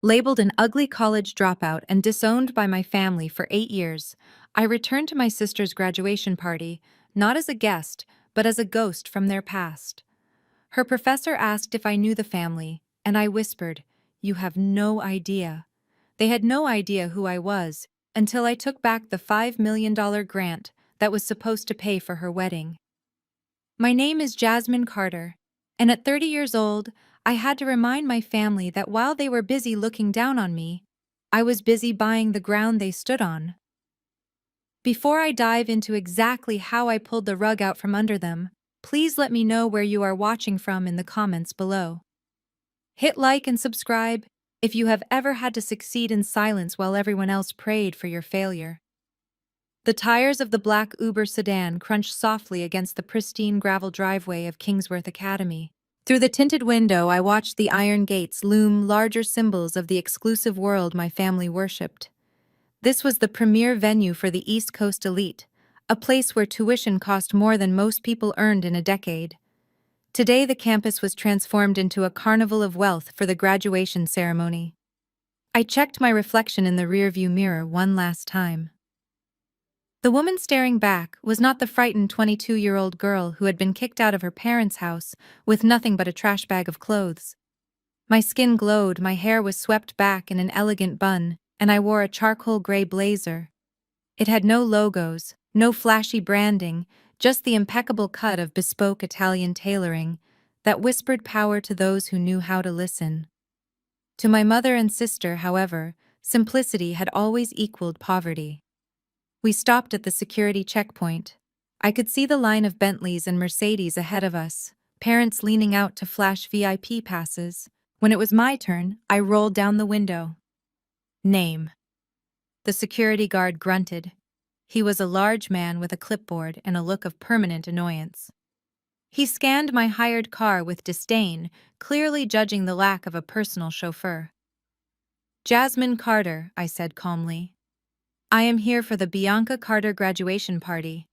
Labeled an ugly college dropout and disowned by my family for 8 years, I returned to my sister's graduation party, not as a guest, but as a ghost from their past. Her professor asked if I knew the family, and I whispered, "You have no idea." They had no idea who I was, until I took back the $5 million grant that was supposed to pay for her wedding. My name is Jasmine Carter, and at 30 years old, I had to remind my family that while they were busy looking down on me, I was busy buying the ground they stood on. Before I dive into exactly how I pulled the rug out from under them, please let me know where you are watching from in the comments below. Hit like and subscribe if you have ever had to succeed in silence while everyone else prayed for your failure. The tires of the black Uber sedan crunched softly against the pristine gravel driveway of Kingsworth Academy. Through the tinted window, I watched the iron gates loom larger symbols of the exclusive world my family worshipped. This was the premier venue for the East Coast elite, a place where tuition cost more than most people earned in a decade. Today, the campus was transformed into a carnival of wealth for the graduation ceremony. I checked my reflection in the rearview mirror one last time. The woman staring back was not the frightened 22-year-old girl who had been kicked out of her parents' house with nothing but a trash bag of clothes. My skin glowed, my hair was swept back in an elegant bun, and I wore a charcoal gray blazer. It had no logos, no flashy branding, just the impeccable cut of bespoke Italian tailoring that whispered power to those who knew how to listen. To my mother and sister, however, simplicity had always equaled poverty. We stopped at the security checkpoint. I could see the line of Bentleys and Mercedes ahead of us, parents leaning out to flash VIP passes. When it was my turn, I rolled down the window. Name. The security guard grunted. He was a large man with a clipboard and a look of permanent annoyance. He scanned my hired car with disdain, clearly judging the lack of a personal chauffeur. "Jasmine Carter," I said calmly. "I am here for the Bianca Carter graduation party."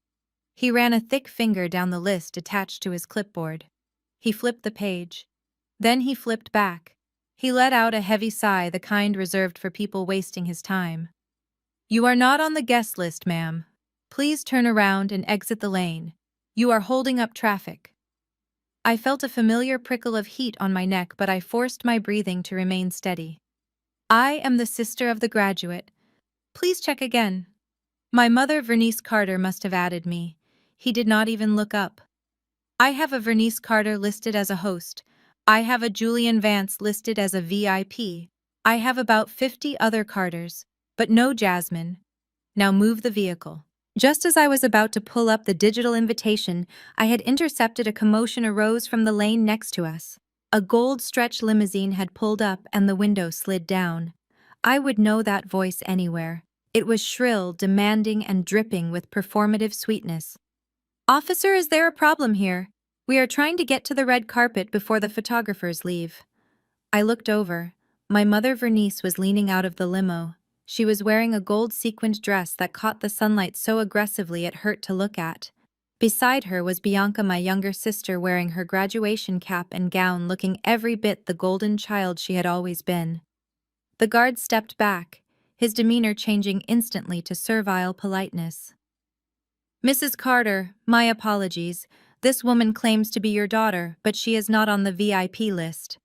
He ran a thick finger down the list attached to his clipboard. He flipped the page. Then he flipped back. He let out a heavy sigh, the kind reserved for people wasting his time. "You are not on the guest list, ma'am. Please turn around and exit the lane. You are holding up traffic." I felt a familiar prickle of heat on my neck, but I forced my breathing to remain steady. "I am the sister of the graduate. Please check again." My mother, Vernice Carter, must have added me. He did not even look up. "I have a Vernice Carter listed as a host. I have a Julian Vance listed as a VIP. I have about 50 other Carters, but no Jasmine. Now move the vehicle." Just as I was about to pull up the digital invitation, I had intercepted a commotion arose from the lane next to us. A gold-stretched limousine had pulled up and the window slid down. I would know that voice anywhere. It was shrill, demanding, and dripping with performative sweetness. "Officer, is there a problem here? We are trying to get to the red carpet before the photographers leave." I looked over. My mother, Vernice, was leaning out of the limo. She was wearing a gold-sequined dress that caught the sunlight so aggressively it hurt to look at. Beside her was Bianca, my younger sister, wearing her graduation cap and gown, looking every bit the golden child she had always been. The guard stepped back, his demeanor changing instantly to servile politeness. "Mrs. Carter, my apologies. This woman claims to be your daughter, but she is not on the VIP list."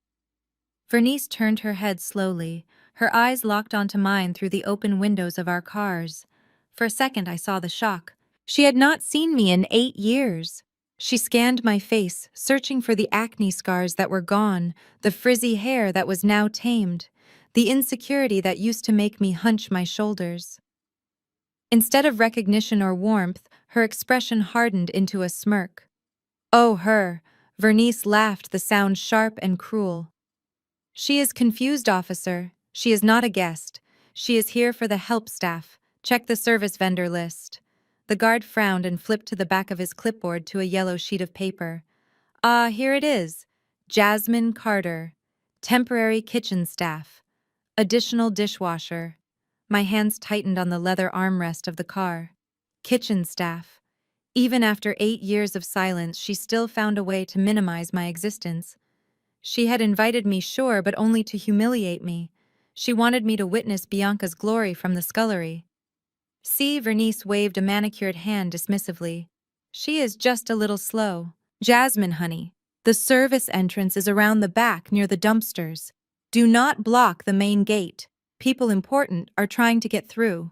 Vernice turned her head slowly, her eyes locked onto mine through the open windows of our cars. For a second I saw the shock. She had not seen me in 8 years. She scanned my face, searching for the acne scars that were gone, the frizzy hair that was now tamed, the insecurity that used to make me hunch my shoulders. Instead of recognition or warmth, her expression hardened into a smirk. "Oh, her," Vernice laughed, the sound sharp and cruel. "She is confused, officer. She is not a guest. She is here for the help staff. Check the service vendor list." The guard frowned and flipped to the back of his clipboard to a yellow sheet of paper. "Ah, here it is. Jasmine Carter. Temporary kitchen staff. Additional dishwasher." My hands tightened on the leather armrest of the car. Kitchen staff. Even after 8 years of silence, she still found a way to minimize my existence. She had invited me, sure, but only to humiliate me. She wanted me to witness Bianca's glory from the scullery. See, Vernice waved a manicured hand dismissively. She is just a little slow. Jasmine, honey. The service entrance is around the back near the dumpsters. Do not block the main gate. People important are trying to get through.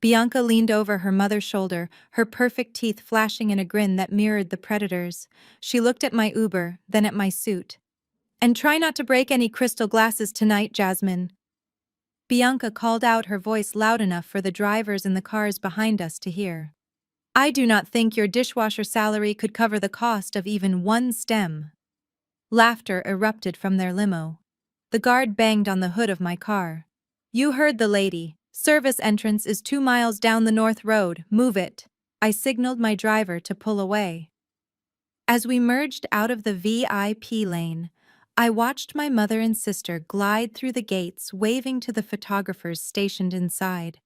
Bianca leaned over her mother's shoulder, her perfect teeth flashing in a grin that mirrored the predator's. She looked at my Uber, then at my suit. And try not to break any crystal glasses tonight, Jasmine. Bianca called out, her voice loud enough for the drivers in the cars behind us to hear. I do not think your dishwasher salary could cover the cost of even one stem. Laughter erupted from their limo. The guard banged on the hood of my car. You heard the lady. Service entrance is 2 miles down the north road. Move it. I signaled my driver to pull away. As we merged out of the VIP lane, I watched my mother and sister glide through the gates, waving to the photographers stationed inside.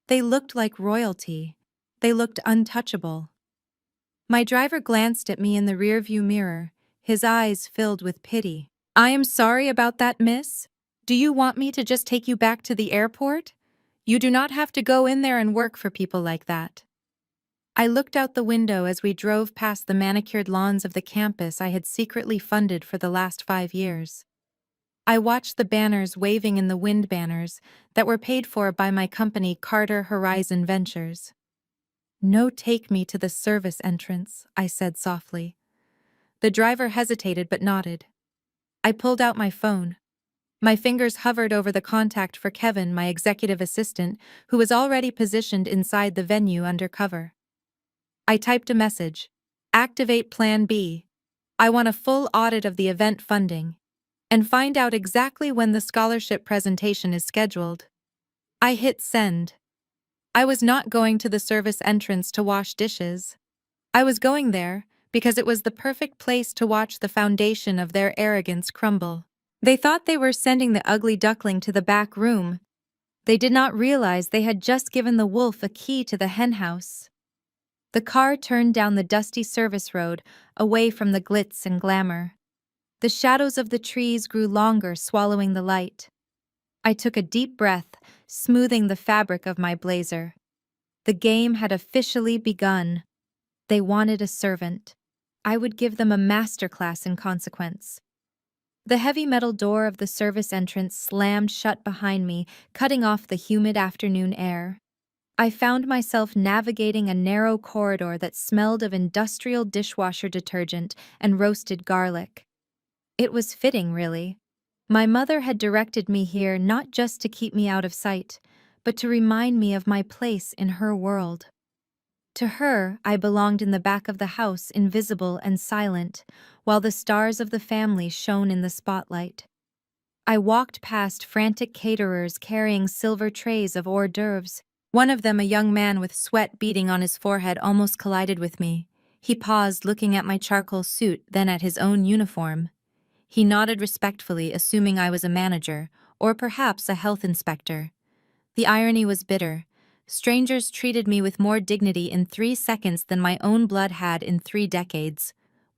They looked like royalty. They looked untouchable. My driver glanced at me in the rearview mirror, his eyes filled with pity. I am sorry about that, miss. Do you want me to just take you back to the airport? You do not have to go in there and work for people like that. I looked out the window as we drove past the manicured lawns of the campus I had secretly funded for the last 5 years. I watched the banners waving in the wind, banners that were paid for by my company Carter Horizon Ventures. No, take me to the service entrance, I said softly. The driver hesitated but nodded. I pulled out my phone. My fingers hovered over the contact for Kevin, my executive assistant, who was already positioned inside the venue under cover. I typed a message. Activate Plan B. I want a full audit of the event funding. And find out exactly when the scholarship presentation is scheduled. I hit send. I was not going to the service entrance to wash dishes. I was going there because it was the perfect place to watch the foundation of their arrogance crumble. They thought they were sending the ugly duckling to the back room. They did not realize they had just given the wolf a key to the henhouse. The car turned down the dusty service road, away from the glitz and glamour. The shadows of the trees grew longer, swallowing the light. I took a deep breath, smoothing the fabric of my blazer. The game had officially begun. They wanted a servant. I would give them a masterclass in consequence. The heavy metal door of the service entrance slammed shut behind me, cutting off the humid afternoon air. I found myself navigating a narrow corridor that smelled of industrial dishwasher detergent and roasted garlic. It was fitting, really. My mother had directed me here not just to keep me out of sight, but to remind me of my place in her world. To her, I belonged in the back of the house, invisible and silent, while the stars of the family shone in the spotlight. I walked past frantic caterers carrying silver trays of hors d'oeuvres. One of them, a young man with sweat beading on his forehead, almost collided with me. He paused, looking at my charcoal suit, then at his own uniform. He nodded respectfully, assuming I was a manager, or perhaps a health inspector. The irony was bitter. Strangers treated me with more dignity in 3 seconds than my own blood had in 3 decades.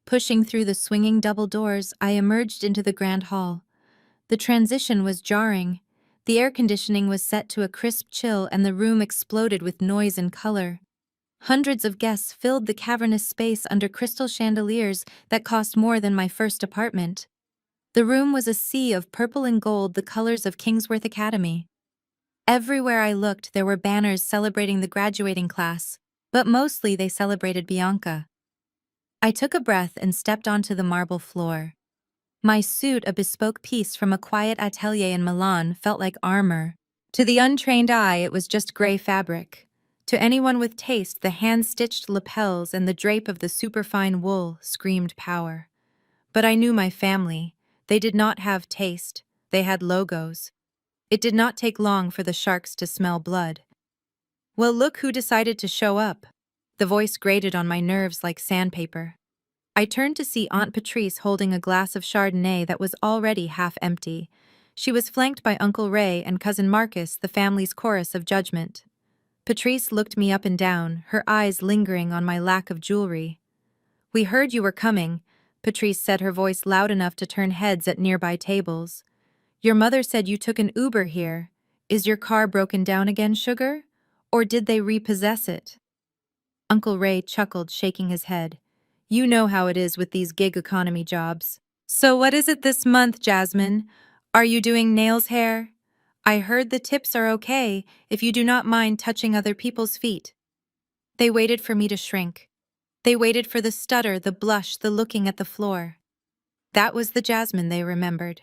Pushing through the swinging double doors, I emerged into the grand hall. The transition was jarring. The air conditioning was set to a crisp chill, and the room exploded with noise and color. Hundreds of guests filled the cavernous space under crystal chandeliers that cost more than my first apartment. The room was a sea of purple and gold, the colors of Kingsworth Academy. Everywhere I looked, there were banners celebrating the graduating class, but mostly they celebrated Bianca. I took a breath and stepped onto the marble floor. My suit, a bespoke piece from a quiet atelier in Milan, felt like armor. To the untrained eye, it was just gray fabric. To anyone with taste, the hand-stitched lapels and the drape of the superfine wool screamed power. But I knew my family. They did not have taste. They had logos. It did not take long for the sharks to smell blood. Well, look who decided to show up. The voice grated on my nerves like sandpaper. I turned to see Aunt Patrice holding a glass of Chardonnay that was already half empty. She was flanked by Uncle Ray and Cousin Marcus, the family's chorus of judgment. Patrice looked me up and down, her eyes lingering on my lack of jewelry. "We heard you were coming," Patrice said, her voice loud enough to turn heads at nearby tables. Your mother said you took an Uber here. Is your car broken down again, sugar? Or did they repossess it? Uncle Ray chuckled, shaking his head. You know how it is with these gig economy jobs. So what is it this month, Jasmine? Are you doing nails, hair? I heard the tips are okay if you do not mind touching other people's feet. They waited for me to shrink. They waited for the stutter, the blush, the looking at the floor. That was the Jasmine they remembered.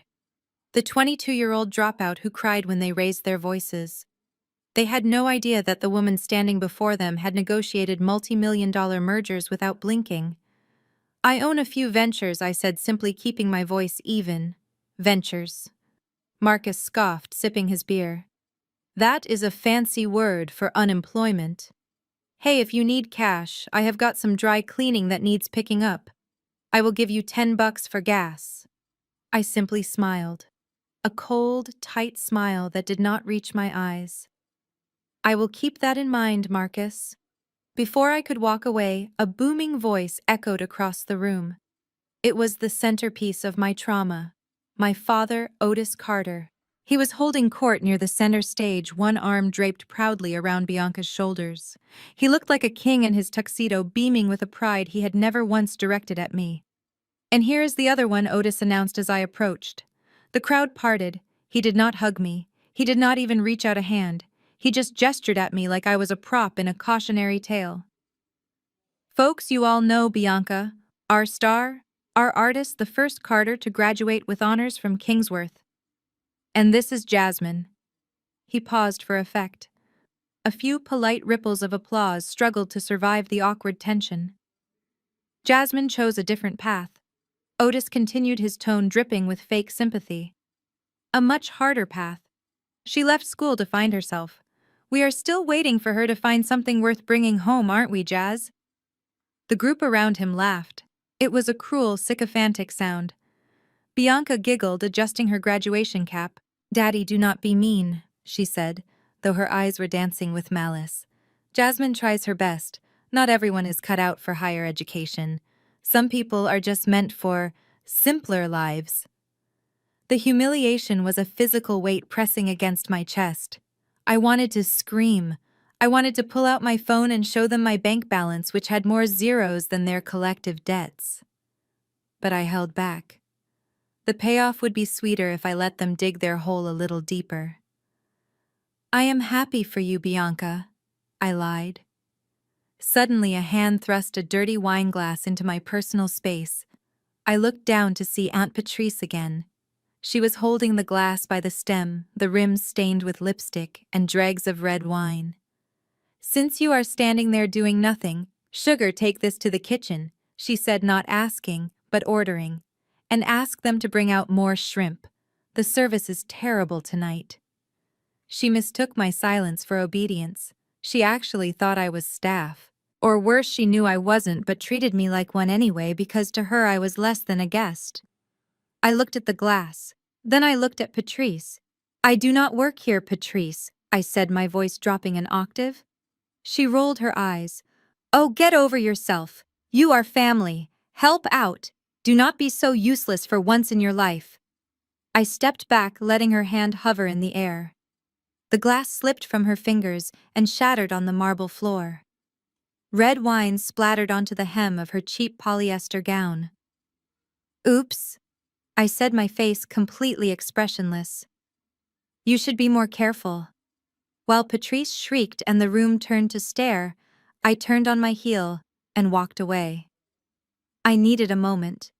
The 22-year-old dropout who cried when they raised their voices. They had no idea that the woman standing before them had negotiated multi-million-dollar mergers without blinking. I own a few ventures, I said, simply keeping my voice even. Ventures. Marcus scoffed, sipping his beer. That is a fancy word for unemployment. Hey, if you need cash, I have got some dry cleaning that needs picking up. I will give you $10 for gas. I simply smiled. A cold, tight smile that did not reach my eyes. I will keep that in mind, Marcus. Before I could walk away, a booming voice echoed across the room. It was the centerpiece of my trauma. My father, Otis Carter. He was holding court near the center stage, one arm draped proudly around Bianca's shoulders. He looked like a king in his tuxedo, beaming with a pride he had never once directed at me. And here is the other one, Otis announced as I approached. The crowd parted. He did not hug me. He did not even reach out a hand. He just gestured at me like I was a prop in a cautionary tale. Folks, you all know Bianca, our star, our artist, the first Carter to graduate with honors from Kingsworth. And this is Jasmine. He paused for effect. A few polite ripples of applause struggled to survive the awkward tension. Jasmine chose a different path. Otis continued, his tone dripping with fake sympathy. A much harder path. She left school to find herself. We are still waiting for her to find something worth bringing home, aren't we, Jazz? The group around him laughed. It was a cruel, sycophantic sound. Bianca giggled, adjusting her graduation cap. Daddy, do not be mean, she said, though her eyes were dancing with malice. Jasmine tries her best. Not everyone is cut out for higher education. Some people are just meant for simpler lives. The humiliation was a physical weight pressing against my chest. I wanted to scream. I wanted to pull out my phone and show them my bank balance, which had more zeros than their collective debts. But I held back. The payoff would be sweeter if I let them dig their hole a little deeper. I am happy for you, Bianca, I lied. Suddenly, a hand thrust a dirty wine glass into my personal space. I looked down to see Aunt Patrice again. She was holding the glass by the stem, the rim stained with lipstick and dregs of red wine. Since you are standing there doing nothing, Sugar, take this to the kitchen, she said, not asking, but ordering. And ask them to bring out more shrimp. The service is terrible tonight. She mistook my silence for obedience. She actually thought I was staff. Or worse, she knew I wasn't but treated me like one anyway because to her I was less than a guest. I looked at the glass. Then I looked at Patrice. I do not work here, Patrice, I said, my voice dropping an octave. She rolled her eyes. Oh, get over yourself. You are family. Help out. Do not be so useless for once in your life. I stepped back, letting her hand hover in the air. The glass slipped from her fingers and shattered on the marble floor. Red wine splattered onto the hem of her cheap polyester gown. Oops, I said, my face completely expressionless. You should be more careful. While Patrice shrieked and the room turned to stare, I turned on my heel and walked away. I needed a moment.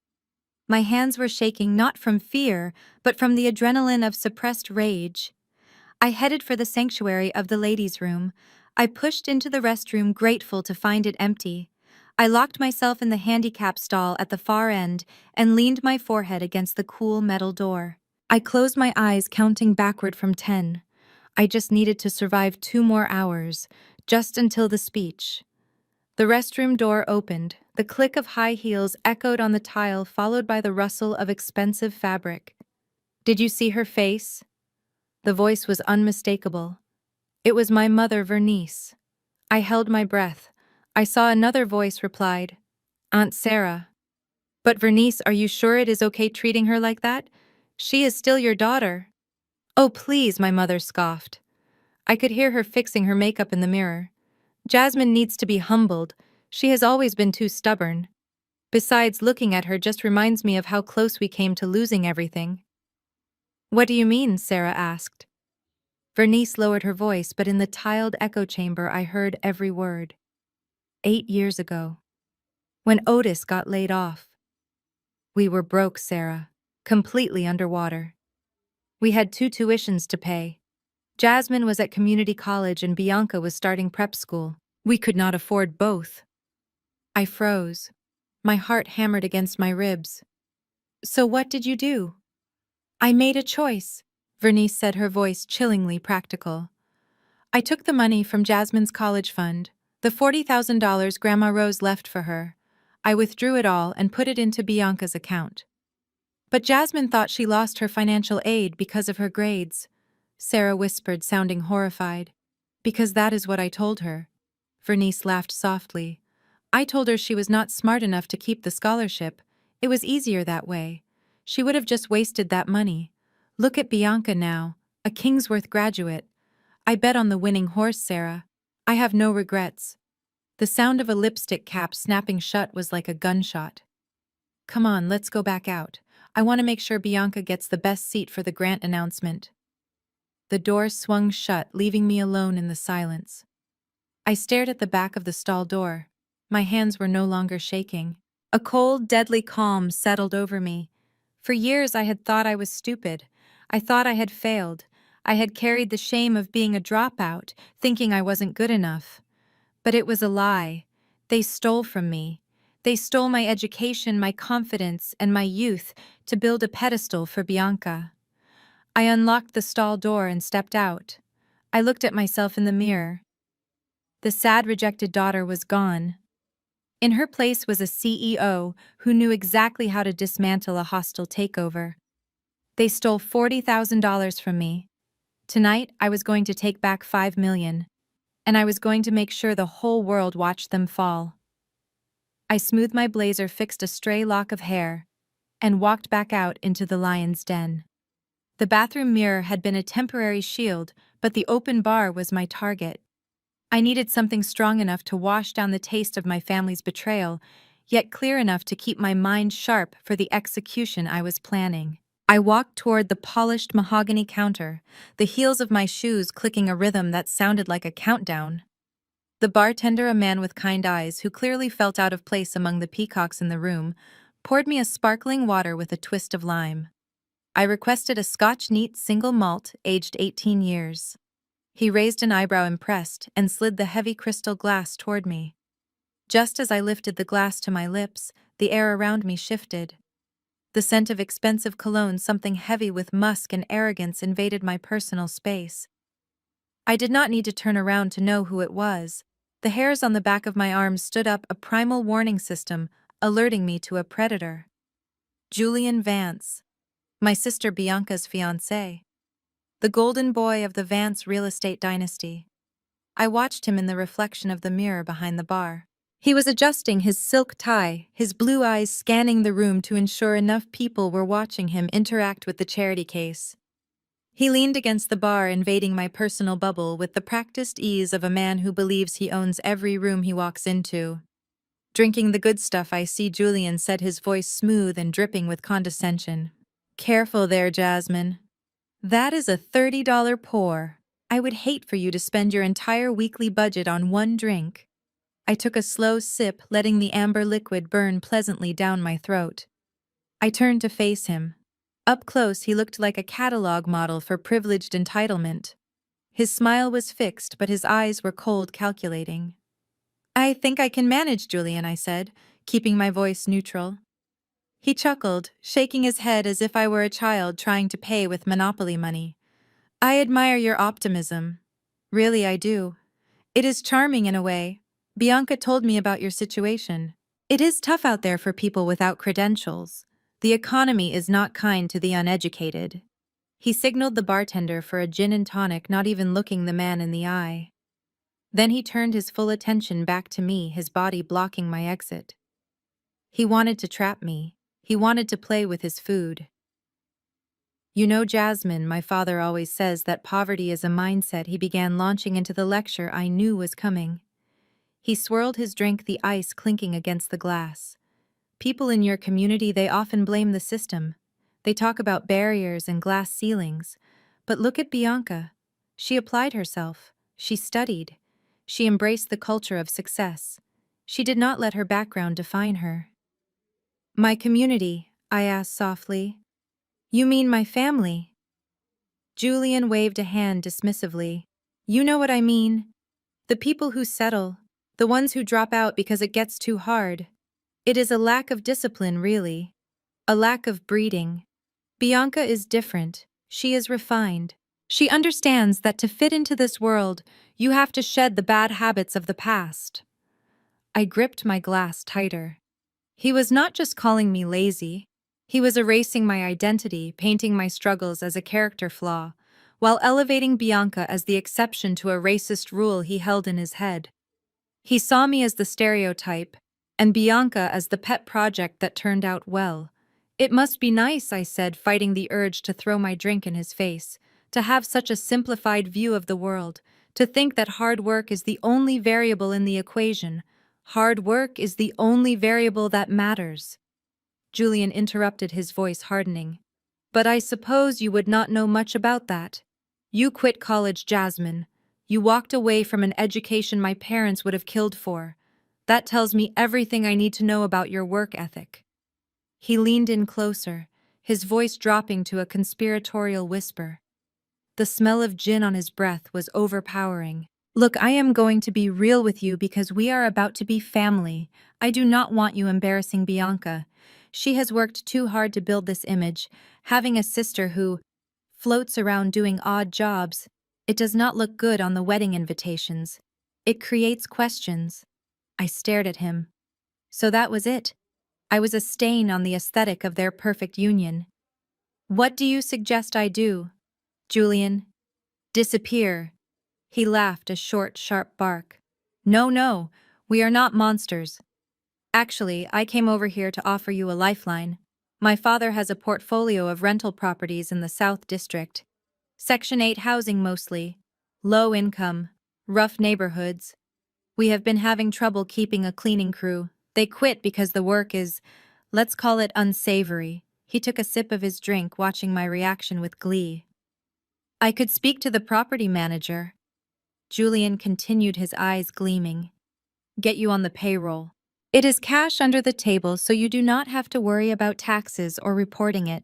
My hands were shaking not from fear, but from the adrenaline of suppressed rage. I headed for the sanctuary of the ladies' room. I pushed into the restroom, grateful to find it empty. I locked myself in the handicap stall at the far end and leaned my forehead against the cool metal door. I closed my eyes, counting backward from 10. I just needed to survive 2 more hours, just until the speech. The restroom door opened. The click of high heels echoed on the tile, followed by the rustle of expensive fabric. Did you see her face? The voice was unmistakable. It was my mother, Vernice. I held my breath. I saw another voice replied, Aunt Sarah. But Vernice, are you sure it is okay treating her like that? She is still your daughter. Oh, please, my mother scoffed. I could hear her fixing her makeup in the mirror. Jasmine needs to be humbled. She has always been too stubborn. Besides, looking at her just reminds me of how close we came to losing everything. What do you mean? Sarah asked. Vernice lowered her voice, but in the tiled echo chamber I heard every word. 8 years ago. When Otis got laid off. We were broke, Sarah. Completely underwater. We had 2 tuitions to pay. Jasmine was at community college and Bianca was starting prep school. We could not afford both. I froze. My heart hammered against my ribs. So what did you do? I made a choice, Vernice said, her voice chillingly practical. I took the money from Jasmine's college fund, the $40,000 Grandma Rose left for her. I withdrew it all and put it into Bianca's account. But Jasmine thought she lost her financial aid because of her grades, Sarah whispered, sounding horrified. Because that is what I told her. Vernice laughed softly. I told her she was not smart enough to keep the scholarship. It was easier that way. She would have just wasted that money. Look at Bianca now, a Kingsworth graduate. I bet on the winning horse, Sarah. I have no regrets. The sound of a lipstick cap snapping shut was like a gunshot. Come on, let's go back out. I want to make sure Bianca gets the best seat for the grant announcement. The door swung shut, leaving me alone in the silence. I stared at the back of the stall door. My hands were no longer shaking. A cold, deadly calm settled over me. For years I had thought I was stupid. I thought I had failed. I had carried the shame of being a dropout, thinking I wasn't good enough. But it was a lie. They stole from me. They stole my education, my confidence, and my youth to build a pedestal for Bianca. I unlocked the stall door and stepped out. I looked at myself in the mirror. The sad, rejected daughter was gone. In her place was a CEO who knew exactly how to dismantle a hostile takeover. They stole $40,000 from me. Tonight, I was going to take back $5 million, and I was going to make sure the whole world watched them fall. I smoothed my blazer, fixed a stray lock of hair, and walked back out into the lion's den. The bathroom mirror had been a temporary shield, but the open bar was my target. I needed something strong enough to wash down the taste of my family's betrayal, yet clear enough to keep my mind sharp for the execution I was planning. I walked toward the polished mahogany counter, the heels of my shoes clicking a rhythm that sounded like a countdown. The bartender, a man with kind eyes who clearly felt out of place among the peacocks in the room, poured me a sparkling water with a twist of lime. I requested a Scotch neat single malt, aged 18 years. He raised an eyebrow, impressed, and slid the heavy crystal glass toward me. Just as I lifted the glass to my lips, the air around me shifted. The scent of expensive cologne, something heavy with musk and arrogance, invaded my personal space. I did not need to turn around to know who it was. The hairs on the back of my arms stood up, a primal warning system, alerting me to a predator. Julian Vance, my sister Bianca's fiancé. The golden boy of the Vance real estate dynasty. I watched him in the reflection of the mirror behind the bar. He was adjusting his silk tie, his blue eyes scanning the room to ensure enough people were watching him interact with the charity case. He leaned against the bar, invading my personal bubble with the practiced ease of a man who believes he owns every room he walks into. Drinking the good stuff, I see, Julian said, his voice smooth and dripping with condescension. Careful there, Jasmine. That is a $30 pour. I would hate for you to spend your entire weekly budget on one drink. I took a slow sip, letting the amber liquid burn pleasantly down my throat. I turned to face him. Up close, he looked like a catalog model for privileged entitlement. His smile was fixed, but his eyes were cold, calculating. I think I can manage, Julian, I said, keeping my voice neutral. He chuckled, shaking his head as if I were a child trying to pay with Monopoly money. I admire your optimism. Really, I do. It is charming in a way. Bianca told me about your situation. It is tough out there for people without credentials. The economy is not kind to the uneducated. He signaled the bartender for a gin and tonic, not even looking the man in the eye. Then he turned his full attention back to me, his body blocking my exit. He wanted to trap me. He wanted to play with his food. You know, Jasmine, my father always says that poverty is a mindset. He began launching into the lecture I knew was coming. He swirled his drink, the ice clinking against the glass. People in your community, they often blame the system. They talk about barriers and glass ceilings. But look at Bianca. She applied herself. She studied. She embraced the culture of success. She did not let her background define her. My community, I asked softly. You mean my family? Julian waved a hand dismissively. You know what I mean. The people who settle. The ones who drop out because it gets too hard. It is a lack of discipline, really. A lack of breeding. Bianca is different. She is refined. She understands that to fit into this world, you have to shed the bad habits of the past. I gripped my glass tighter. He was not just calling me lazy. He was erasing my identity, painting my struggles as a character flaw, while elevating Bianca as the exception to a racist rule he held in his head. He saw me as the stereotype, and Bianca as the pet project that turned out well. It must be nice, I said, fighting the urge to throw my drink in his face, to have such a simplified view of the world, to think that hard work is the only variable in the equation. Hard work is the only variable that matters. Julian interrupted, his voice hardening. But I suppose you would not know much about that. You quit college, Jasmine. You walked away from an education my parents would have killed for. That tells me everything I need to know about your work ethic. He leaned in closer, his voice dropping to a conspiratorial whisper. The smell of gin on his breath was overpowering. Look, I am going to be real with you because we are about to be family. I do not want you embarrassing Bianca. She has worked too hard to build this image, having a sister who floats around doing odd jobs. It does not look good on the wedding invitations. It creates questions. I stared at him. So that was it. I was a stain on the aesthetic of their perfect union. What do you suggest I do, Julian? Disappear. He laughed, a short, sharp bark. No, no, we are not monsters. Actually, I came over here to offer you a lifeline. My father has a portfolio of rental properties in the South District. Section 8 housing mostly. Low income. Rough neighborhoods. We have been having trouble keeping a cleaning crew. They quit because the work is, let's call it, unsavory. He took a sip of his drink, watching my reaction with glee. I could speak to the property manager. Julian continued, his eyes gleaming. Get you on the payroll. It is cash under the table, so you do not have to worry about taxes or reporting it.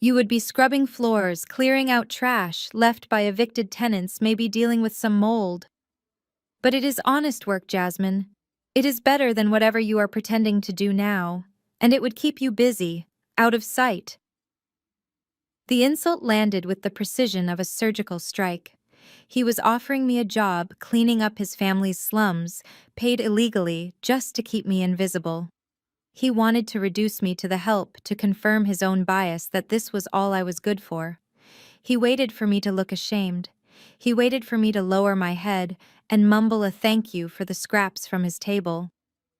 You would be scrubbing floors, clearing out trash left by evicted tenants, maybe dealing with some mold. But it is honest work, Jasmine. It is better than whatever you are pretending to do now, and it would keep you busy, out of sight. The insult landed with the precision of a surgical strike. He was offering me a job cleaning up his family's slums, paid illegally just to keep me invisible. He wanted to reduce me to the help, to confirm his own bias that this was all I was good for. He waited for me to look ashamed. He waited for me to lower my head and mumble a thank you for the scraps from his table.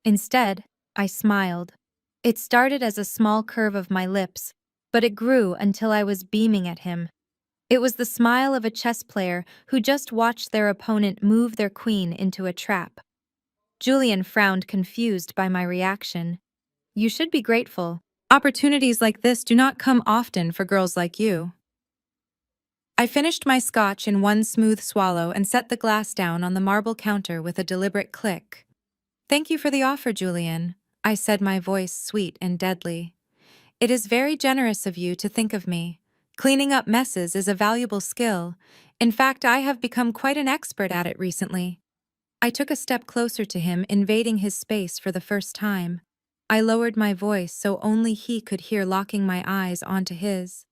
Instead, I smiled. It started as a small curve of my lips, but it grew until I was beaming at him. It was the smile of a chess player who just watched their opponent move their queen into a trap. Julian frowned, confused by my reaction. You should be grateful. Opportunities like this do not come often for girls like you. I finished my scotch in one smooth swallow and set the glass down on the marble counter with a deliberate click. Thank you for the offer, Julian, I said, my voice sweet and deadly. It is very generous of you to think of me. Cleaning up messes is a valuable skill. In fact, I have become quite an expert at it recently. I took a step closer to him, invading his space for the first time. I lowered my voice so only he could hear, locking my eyes onto his.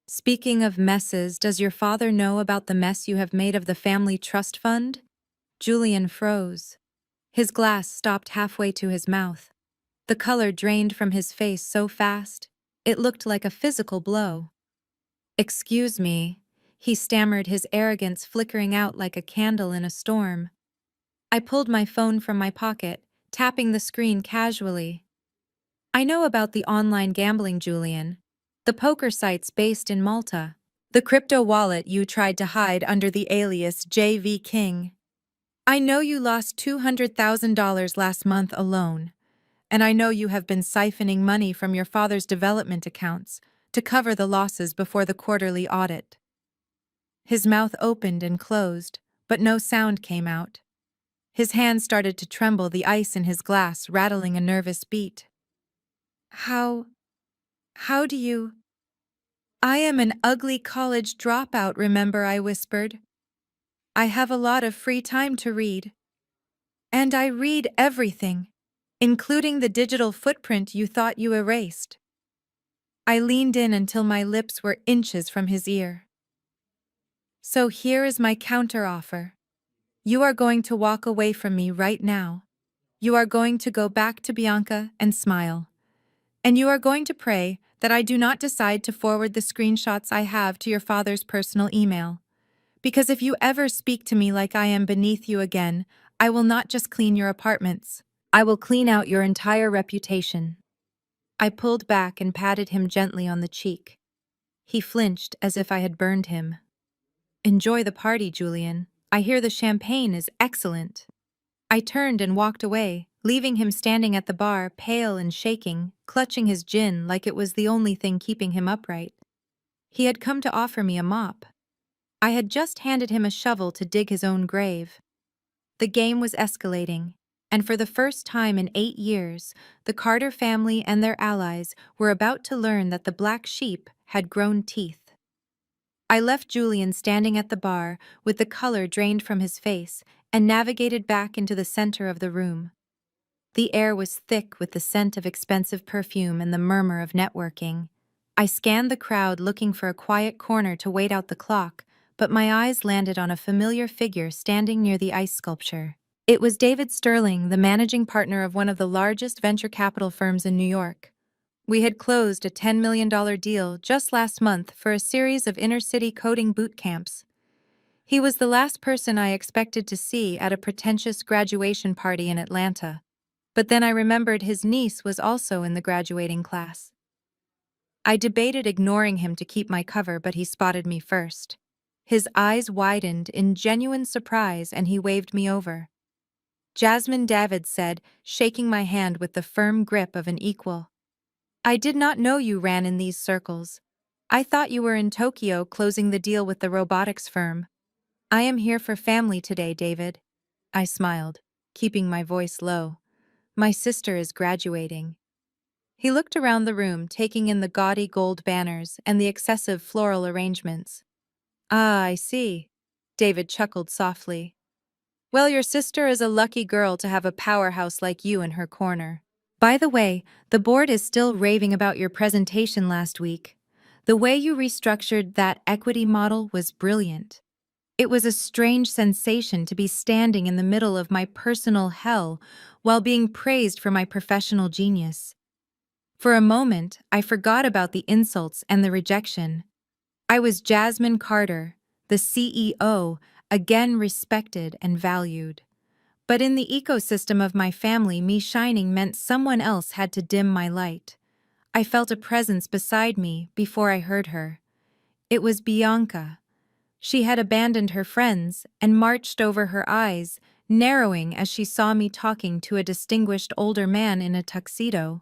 Speaking of messes, does your father know about the mess you have made of the family trust fund? Julian froze. His glass stopped halfway to his mouth. The color drained from his face so fast, it looked like a physical blow. Excuse me, he stammered, his arrogance flickering out like a candle in a storm. I pulled my phone from my pocket, tapping the screen casually. I know about the online gambling, Julian. The poker sites based in Malta. The crypto wallet you tried to hide under the alias JV King. I know you lost $200,000 last month alone, and I know you have been siphoning money from your father's development accounts to cover the losses before the quarterly audit. His mouth opened and closed, but no sound came out. His hand started to tremble, the ice in his glass rattling a nervous beat. How do you? I am an ugly college dropout, remember, I whispered. I have a lot of free time to read. And I read everything, including the digital footprint you thought you erased. I leaned in until my lips were inches from his ear. So here is my counteroffer. You are going to walk away from me right now. You are going to go back to Bianca and smile. And you are going to pray that I do not decide to forward the screenshots I have to your father's personal email. Because if you ever speak to me like I am beneath you again, I will not just clean your apartments. I will clean out your entire reputation. I pulled back and patted him gently on the cheek. He flinched as if I had burned him. Enjoy the party, Julian. I hear the champagne is excellent. I turned and walked away, leaving him standing at the bar, pale and shaking, clutching his gin like it was the only thing keeping him upright. He had come to offer me a mop. I had just handed him a shovel to dig his own grave. The game was escalating, and for the first time in 8 years, the Carter family and their allies were about to learn that the black sheep had grown teeth. I left Julian standing at the bar with the color drained from his face and navigated back into the center of the room. The air was thick with the scent of expensive perfume and the murmur of networking. I scanned the crowd looking for a quiet corner to wait out the clock, but my eyes landed on a familiar figure standing near the ice sculpture. It was David Sterling, the managing partner of one of the largest venture capital firms in New York. We had closed a $10 million deal just last month for a series of inner-city coding boot camps. He was the last person I expected to see at a pretentious graduation party in Atlanta. But then I remembered his niece was also in the graduating class. I debated ignoring him to keep my cover, but he spotted me first. His eyes widened in genuine surprise and he waved me over. Jasmine, David said, shaking my hand with the firm grip of an equal. I did not know you ran in these circles. I thought you were in Tokyo closing the deal with the robotics firm. I am here for family today, David. I smiled, keeping my voice low. My sister is graduating. He looked around the room, taking in the gaudy gold banners and the excessive floral arrangements. Ah, I see. David chuckled softly. Well, your sister is a lucky girl to have a powerhouse like you in her corner. By the way, the board is still raving about your presentation last week. The way you restructured that equity model was brilliant. It was a strange sensation to be standing in the middle of my personal hell while being praised for my professional genius. For a moment, I forgot about the insults and the rejection. I was Jasmine Carter, the CEO, again respected and valued. But in the ecosystem of my family, me shining meant someone else had to dim my light. I felt a presence beside me before I heard her. It was Bianca. She had abandoned her friends and marched over her eyes, narrowing as she saw me talking to a distinguished older man in a tuxedo.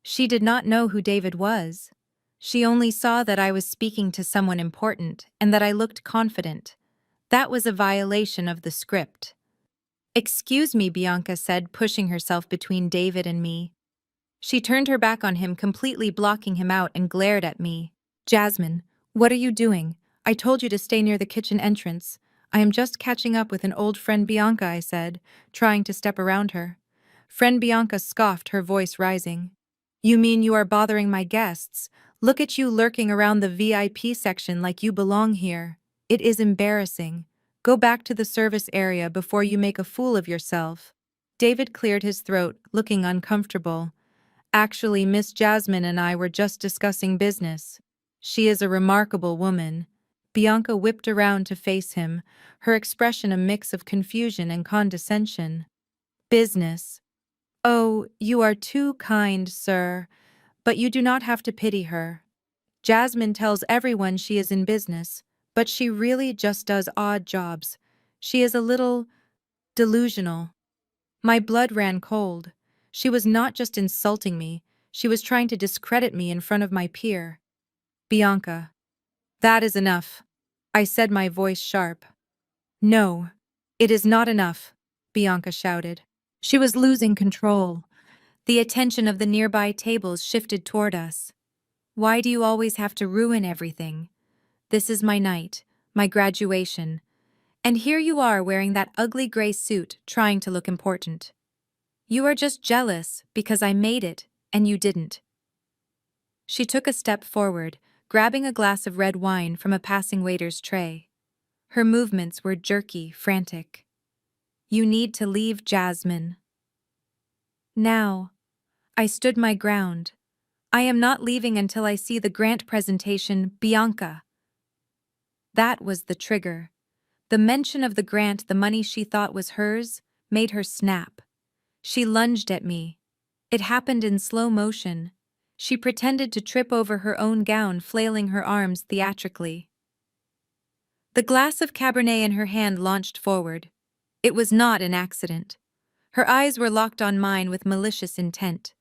She did not know who David was. She only saw that I was speaking to someone important and that I looked confident. That was a violation of the script. Excuse me, Bianca said, pushing herself between David and me. She turned her back on him, completely blocking him out, and glared at me. Jasmine, what are you doing? I told you to stay near the kitchen entrance. I am just catching up with an old friend, Bianca, I said, trying to step around her. Friend Bianca scoffed, her voice rising. You mean you are bothering my guests? Look at you lurking around the VIP section like you belong here. It is embarrassing. Go back to the service area before you make a fool of yourself. David cleared his throat, looking uncomfortable. Actually, Miss Jasmine and I were just discussing business. She is a remarkable woman. Bianca whipped around to face him, her expression a mix of confusion and condescension. Business. Oh, you are too kind, sir. But you do not have to pity her. Jasmine tells everyone she is in business, but she really just does odd jobs. She is a little delusional. My blood ran cold. She was not just insulting me, she was trying to discredit me in front of my peer. Bianca. That is enough. I said, my voice sharp. No, it is not enough, Bianca shouted. She was losing control. The attention of the nearby tables shifted toward us. Why do you always have to ruin everything? This is my night, my graduation. And here you are wearing that ugly gray suit, trying to look important. You are just jealous because I made it, and you didn't. She took a step forward, grabbing a glass of red wine from a passing waiter's tray. Her movements were jerky, frantic. You need to leave, Jasmine. Now. I stood my ground. I am not leaving until I see the grant presentation, Bianca. That was the trigger. The mention of the grant, the money she thought was hers, made her snap. She lunged at me. It happened in slow motion. She pretended to trip over her own gown, flailing her arms theatrically. The glass of Cabernet in her hand launched forward. It was not an accident. Her eyes were locked on mine with malicious intent.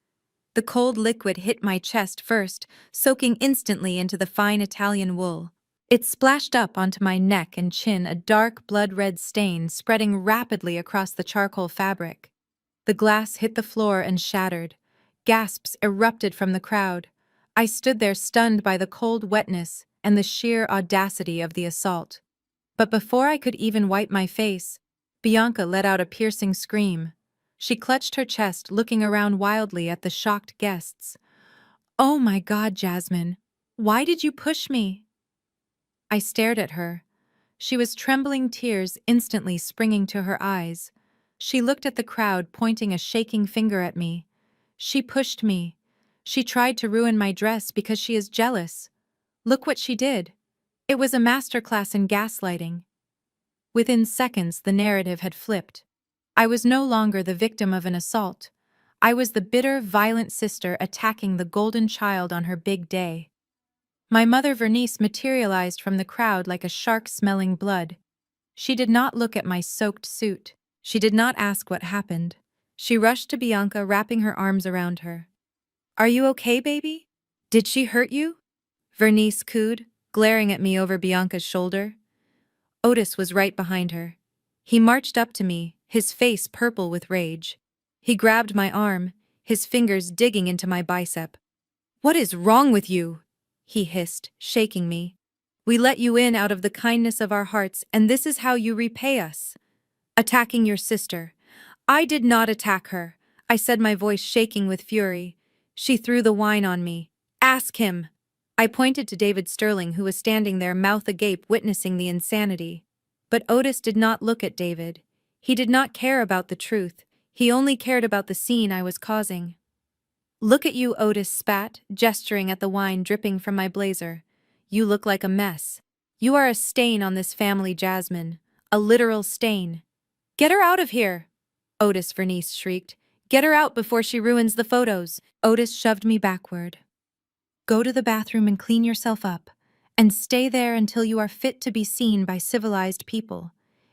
The cold liquid hit my chest first, soaking instantly into the fine Italian wool. It splashed up onto my neck and chin, a dark blood-red stain spreading rapidly across the charcoal fabric. The glass hit the floor and shattered. Gasps erupted from the crowd. I stood there stunned by the cold wetness and the sheer audacity of the assault. But before I could even wipe my face, Bianca let out a piercing scream. She clutched her chest, looking around wildly at the shocked guests. "Oh my God, Jasmine! Why did you push me?" I stared at her. She was trembling, tears instantly springing to her eyes. She looked at the crowd, pointing a shaking finger at me. "She pushed me. She tried to ruin my dress because she is jealous. Look what she did. It was a masterclass in gaslighting." Within seconds, the narrative had flipped. I was no longer the victim of an assault. I was the bitter, violent sister attacking the golden child on her big day. My mother Vernice materialized from the crowd like a shark smelling blood. She did not look at my soaked suit. She did not ask what happened. She rushed to Bianca, wrapping her arms around her. "Are you okay, baby? Did she hurt you?" Vernice cooed, glaring at me over Bianca's shoulder. Otis was right behind her. He marched up to me, his face purple with rage. He grabbed my arm, his fingers digging into my bicep. "What is wrong with you?" he hissed, shaking me. "We let you in out of the kindness of our hearts, and this is how you repay us. Attacking your sister." "I did not attack her," I said, my voice shaking with fury. "She threw the wine on me. Ask him." I pointed to David Sterling, who was standing there, mouth agape, witnessing the insanity. But Otis did not look at David. He did not care about the truth. He only cared about the scene I was causing. "Look at you," Otis spat, gesturing at the wine dripping from my blazer. "You look like a mess. You are a stain on this family, Jasmine. A literal stain." "Get her out of here!" Otis Vernice shrieked. "Get her out before she ruins the photos." Otis shoved me backward. "Go to the bathroom and clean yourself up, and stay there until you are fit to be seen by civilized people.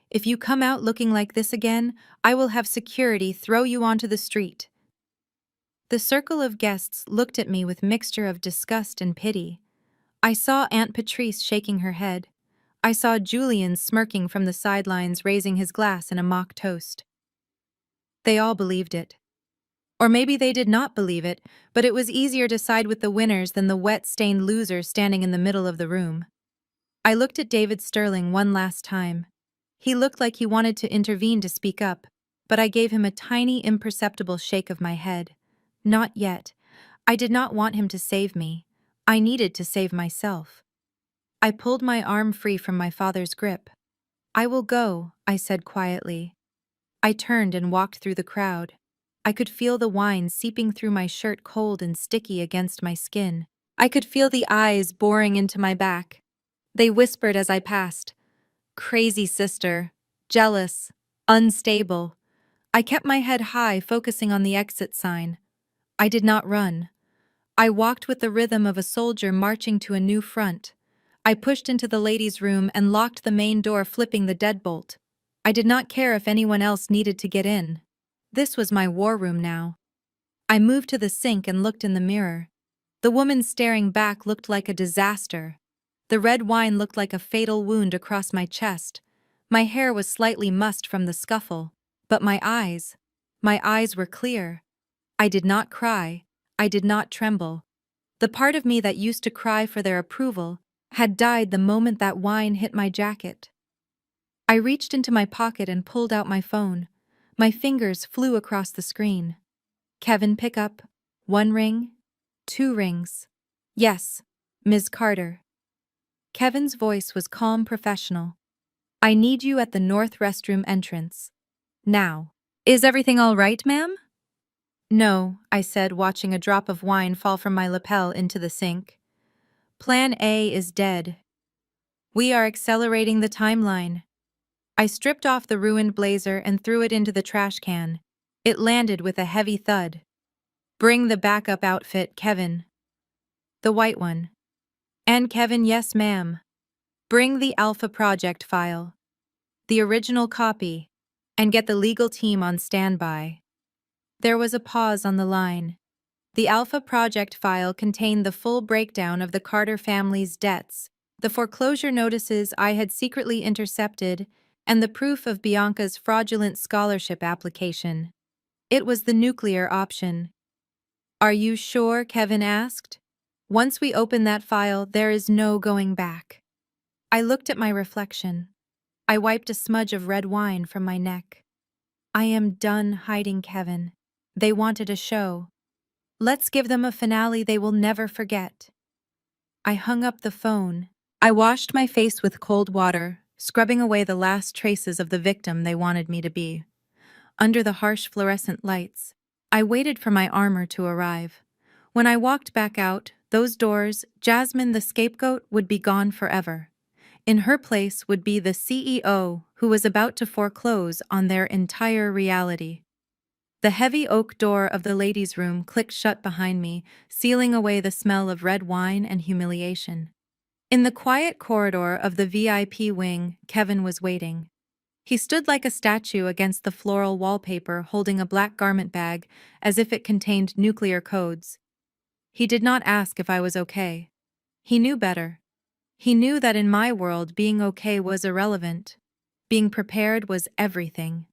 If you come out looking like this again, I will have security throw you onto the street." The circle of guests looked at me with mixture of disgust and pity. I saw Aunt Patrice shaking her head. I saw Julian smirking from the sidelines, raising his glass in a mock toast. They all believed it. Or maybe they did not believe it, but it was easier to side with the winners than the wet-stained losers standing in the middle of the room. I looked at David Sterling one last time. He looked like he wanted to intervene, to speak up, but I gave him a tiny, imperceptible shake of my head. Not yet. I did not want him to save me. I needed to save myself. I pulled my arm free from my father's grip. "I will go," I said quietly. I turned and walked through the crowd. I could feel the wine seeping through my shirt, cold and sticky against my skin. I could feel the eyes boring into my back. They whispered as I passed, "Crazy sister, jealous, unstable." I kept my head high, focusing on the exit sign. I did not run. I walked with the rhythm of a soldier marching to a new front. I pushed into the ladies' room and locked the main door, flipping the deadbolt. I did not care if anyone else needed to get in. This was my war room now. I moved to the sink and looked in the mirror. The woman staring back looked like a disaster. The red wine looked like a fatal wound across my chest. My hair was slightly mussed from the scuffle, but my eyes were clear. I did not cry. I did not tremble. The part of me that used to cry for their approval had died the moment that wine hit my jacket. I reached into my pocket and pulled out my phone. My fingers flew across the screen. Kevin, pick up. 1 ring. 2 rings. Yes, Ms. Carter. Kevin's voice was calm, professional. I need you at the north restroom entrance. Now. Is everything all right, ma'am? No, I said, watching a drop of wine fall from my lapel into the sink. Plan A is dead. We are accelerating the timeline. I stripped off the ruined blazer and threw it into the trash can. It landed with a heavy thud. Bring the backup outfit, Kevin. The white one. And Kevin, yes, ma'am. Bring the Alpha Project file. The original copy. And get the legal team on standby. There was a pause on the line. The Alpha Project file contained the full breakdown of the Carter family's debts, the foreclosure notices I had secretly intercepted, and the proof of Bianca's fraudulent scholarship application. It was the nuclear option. Are you sure? Kevin asked. Once we open that file, there is no going back. I looked at my reflection. I wiped a smudge of red wine from my neck. I am done hiding, Kevin. They wanted a show. Let's give them a finale they will never forget. I hung up the phone. I washed my face with cold water, scrubbing away the last traces of the victim they wanted me to be. Under the harsh fluorescent lights, I waited for my armor to arrive. When I walked back out, those doors, Jasmine the scapegoat would be gone forever. In her place would be the CEO who was about to foreclose on their entire reality. The heavy oak door of the ladies' room clicked shut behind me, sealing away the smell of red wine and humiliation. In the quiet corridor of the VIP wing, Kevin was waiting. He stood like a statue against the floral wallpaper, holding a black garment bag as if it contained nuclear codes. He did not ask if I was okay. He knew better. He knew that in my world being okay was irrelevant. Being prepared was everything.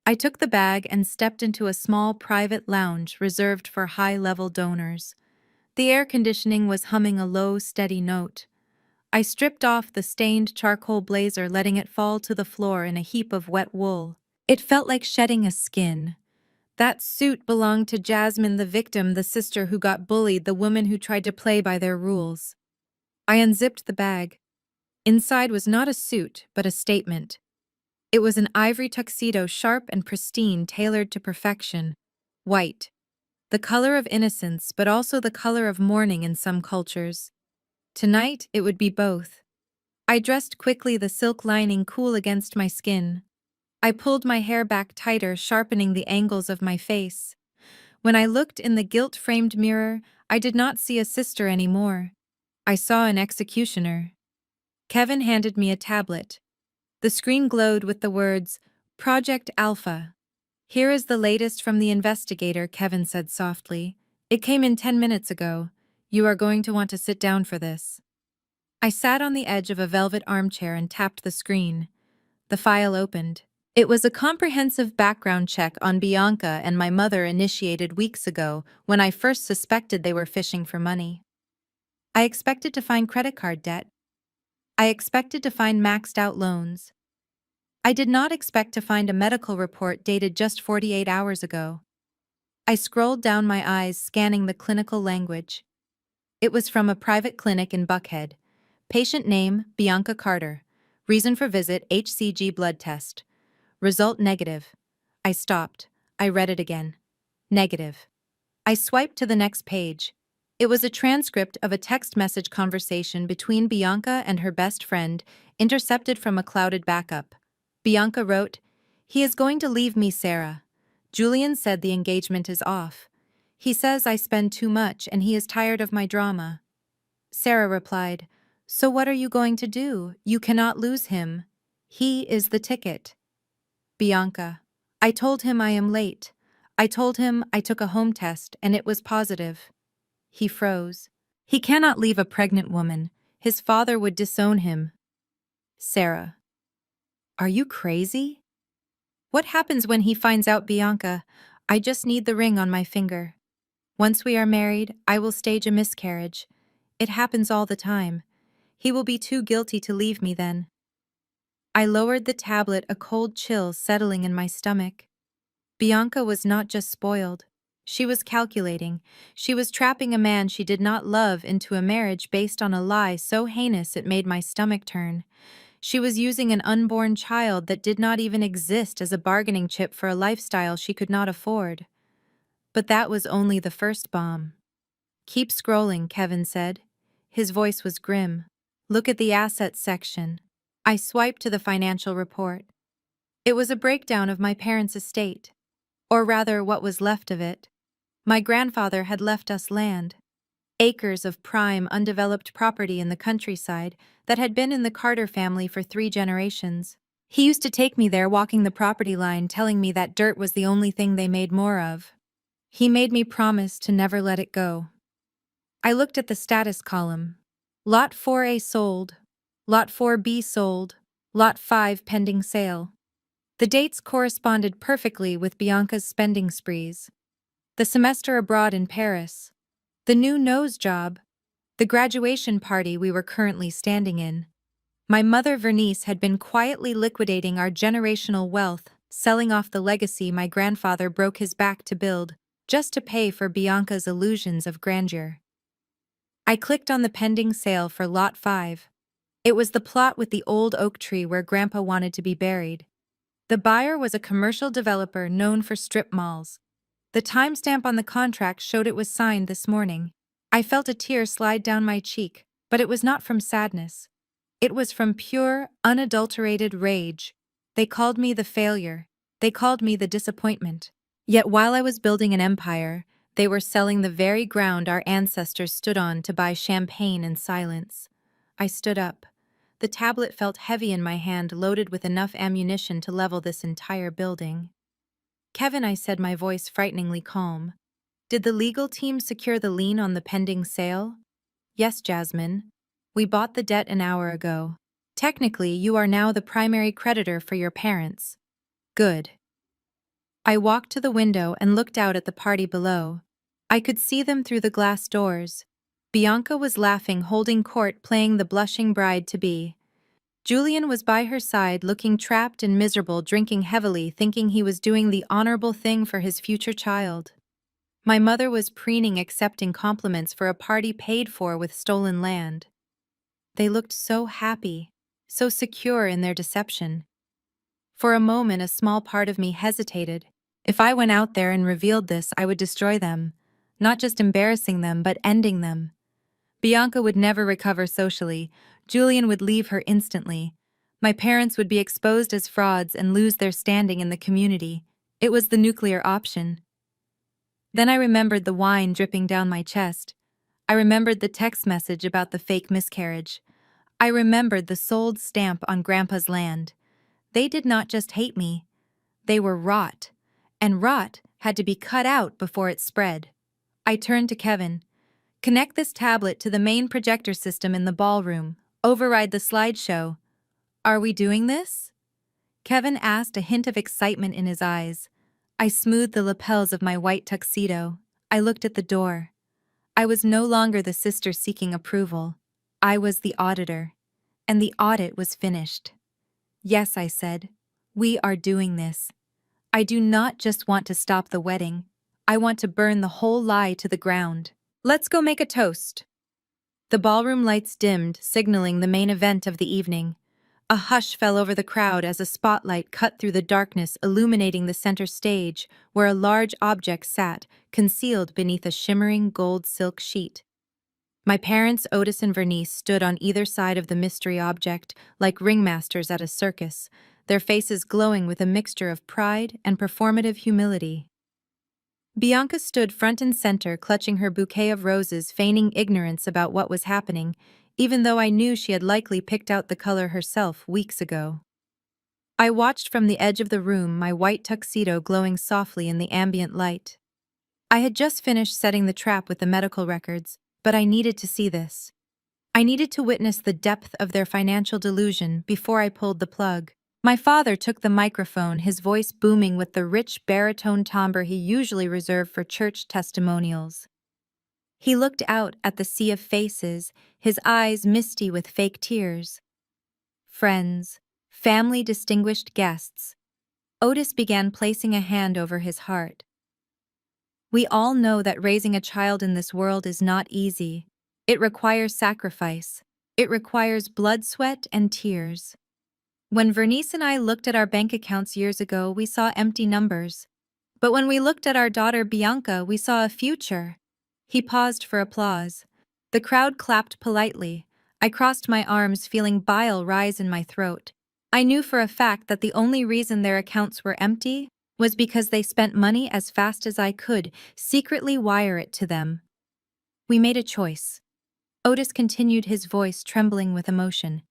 I took the bag and stepped into a small private lounge reserved for high-level donors. The air conditioning was humming a low, steady note. I stripped off the stained charcoal blazer, letting it fall to the floor in a heap of wet wool. It felt like shedding a skin. That suit belonged to Jasmine, the victim, the sister who got bullied, the woman who tried to play by their rules. I unzipped the bag. Inside was not a suit, but a statement. It was an ivory tuxedo, sharp and pristine, tailored to perfection. White. The color of innocence, but also the color of mourning in some cultures. Tonight, it would be both. I dressed quickly, the silk lining cool against my skin. I pulled my hair back tighter, sharpening the angles of my face. When I looked in the gilt-framed mirror, I did not see a sister anymore. I saw an executioner. Kevin handed me a tablet. The screen glowed with the words, Project Alpha. Here is the latest from the investigator, Kevin said softly. It came in 10 minutes ago. You are going to want to sit down for this. I sat on the edge of a velvet armchair and tapped the screen. The file opened. It was a comprehensive background check on Bianca and my mother initiated weeks ago when I first suspected they were fishing for money. I expected to find credit card debt. I expected to find maxed-out loans. I did not expect to find a medical report dated just 48 hours ago. I scrolled down, my eyes scanning the clinical language. It was from a private clinic in Buckhead. Patient name, Bianca Carter. Reason for visit, HCG blood test. Result negative. I stopped. I read it again. Negative. I swiped to the next page. It was a transcript of a text message conversation between Bianca and her best friend, intercepted from a clouded backup. Bianca wrote, "He is going to leave me, Sarah. Julian said the engagement is off. He says I spend too much and he is tired of my drama. Sarah replied, "So what are you going to do? You cannot lose him. He is the ticket." Bianca, I told him I am late. I told him I took a home test and it was positive. He froze. He cannot leave a pregnant woman. His father would disown him. Sarah, are you crazy? What happens when he finds out, Bianca? I just need the ring on my finger. Once we are married, I will stage a miscarriage. It happens all the time. He will be too guilty to leave me then. I lowered the tablet, a cold chill settling in my stomach. Bianca was not just spoiled. She was calculating. She was trapping a man she did not love into a marriage based on a lie so heinous it made my stomach turn. She was using an unborn child that did not even exist as a bargaining chip for a lifestyle she could not afford. But that was only the first bomb. "Keep scrolling," Kevin said. His voice was grim. "Look at the assets section." I swiped to the financial report. It was a breakdown of my parents' estate. Or rather, what was left of it. My grandfather had left us land. Acres of prime, undeveloped property in the countryside that had been in the Carter family for 3 generations. He used to take me there walking the property line, telling me that dirt was the only thing they made more of. He made me promise to never let it go. I looked at the status column. Lot 4A sold. Lot 4B sold. Lot 5 pending sale. The dates corresponded perfectly with Bianca's spending sprees. The semester abroad in Paris. The new nose job. The graduation party we were currently standing in. My mother Vernice had been quietly liquidating our generational wealth, selling off the legacy my grandfather broke his back to build, just to pay for Bianca's illusions of grandeur. I clicked on the pending sale for Lot 5. It was the plot with the old oak tree where Grandpa wanted to be buried. The buyer was a commercial developer known for strip malls. The timestamp on the contract showed it was signed this morning. I felt a tear slide down my cheek, but it was not from sadness. It was from pure, unadulterated rage. They called me the failure. They called me the disappointment. Yet while I was building an empire, they were selling the very ground our ancestors stood on to buy champagne in silence. I stood up. The tablet felt heavy in my hand, loaded with enough ammunition to level this entire building. "Kevin," I said, my voice frighteningly calm. "Did the legal team secure the lien on the pending sale?" "Yes, Jasmine. We bought the debt an hour ago. Technically, you are now the primary creditor for your parents." "Good." I walked to the window and looked out at the party below. I could see them through the glass doors. Bianca was laughing, holding court, playing the blushing bride-to-be. Julian was by her side, looking trapped and miserable, drinking heavily, thinking he was doing the honorable thing for his future child. My mother was preening, accepting compliments for a party paid for with stolen land. They looked so happy, so secure in their deception. For a moment, a small part of me hesitated. If I went out there and revealed this, I would destroy them, not just embarrassing them, but ending them. Bianca would never recover socially. Julian would leave her instantly. My parents would be exposed as frauds and lose their standing in the community. It was the nuclear option. Then I remembered the wine dripping down my chest. I remembered the text message about the fake miscarriage. I remembered the sold stamp on Grandpa's land. They did not just hate me. They were rot. And rot had to be cut out before it spread. I turned to Kevin. "Connect this tablet to the main projector system in the ballroom. Override the slideshow." "Are we doing this?" Kevin asked, a hint of excitement in his eyes. I smoothed the lapels of my white tuxedo. I looked at the door. I was no longer the sister seeking approval. I was the auditor. And the audit was finished. "Yes," I said. "We are doing this. I do not just want to stop the wedding. I want to burn the whole lie to the ground. Let's go make a toast." The ballroom lights dimmed, signaling the main event of the evening. A hush fell over the crowd as a spotlight cut through the darkness, illuminating the center stage, where a large object sat, concealed beneath a shimmering gold silk sheet. My parents, Otis and Vernice, stood on either side of the mystery object, like ringmasters at a circus, their faces glowing with a mixture of pride and performative humility. Bianca stood front and center, clutching her bouquet of roses, feigning ignorance about what was happening, even though I knew she had likely picked out the color herself weeks ago. I watched from the edge of the room, my white tuxedo glowing softly in the ambient light. I had just finished setting the trap with the medical records, but I needed to see this. I needed to witness the depth of their financial delusion before I pulled the plug. My father took the microphone, his voice booming with the rich baritone timbre he usually reserved for church testimonials. He looked out at the sea of faces, his eyes misty with fake tears. Friends, family, distinguished guests. Otis began placing a hand over his heart. We all know that raising a child in this world is not easy. It requires sacrifice. It requires blood, sweat, and tears. When Vernice and I looked at our bank accounts years ago, we saw empty numbers. But when we looked at our daughter Bianca, we saw a future. He paused for applause. The crowd clapped politely. I crossed my arms, feeling bile rise in my throat. I knew for a fact that the only reason their accounts were empty was because they spent money as fast as I could secretly wire it to them. We made a choice. Otis continued, his voice trembling with emotion.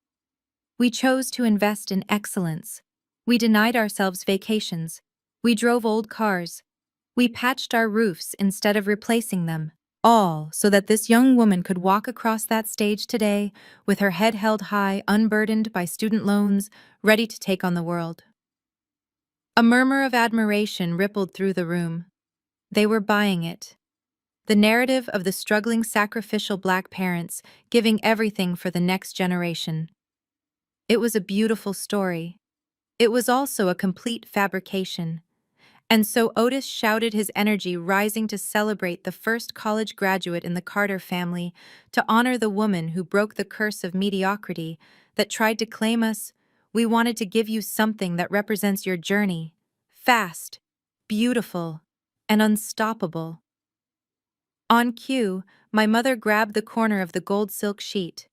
We chose to invest in excellence. We denied ourselves vacations. We drove old cars. We patched our roofs instead of replacing them. All so that this young woman could walk across that stage today with her head held high, unburdened by student loans, ready to take on the world. A murmur of admiration rippled through the room. They were buying it. The narrative of the struggling sacrificial Black parents giving everything for the next generation. It was a beautiful story. It was also a complete fabrication. And so Otis shouted, his energy rising to celebrate the first college graduate in the Carter family, to honor the woman who broke the curse of mediocrity that tried to claim us. We wanted to give you something that represents your journey. Fast, beautiful, and unstoppable. On cue, my mother grabbed the corner of the gold silk sheet.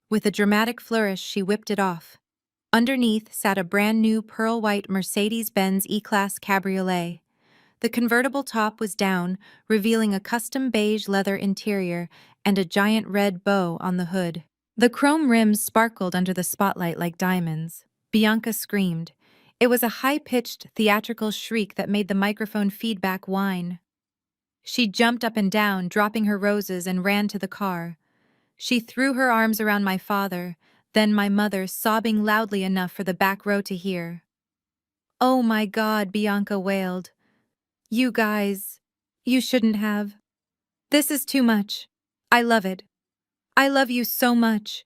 With a dramatic flourish, she whipped it off. Underneath sat a brand-new pearl-white Mercedes-Benz E-Class cabriolet. The convertible top was down, revealing a custom beige leather interior and a giant red bow on the hood. The chrome rims sparkled under the spotlight like diamonds. Bianca screamed. It was a high-pitched, theatrical shriek that made the microphone feedback whine. She jumped up and down, dropping her roses, and ran to the car. She threw her arms around my father, then my mother, sobbing loudly enough for the back row to hear. "Oh my God," Bianca wailed. "You guys, you shouldn't have. This is too much. I love it. I love you so much."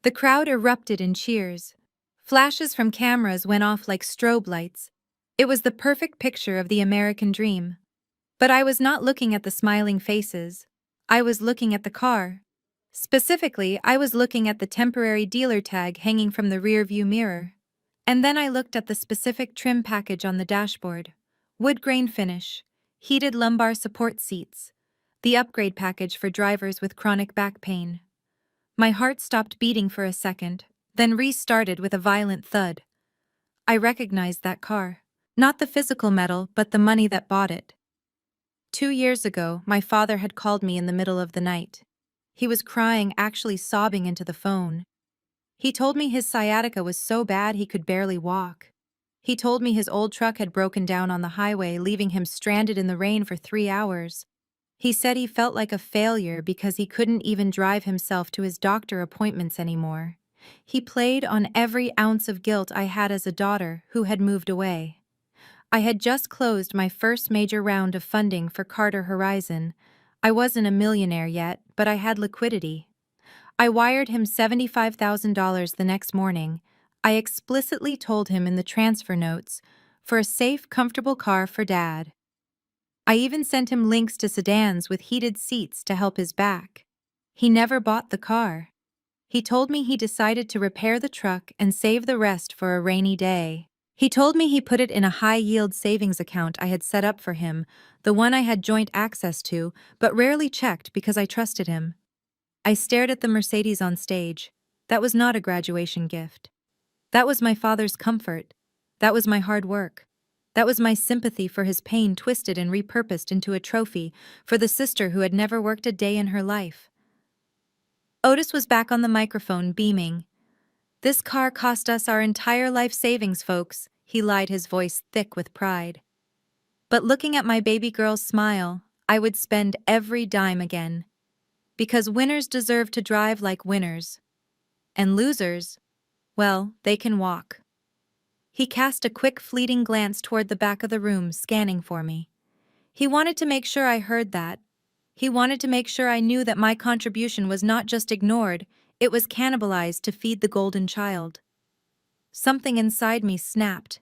The crowd erupted in cheers. Flashes from cameras went off like strobe lights. It was the perfect picture of the American dream. But I was not looking at the smiling faces. I was looking at the car. Specifically, I was looking at the temporary dealer tag hanging from the rearview mirror. And then I looked at the specific trim package on the dashboard. Wood grain finish, heated lumbar support seats, the upgrade package for drivers with chronic back pain. My heart stopped beating for a second, then restarted with a violent thud. I recognized that car. Not the physical metal, but the money that bought it. 2 years ago, my father had called me in the middle of the night. He was crying, actually sobbing into the phone. He told me his sciatica was so bad he could barely walk. He told me his old truck had broken down on the highway, leaving him stranded in the rain for 3 hours. He said he felt like a failure because he couldn't even drive himself to his doctor appointments anymore. He played on every ounce of guilt I had as a daughter who had moved away. I had just closed my first major round of funding for Carter Horizon. I wasn't a millionaire yet, but I had liquidity. I wired him $75,000 the next morning. I explicitly told him in the transfer notes, for a safe, comfortable car for Dad. I even sent him links to sedans with heated seats to help his back. He never bought the car. He told me he decided to repair the truck and save the rest for a rainy day. He told me he put it in a high-yield savings account I had set up for him, the one I had joint access to, but rarely checked because I trusted him. I stared at the Mercedes on stage. That was not a graduation gift. That was my father's comfort. That was my hard work. That was my sympathy for his pain twisted and repurposed into a trophy for the sister who had never worked a day in her life. Otis was back on the microphone, beaming. "This car cost us our entire life savings, folks," he lied, his voice thick with pride. But looking at my baby girl's smile, I would spend every dime again. Because winners deserve to drive like winners. And losers, well, they can walk. He cast a quick, fleeting glance toward the back of the room, scanning for me. He wanted to make sure I heard that. He wanted to make sure I knew that my contribution was not just ignored, it was cannibalized to feed the golden child. Something inside me snapped.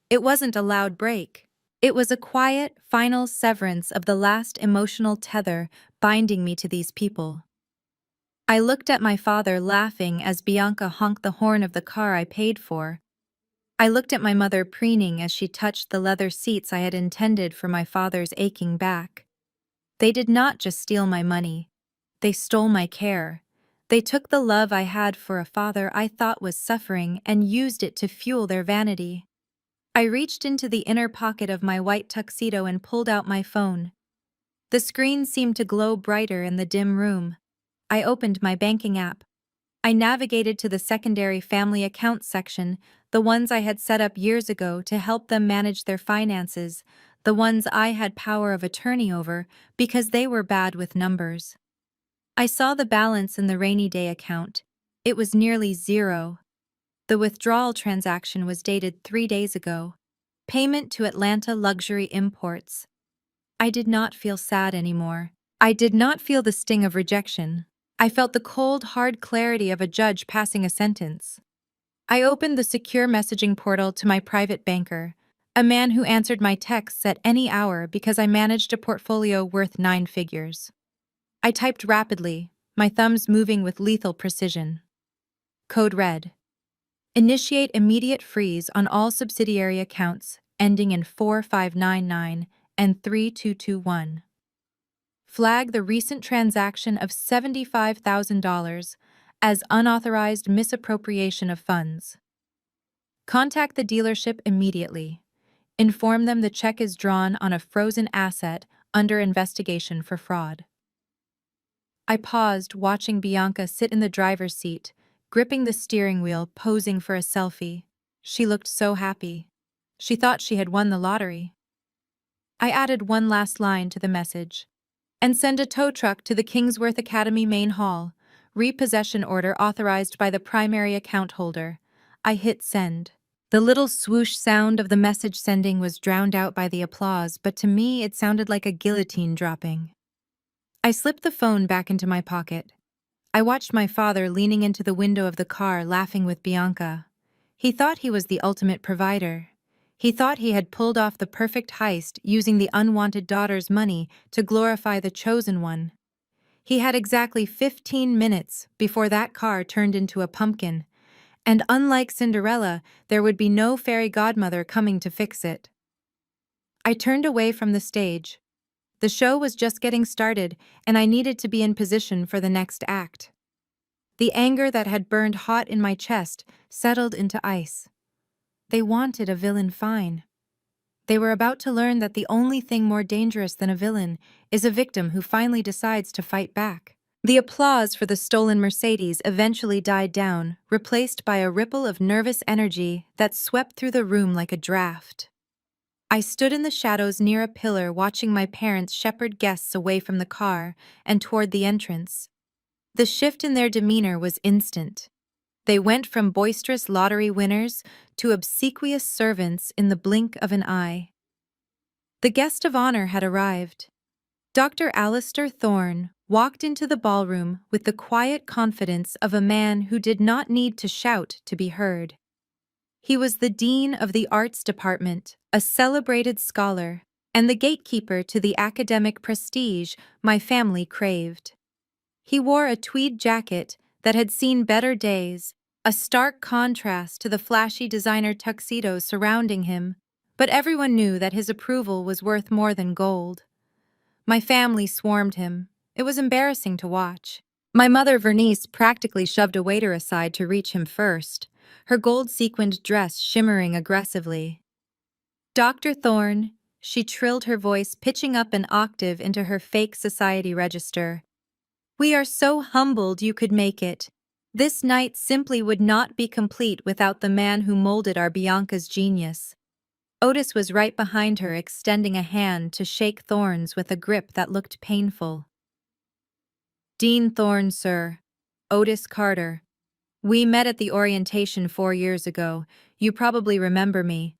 It wasn't a loud break. It was a quiet, final severance of the last emotional tether binding me to these people. I looked at my father, laughing as Bianca honked the horn of the car I paid for. I looked at my mother, preening as she touched the leather seats I had intended for my father's aching back. They did not just steal my money. They stole my care. They took the love I had for a father I thought was suffering and used it to fuel their vanity. I reached into the inner pocket of my white tuxedo and pulled out my phone. The screen seemed to glow brighter in the dim room. I opened my banking app. I navigated to the secondary family accounts section, the ones I had set up years ago to help them manage their finances, the ones I had power of attorney over because they were bad with numbers. I saw the balance in the rainy day account. It was nearly zero. The withdrawal transaction was dated 3 days ago. Payment to Atlanta Luxury Imports. I did not feel sad anymore. I did not feel the sting of rejection. I felt the cold, hard clarity of a judge passing a sentence. I opened the secure messaging portal to my private banker, a man who answered my texts at any hour because I managed a portfolio worth 9 figures. I typed rapidly, my thumbs moving with lethal precision. Code red. Initiate immediate freeze on all subsidiary accounts ending in 4599 and 3221. Flag the recent transaction of $75,000 as unauthorized misappropriation of funds. Contact the dealership immediately. Inform them the check is drawn on a frozen asset under investigation for fraud. I paused, watching Bianca sit in the driver's seat, gripping the steering wheel, posing for a selfie. She looked so happy. She thought she had won the lottery. I added one last line to the message. And send a tow truck to the Kingsworth Academy main hall. Repossession order authorized by the primary account holder. I hit send. The little swoosh sound of the message sending was drowned out by the applause, but to me it sounded like a guillotine dropping. I slipped the phone back into my pocket. I watched my father leaning into the window of the car, laughing with Bianca. He thought he was the ultimate provider. He thought he had pulled off the perfect heist using the unwanted daughter's money to glorify the chosen one. He had exactly 15 minutes before that car turned into a pumpkin, and unlike Cinderella, there would be no fairy godmother coming to fix it. I turned away from the stage. The show was just getting started, and I needed to be in position for the next act. The anger that had burned hot in my chest settled into ice. They wanted a villain fine. They were about to learn that the only thing more dangerous than a villain is a victim who finally decides to fight back. The applause for the stolen Mercedes eventually died down, replaced by a ripple of nervous energy that swept through the room like a draft. I stood in the shadows near a pillar, watching my parents shepherd guests away from the car and toward the entrance. The shift in their demeanor was instant. They went from boisterous lottery winners to obsequious servants in the blink of an eye. The guest of honor had arrived. Dr. Alistair Thorne walked into the ballroom with the quiet confidence of a man who did not need to shout to be heard. He was the dean of the arts department, a celebrated scholar, and the gatekeeper to the academic prestige my family craved. He wore a tweed jacket that had seen better days, a stark contrast to the flashy designer tuxedos surrounding him, but everyone knew that his approval was worth more than gold. My family swarmed him. It was embarrassing to watch. My mother, Vernice, practically shoved a waiter aside to reach him first, her gold-sequined dress shimmering aggressively. Dr. Thorne, she trilled her voice, pitching up an octave into her fake society register. We are so humbled you could make it. This night simply would not be complete without the man who molded our Bianca's genius. Otis was right behind her, extending a hand to shake Thorne's with a grip that looked painful. Dean Thorne, sir. Otis Carter. We met at the orientation 4 years ago. You probably remember me.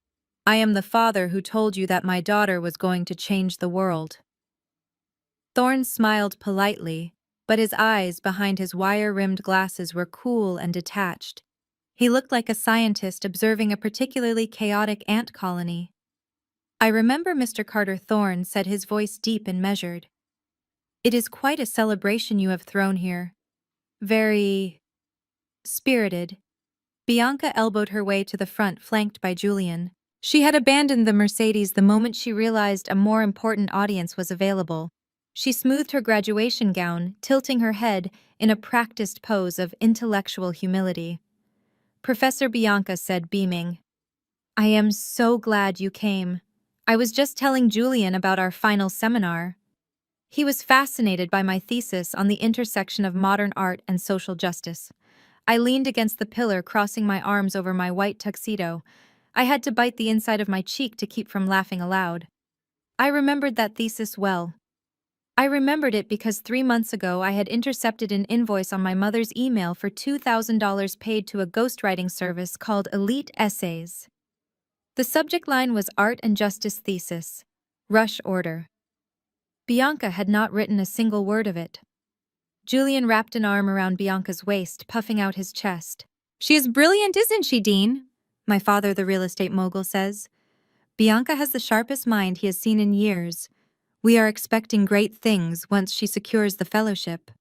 I am the father who told you that my daughter was going to change the world. Thorne smiled politely, but his eyes behind his wire-rimmed glasses were cool and detached. He looked like a scientist observing a particularly chaotic ant colony. I remember Mr. Carter, Thorne said, his voice deep and measured. It is quite a celebration you have thrown here. Very spirited. Bianca elbowed her way to the front, flanked by Julian. She had abandoned the Mercedes the moment she realized a more important audience was available. She smoothed her graduation gown, tilting her head in a practiced pose of intellectual humility. Professor Bianca said, beaming, I am so glad you came. I was just telling Julian about our final seminar. He was fascinated by my thesis on the intersection of modern art and social justice. I leaned against the pillar, crossing my arms over my white tuxedo. I had to bite the inside of my cheek to keep from laughing aloud. I remembered that thesis well. I remembered it because 3 months ago I had intercepted an invoice on my mother's email for $2,000 paid to a ghostwriting service called Elite Essays. The subject line was Art and Justice Thesis. Rush order. Bianca had not written a single word of it. Julian wrapped an arm around Bianca's waist, puffing out his chest. She is brilliant, isn't she, Dean? My father, the real estate mogul, says. Bianca has the sharpest mind he has seen in years. We are expecting great things once she secures the fellowship.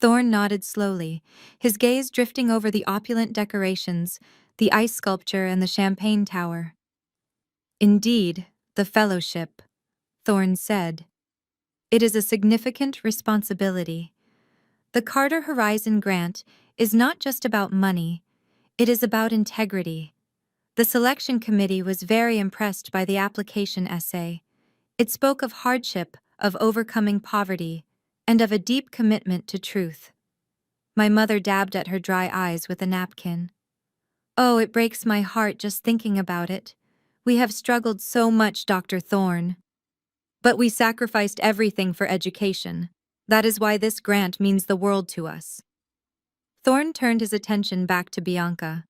Thorne nodded slowly, his gaze drifting over the opulent decorations, the ice sculpture and the champagne tower. Indeed, the fellowship, Thorne said. It is a significant responsibility. The Carter Horizon Grant is not just about money, it is about integrity. The selection committee was very impressed by the application essay. It spoke of hardship, of overcoming poverty, and of a deep commitment to truth. My mother dabbed at her dry eyes with a napkin. Oh, it breaks my heart just thinking about it. We have struggled so much, Dr. Thorne. But we sacrificed everything for education. That is why this grant means the world to us. Thorne turned his attention back to Bianca.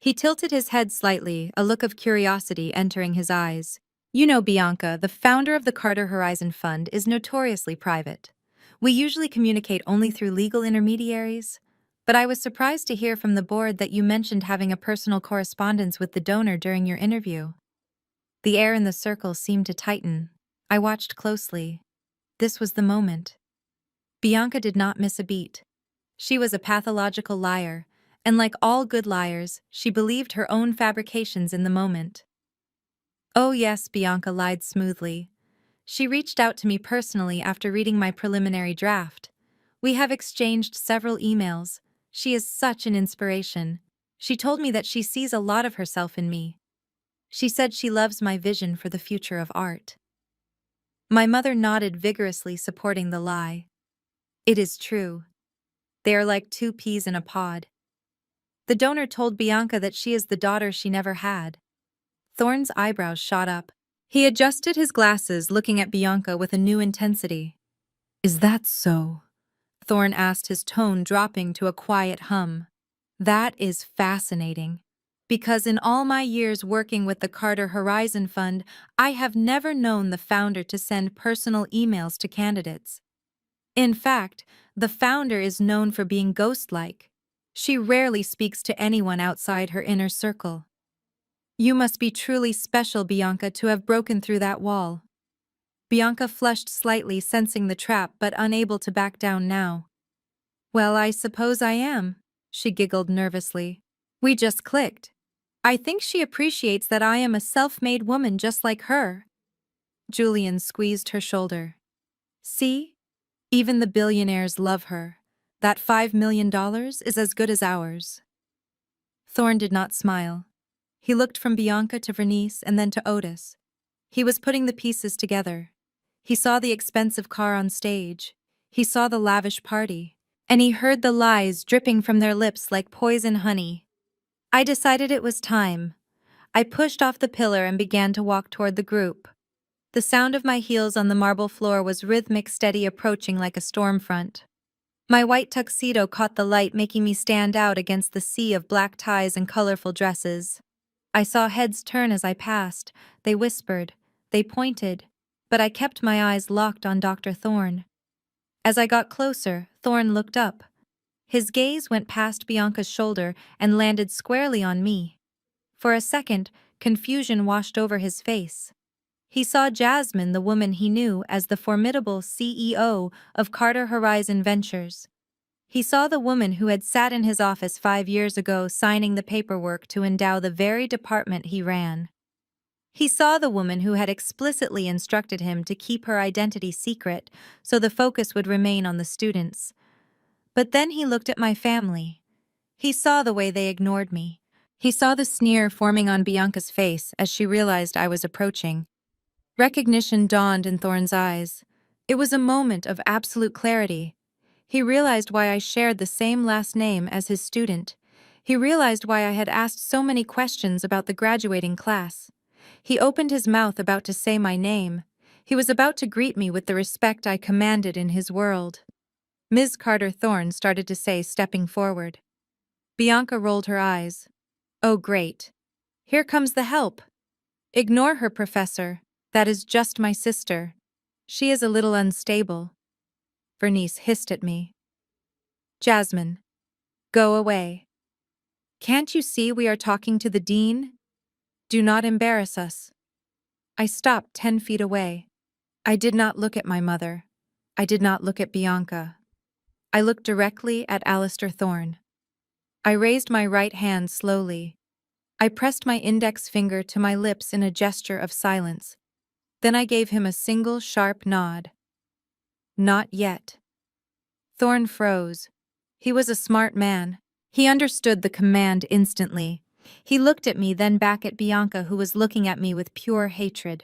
He tilted his head slightly, a look of curiosity entering his eyes. You know, Bianca, the founder of the Carter Horizon Fund is notoriously private. We usually communicate only through legal intermediaries, but I was surprised to hear from the board that you mentioned having a personal correspondence with the donor during your interview. The air in the circle seemed to tighten. I watched closely. This was the moment. Bianca did not miss a beat. She was a pathological liar, and like all good liars, she believed her own fabrications in the moment. Oh yes, Bianca lied smoothly. She reached out to me personally after reading my preliminary draft. We have exchanged several emails. She is such an inspiration. She told me that she sees a lot of herself in me. She said she loves my vision for the future of art. My mother nodded vigorously, supporting the lie. It is true. They are like 2 peas in a pod. The donor told Bianca that she is the daughter she never had. Thorne's eyebrows shot up. He adjusted his glasses, looking at Bianca with a new intensity. Is that so? Thorne asked, his tone dropping to a quiet hum. That is fascinating. Because in all my years working with the Carter Horizon Fund, I have never known the founder to send personal emails to candidates. In fact, the founder is known for being ghost-like. She rarely speaks to anyone outside her inner circle. You must be truly special, Bianca, to have broken through that wall. Bianca flushed slightly, sensing the trap but unable to back down now. Well, I suppose I am, she giggled nervously. We just clicked. I think she appreciates that I am a self-made woman just like her. Julian squeezed her shoulder. See? Even the billionaires love her. That $5 million is as good as ours. Thorne did not smile. He looked from Bianca to Vernice and then to Otis. He was putting the pieces together. He saw the expensive car on stage. He saw the lavish party. And he heard the lies dripping from their lips like poison honey. I decided it was time. I pushed off the pillar and began to walk toward the group. The sound of my heels on the marble floor was rhythmic, steady, approaching like a storm front. My white tuxedo caught the light, making me stand out against the sea of black ties and colorful dresses. I saw heads turn as I passed. They whispered. They pointed. But I kept my eyes locked on Dr. Thorne. As I got closer, Thorne looked up. His gaze went past Bianca's shoulder and landed squarely on me. For a second, confusion washed over his face. He saw Jasmine, the woman he knew as the formidable CEO of Carter Horizon Ventures. He saw the woman who had sat in his office 5 years ago signing the paperwork to endow the very department he ran. He saw the woman who had explicitly instructed him to keep her identity secret so the focus would remain on the students. But then he looked at my family. He saw the way they ignored me. He saw the sneer forming on Bianca's face as she realized I was approaching. Recognition dawned in Thorne's eyes. It was a moment of absolute clarity. He realized why I shared the same last name as his student. He realized why I had asked so many questions about the graduating class. He opened his mouth about to say my name. He was about to greet me with the respect I commanded in his world. Ms. Carter Thorne started to say, stepping forward. Bianca rolled her eyes. Oh, great. Here comes the help. Ignore her, Professor. That is just my sister. She is a little unstable. Vernice hissed at me. Jasmine, go away. Can't you see we are talking to the dean? Do not embarrass us. I stopped 10 feet away. I did not look at my mother. I did not look at Bianca. I looked directly at Alistair Thorne. I raised my right hand slowly. I pressed my index finger to my lips in a gesture of silence. Then I gave him a single sharp nod. Not yet. Thorne froze. He was a smart man. He understood the command instantly. He looked at me, then back at Bianca, who was looking at me with pure hatred.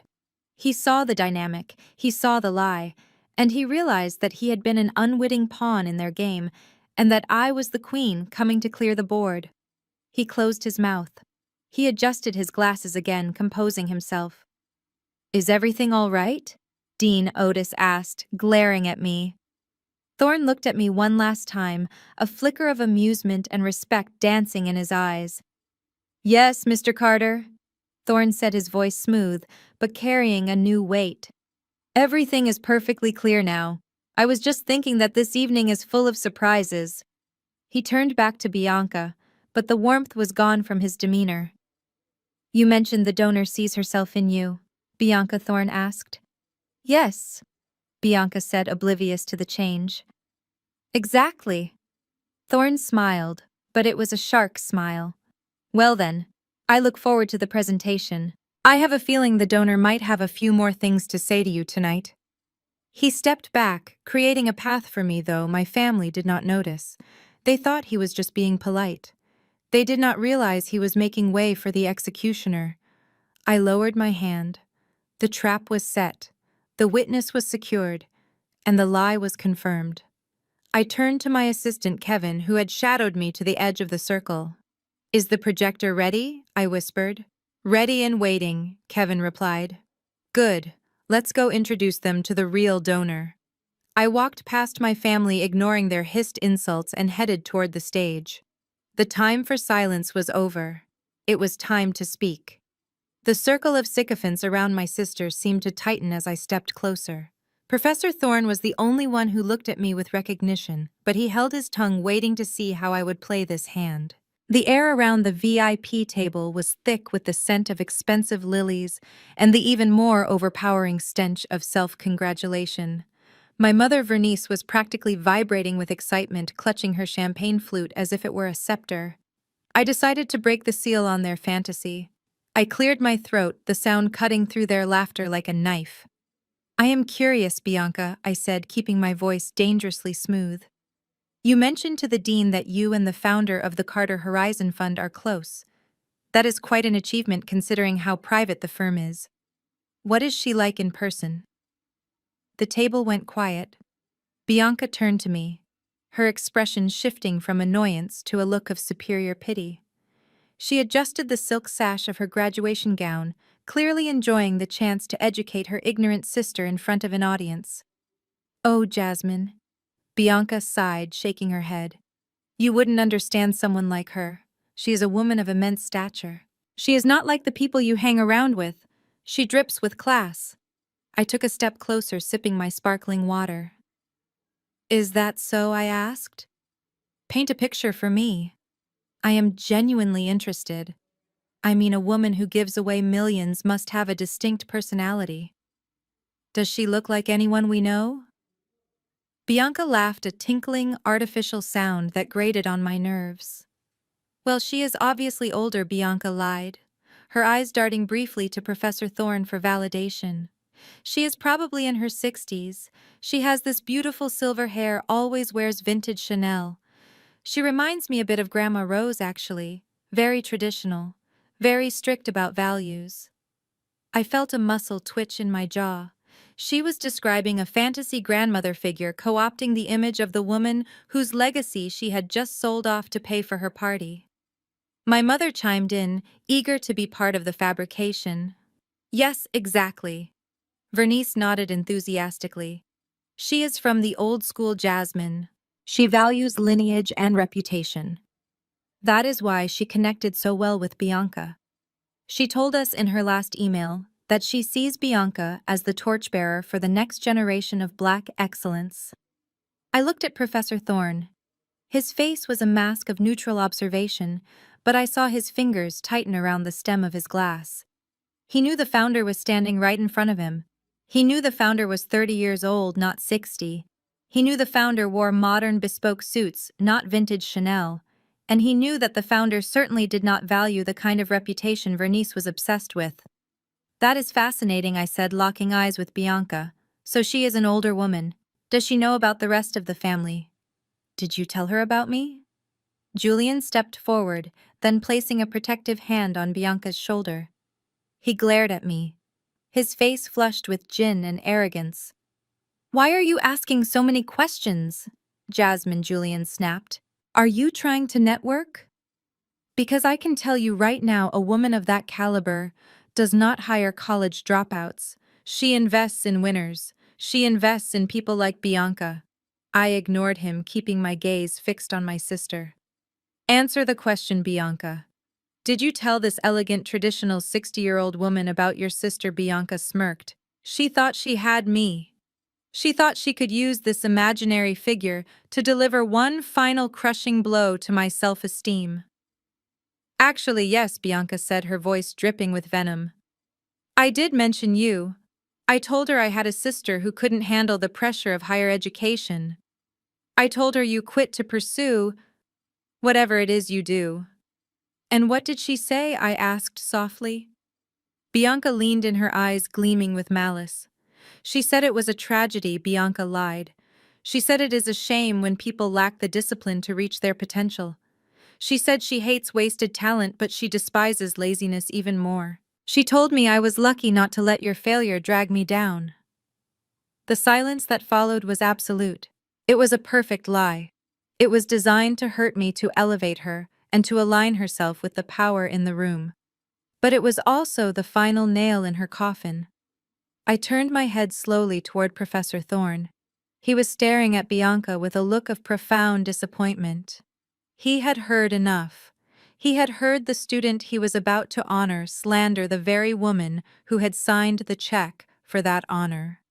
He saw the dynamic, he saw the lie, and he realized that he had been an unwitting pawn in their game, and that I was the queen coming to clear the board. He closed his mouth. He adjusted his glasses again, composing himself. Is everything all right? Dean Otis asked, glaring at me. Thorne looked at me one last time, a flicker of amusement and respect dancing in his eyes. Yes, Mr. Carter, Thorne said, his voice smooth, but carrying a new weight. Everything is perfectly clear now. I was just thinking that this evening is full of surprises. He turned back to Bianca, but the warmth was gone from his demeanor. You mentioned the donor sees herself in you, Bianca Thorne asked. Yes, Bianca said, oblivious to the change. Exactly. Thorne smiled, but it was a shark smile. Well then, I look forward to the presentation. I have a feeling the donor might have a few more things to say to you tonight. He stepped back, creating a path for me, though my family did not notice. They thought he was just being polite. They did not realize he was making way for the executioner. I lowered my hand. The trap was set, the witness was secured, and the lie was confirmed. I turned to my assistant Kevin, who had shadowed me to the edge of the circle. Is the projector ready? I whispered. Ready and waiting, Kevin replied. Good. Let's go introduce them to the real donor. I walked past my family, ignoring their hissed insults, and headed toward the stage. The time for silence was over. It was time to speak. The circle of sycophants around my sister seemed to tighten as I stepped closer. Professor Thorne was the only one who looked at me with recognition, but he held his tongue, waiting to see how I would play this hand. The air around the VIP table was thick with the scent of expensive lilies and the even more overpowering stench of self-congratulation. My mother Vernice was practically vibrating with excitement, clutching her champagne flute as if it were a scepter. I decided to break the seal on their fantasy. I cleared my throat, the sound cutting through their laughter like a knife. I am curious, Bianca, I said, keeping my voice dangerously smooth. You mentioned to the dean that you and the founder of the Carter Horizon Fund are close. That is quite an achievement considering how private the firm is. What is she like in person? The table went quiet. Bianca turned to me, her expression shifting from annoyance to a look of superior pity. She adjusted the silk sash of her graduation gown, clearly enjoying the chance to educate her ignorant sister in front of an audience. "Oh, Jasmine," Bianca sighed, shaking her head. "You wouldn't understand someone like her. She is a woman of immense stature. She is not like the people you hang around with. She drips with class." I took a step closer, sipping my sparkling water. "Is that so?" I asked. "Paint a picture for me. I am genuinely interested. I mean, a woman who gives away millions must have a distinct personality. Does she look like anyone we know?" Bianca laughed, a tinkling, artificial sound that grated on my nerves. "Well, she is obviously older," Bianca lied, her eyes darting briefly to Professor Thorne for validation. "She is probably in her 60s. She has this beautiful silver hair, always wears vintage Chanel. She reminds me a bit of Grandma Rose, actually. Very traditional. Very strict about values." I felt a muscle twitch in my jaw. She was describing a fantasy grandmother figure, co-opting the image of the woman whose legacy she had just sold off to pay for her party. My mother chimed in, eager to be part of the fabrication. "Yes, exactly." Vernice nodded enthusiastically. "She is from the old school, Jasmine. She values lineage and reputation. That is why she connected so well with Bianca. She told us in her last email that she sees Bianca as the torchbearer for the next generation of Black excellence." I looked at Professor Thorne. His face was a mask of neutral observation, but I saw his fingers tighten around the stem of his glass. He knew the founder was standing right in front of him. He knew the founder was 30 years old, not 60. He knew the founder wore modern bespoke suits, not vintage Chanel. And he knew that the founder certainly did not value the kind of reputation Vernice was obsessed with. "That is fascinating," I said, locking eyes with Bianca. "So she is an older woman. Does she know about the rest of the family?" "Did you tell her about me?" Julian stepped forward, then placing a protective hand on Bianca's shoulder. He glared at me, his face flushed with gin and arrogance. "Why are you asking so many questions?" Jasmine, Julian snapped. "Are you trying to network?" "Because I can tell you right now, a woman of that caliber does not hire college dropouts. She invests in winners. She invests in people like Bianca." I ignored him, keeping my gaze fixed on my sister. "Answer the question, Bianca. Did you tell this elegant, traditional 60-year-old woman about your sister?" Bianca smirked. "She thought she had me. She thought she could use this imaginary figure to deliver one final crushing blow to my self-esteem." "Actually, yes," Bianca said, her voice dripping with venom. "I did mention you. I told her I had a sister who couldn't handle the pressure of higher education. I told her you quit to pursue whatever it is you do." "And what did she say?" I asked softly. Bianca leaned in, her eyes gleaming with malice. "She said it was a tragedy," Bianca lied. "She said it is a shame when people lack the discipline to reach their potential. She said she hates wasted talent, but she despises laziness even more. She told me I was lucky not to let your failure drag me down." The silence that followed was absolute. It was a perfect lie. It was designed to hurt me, to elevate her, and to align herself with the power in the room. But it was also the final nail in her coffin. I turned my head slowly toward Professor Thorne. He was staring at Bianca with a look of profound disappointment. He had heard enough. He had heard the student he was about to honor slander the very woman who had signed the check for that honor.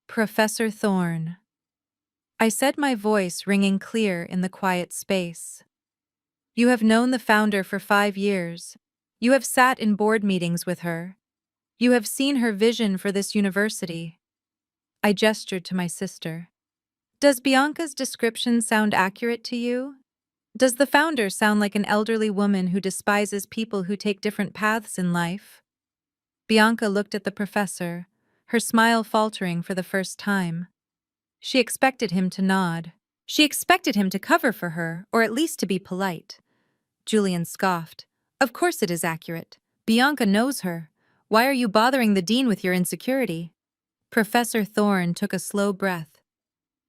"Professor Thorne," I said, my voice ringing clear in the quiet space. "You have known the founder for 5 years. You have sat in board meetings with her. You have seen her vision for this university." I gestured to my sister. "Does Bianca's description sound accurate to you? Does the founder sound like an elderly woman who despises people who take different paths in life?" Bianca looked at the professor, her smile faltering for the first time. She expected him to nod. She expected him to cover for her, or at least to be polite. Julian scoffed. Of course it is accurate. Bianca knows her. Why are you bothering the dean with your insecurity? Professor Thorne took a slow breath.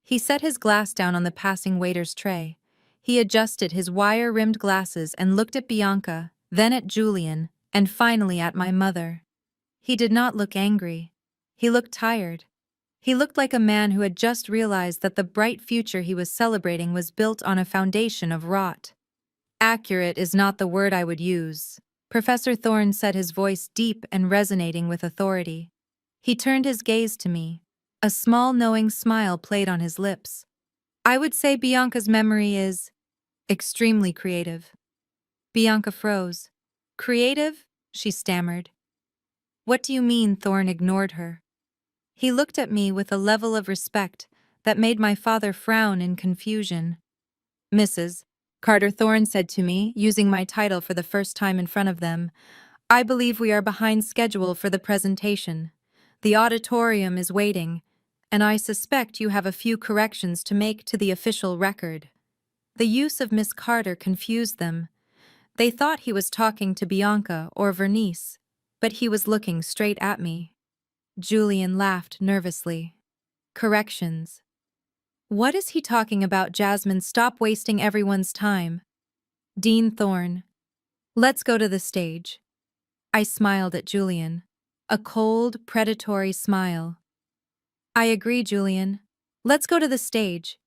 He set his glass down on the passing waiter's tray. He adjusted his wire-rimmed glasses and looked at Bianca, then at Julian, and finally at my mother. He did not look angry. He looked tired. He looked like a man who had just realized that the bright future he was celebrating was built on a foundation of rot. Accurate is not the word I would use. Professor Thorne said, his voice deep and resonating with authority. He turned his gaze to me. A small knowing smile played on his lips. I would say Bianca's memory is extremely creative. Bianca froze. Creative? She stammered. What do you mean? Thorne ignored her. He looked at me with a level of respect that made my father frown in confusion. Mrs. Carter Thorne said to me, using my title for the first time in front of them, I believe we are behind schedule for the presentation. The auditorium is waiting, and I suspect you have a few corrections to make to the official record. The use of Miss Carter confused them. They thought he was talking to Bianca or Vernice, but he was looking straight at me. Julian laughed nervously. Corrections. What is he talking about? Jasmine, stop wasting everyone's time. Dean Thorne. Let's go to the stage. I smiled at Julian. A cold, predatory smile. I agree, Julian. Let's go to the stage.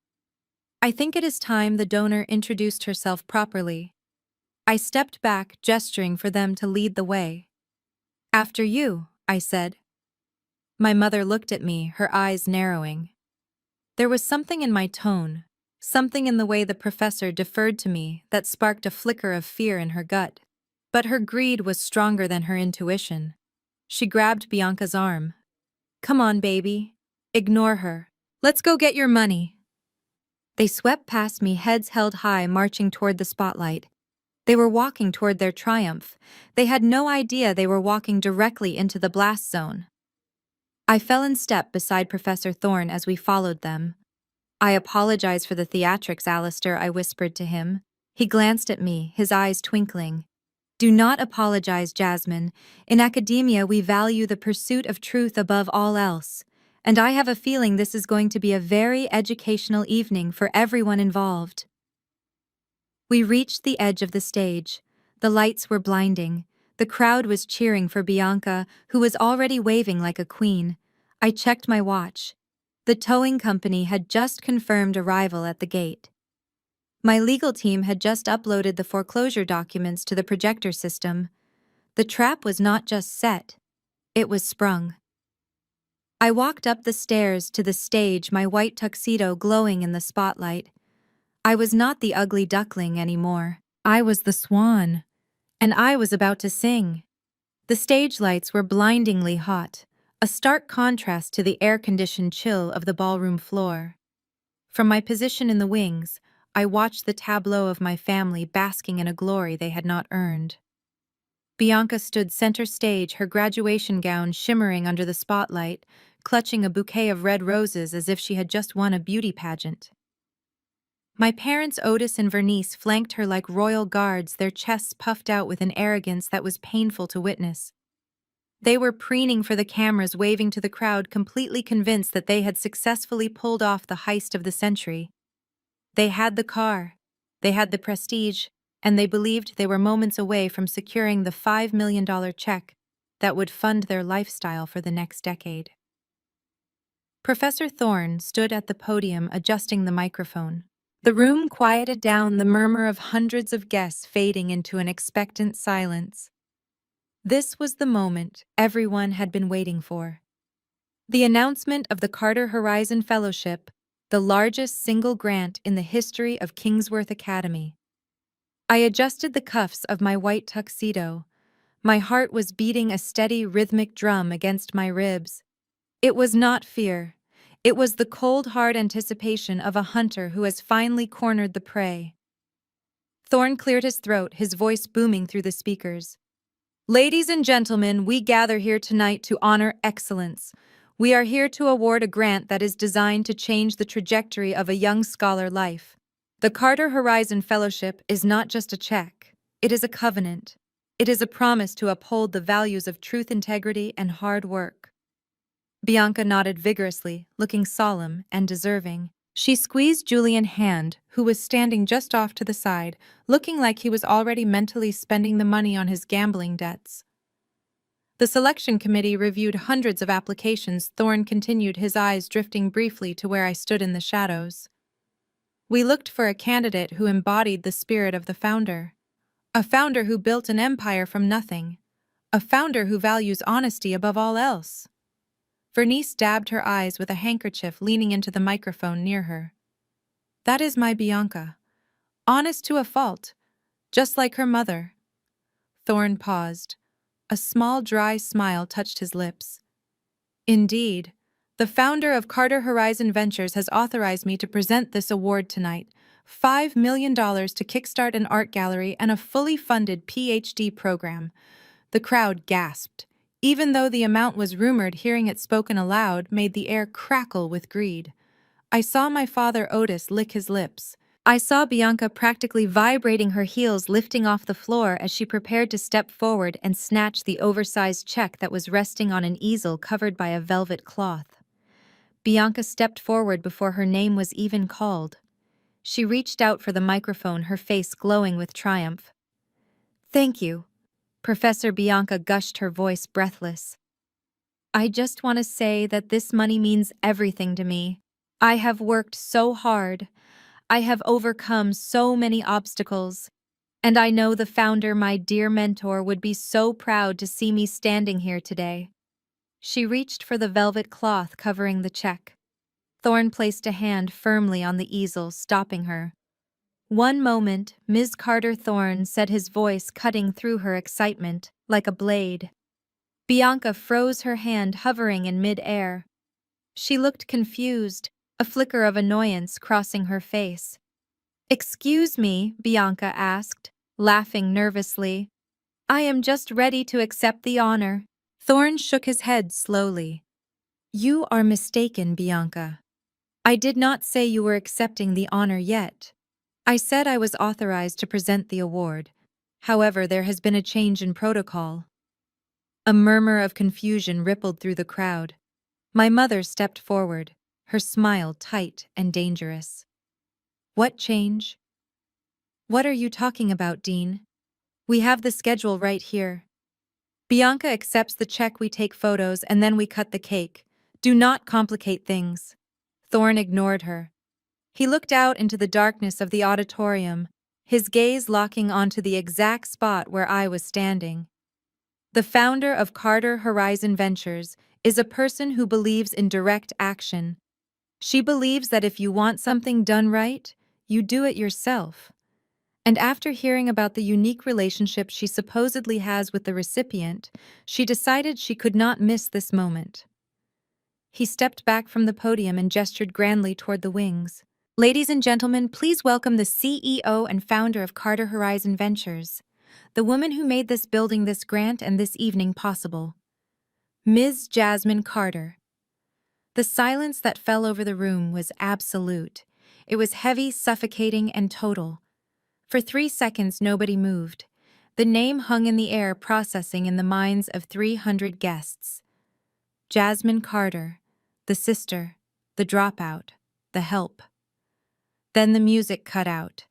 I think it is time the donor introduced herself properly. I stepped back, gesturing for them to lead the way. After you, I said. My mother looked at me, her eyes narrowing. There was something in my tone, something in the way the professor deferred to me that sparked a flicker of fear in her gut. But her greed was stronger than her intuition. She grabbed Bianca's arm. Come on, baby. Ignore her. Let's go get your money. They swept past me, heads held high, marching toward the spotlight. They were walking toward their triumph. They had no idea they were walking directly into the blast zone. I fell in step beside Professor Thorne as we followed them. I apologize for the theatrics, Alistair, I whispered to him. He glanced at me, his eyes twinkling. Do not apologize, Jasmine. In academia, we value the pursuit of truth above all else. And I have a feeling this is going to be a very educational evening for everyone involved. We reached the edge of the stage. The lights were blinding. The crowd was cheering for Bianca, who was already waving like a queen. I checked my watch. The towing company had just confirmed arrival at the gate. My legal team had just uploaded the foreclosure documents to the projector system. The trap was not just set, it was sprung. I walked up the stairs to the stage, my white tuxedo glowing in the spotlight. I was not the ugly duckling anymore. I was the swan, and I was about to sing. The stage lights were blindingly hot, a stark contrast to the air-conditioned chill of the ballroom floor. From my position in the wings, I watched the tableau of my family basking in a glory they had not earned. Bianca stood center stage, her graduation gown shimmering under the spotlight, clutching a bouquet of red roses as if she had just won a beauty pageant. My parents Otis and Vernice flanked her like royal guards, their chests puffed out with an arrogance that was painful to witness. They were preening for the cameras, waving to the crowd, completely convinced that they had successfully pulled off the heist of the century. They had the car, they had the prestige, and they believed they were moments away from securing the $5 million check that would fund their lifestyle for the next decade. Professor Thorne stood at the podium adjusting the microphone. The room quieted down, the murmur of hundreds of guests fading into an expectant silence. This was the moment everyone had been waiting for. The announcement of the Carter Horizon Fellowship, the largest single grant in the history of Kingsworth Academy. I adjusted the cuffs of my white tuxedo. My heart was beating a steady rhythmic drum against my ribs. It was not fear. It was the cold, hard anticipation of a hunter who has finally cornered the prey. Thorne cleared his throat, his voice booming through the speakers. Ladies and gentlemen, we gather here tonight to honor excellence. We are here to award a grant that is designed to change the trajectory of a young scholar life. The Carter Horizon Fellowship is not just a check. It is a covenant. It is a promise to uphold the values of truth, integrity, and hard work. Bianca nodded vigorously, looking solemn and deserving. She squeezed Julian's hand, who was standing just off to the side, looking like he was already mentally spending the money on his gambling debts. The selection committee reviewed hundreds of applications. Thorne continued, his eyes drifting briefly to where I stood in the shadows. We looked for a candidate who embodied the spirit of the founder. A founder who built an empire from nothing. A founder who values honesty above all else. Vernice dabbed her eyes with a handkerchief, leaning into the microphone near her. That is my Bianca. Honest to a fault, just like her mother. Thorne paused. A small, dry smile touched his lips. Indeed, the founder of Carter Horizon Ventures has authorized me to present this award tonight. $5 million to kickstart an art gallery and a fully funded PhD program. The crowd gasped. Even though the amount was rumored, hearing it spoken aloud made the air crackle with greed. I saw my father Otis lick his lips. I saw Bianca practically vibrating, her heels lifting off the floor as she prepared to step forward and snatch the oversized check that was resting on an easel covered by a velvet cloth. Bianca stepped forward before her name was even called. She reached out for the microphone, her face glowing with triumph. Thank you, Professor Bianca gushed, her voice breathless. I just want to say that this money means everything to me. I have worked so hard. I have overcome so many obstacles. And I know the founder, my dear mentor, would be so proud to see me standing here today. She reached for the velvet cloth covering the check. Thorne placed a hand firmly on the easel, stopping her. One moment, Ms. Carter, Thorne said, his voice cutting through her excitement like a blade. Bianca froze, her hand hovering in mid-air. She looked confused, a flicker of annoyance crossing her face. Excuse me, Bianca asked, laughing nervously. I am just ready to accept the honor. Thorne shook his head slowly. You are mistaken, Bianca. I did not say you were accepting the honor yet. I said I was authorized to present the award. However, there has been a change in protocol. A murmur of confusion rippled through the crowd. My mother stepped forward, her smile tight and dangerous. What change? What are you talking about, Dean? We have the schedule right here. Bianca accepts the check, we take photos, and then we cut the cake. Do not complicate things. Thorne ignored her. He looked out into the darkness of the auditorium, his gaze locking onto the exact spot where I was standing. The founder of Carter Horizon Ventures is a person who believes in direct action. She believes that if you want something done right, you do it yourself. And after hearing about the unique relationship she supposedly has with the recipient, she decided she could not miss this moment. He stepped back from the podium and gestured grandly toward the wings. Ladies and gentlemen, please welcome the CEO and founder of Carter Horizon Ventures, the woman who made this building, this grant, and this evening possible. Ms. Jasmine Carter. The silence that fell over the room was absolute. It was heavy, suffocating, and total. For 3 seconds, nobody moved. The name hung in the air, processing in the minds of 300 guests. Jasmine Carter, the sister, the dropout, the help. Then the music cut out.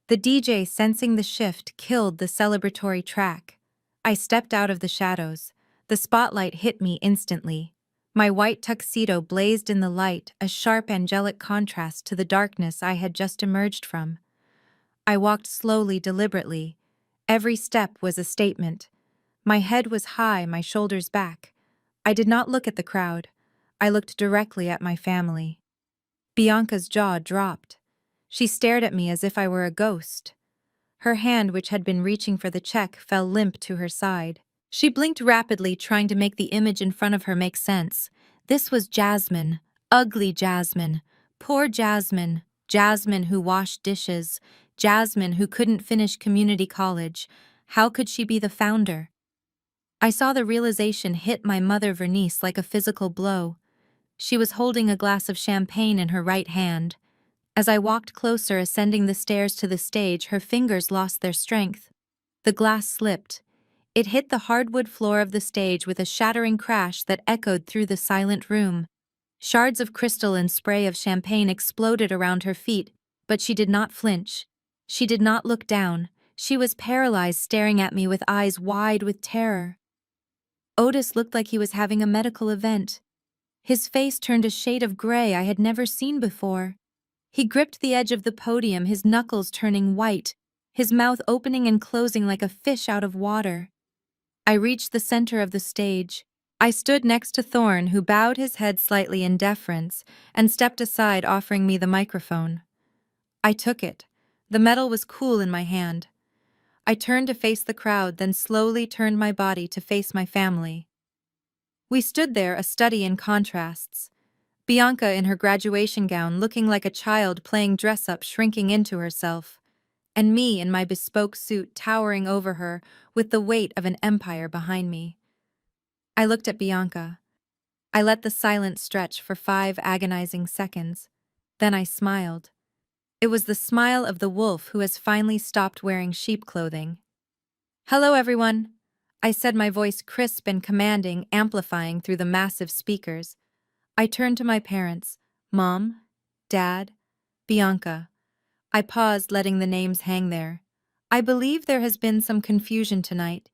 The DJ, sensing the shift, killed the celebratory track. I stepped out of the shadows. The spotlight hit me instantly. My white tuxedo blazed in the light, a sharp angelic contrast to the darkness I had just emerged from. I walked slowly, deliberately. Every step was a statement. My head was high, my shoulders back. I did not look at the crowd. I looked directly at my family. Bianca's jaw dropped. She stared at me as if I were a ghost. Her hand, which had been reaching for the check, fell limp to her side. She blinked rapidly, trying to make the image in front of her make sense. This was Jasmine. Ugly Jasmine. Poor Jasmine. Jasmine who washed dishes. Jasmine who couldn't finish community college. How could she be the founder? I saw the realization hit my mother Vernice like a physical blow. She was holding a glass of champagne in her right hand. As I walked closer, ascending the stairs to the stage, her fingers lost their strength. The glass slipped. It hit the hardwood floor of the stage with a shattering crash that echoed through the silent room. Shards of crystal and spray of champagne exploded around her feet, but she did not flinch. She did not look down. She was paralyzed, staring at me with eyes wide with terror. Otis looked like he was having a medical event. His face turned a shade of gray I had never seen before. He gripped the edge of the podium, his knuckles turning white, his mouth opening and closing like a fish out of water. I reached the center of the stage. I stood next to Thorne, who bowed his head slightly in deference and stepped aside, offering me the microphone. I took it. The metal was cool in my hand. I turned to face the crowd, then slowly turned my body to face my family. We stood there, a study in contrasts. Bianca in her graduation gown, looking like a child playing dress-up, shrinking into herself, and me in my bespoke suit, towering over her with the weight of an empire behind me. I looked at Bianca. I let the silence stretch for 5 agonizing seconds. Then I smiled. It was the smile of the wolf who has finally stopped wearing sheep clothing. "Hello, everyone," I said, my voice crisp and commanding, amplifying through the massive speakers. I turned to my parents, Mom, Dad, Bianca. I paused, letting the names hang there. "I believe there has been some confusion tonight.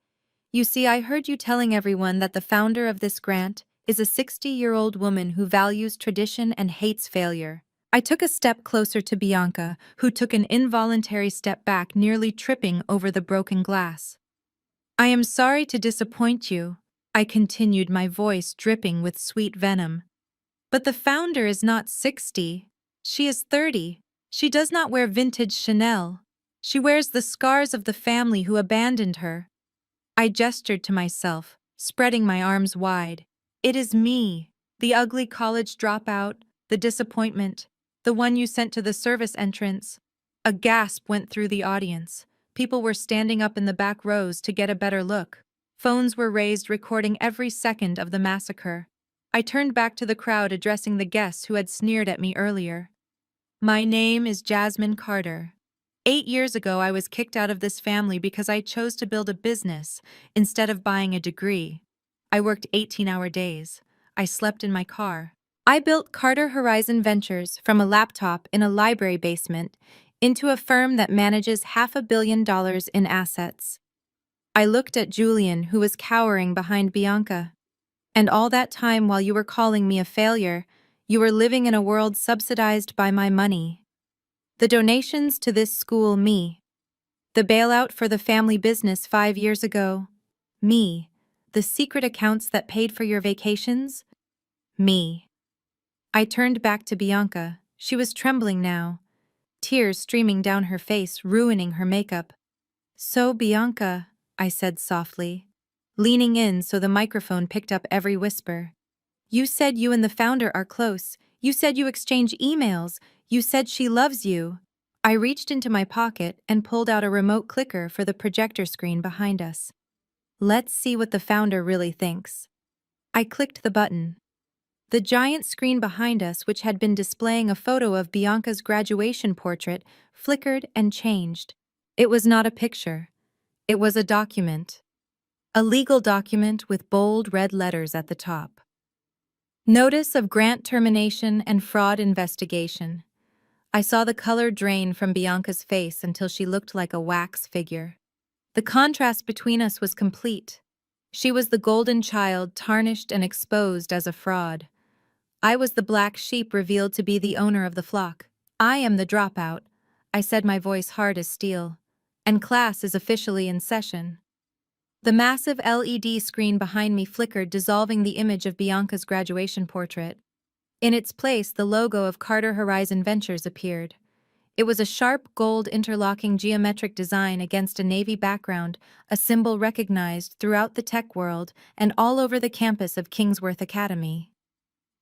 You see, I heard you telling everyone that the founder of this grant is a 60-year-old woman who values tradition and hates failure." I took a step closer to Bianca, who took an involuntary step back, nearly tripping over the broken glass. "I am sorry to disappoint you," I continued, my voice dripping with sweet venom. "But the founder is not 60. She is 30. She does not wear vintage Chanel. She wears the scars of the family who abandoned her." I gestured to myself, spreading my arms wide. "It is me, the ugly college dropout, the disappointment, the one you sent to the service entrance." A gasp went through the audience. People were standing up in the back rows to get a better look. Phones were raised, recording every second of the massacre. I turned back to the crowd, addressing the guests who had sneered at me earlier. "My name is Jasmine Carter. 8 years ago, I was kicked out of this family because I chose to build a business instead of buying a degree. I worked 18-hour days. I slept in my car. I built Carter Horizon Ventures from a laptop in a library basement into a firm that manages $500 million in assets." I looked at Julian, who was cowering behind Bianca. "And all that time, while you were calling me a failure, you were living in a world subsidized by my money. The donations to this school, me. The bailout for the family business 5 years ago, me. The secret accounts that paid for your vacations, me." I turned back to Bianca. She was trembling now, tears streaming down her face, ruining her makeup. "So, Bianca," I said softly, leaning in so the microphone picked up every whisper, "you said you and the founder are close. You said you exchange emails. You said she loves you." I reached into my pocket and pulled out a remote clicker for the projector screen behind us. "Let's see what the founder really thinks." I clicked the button. The giant screen behind us, which had been displaying a photo of Bianca's graduation portrait, flickered and changed. It was not a picture. It was a document. A legal document with bold red letters at the top. "Notice of grant termination and fraud investigation." I saw the color drain from Bianca's face until she looked like a wax figure. The contrast between us was complete. She was the golden child, tarnished and exposed as a fraud. I was the black sheep, revealed to be the owner of the flock. "I am the dropout," I said, my voice hard as steel. "And class is officially in session." The massive LED screen behind me flickered, dissolving the image of Bianca's graduation portrait. In its place, the logo of Carter Horizon Ventures appeared. It was a sharp gold interlocking geometric design against a navy background, a symbol recognized throughout the tech world and all over the campus of Kingsworth Academy.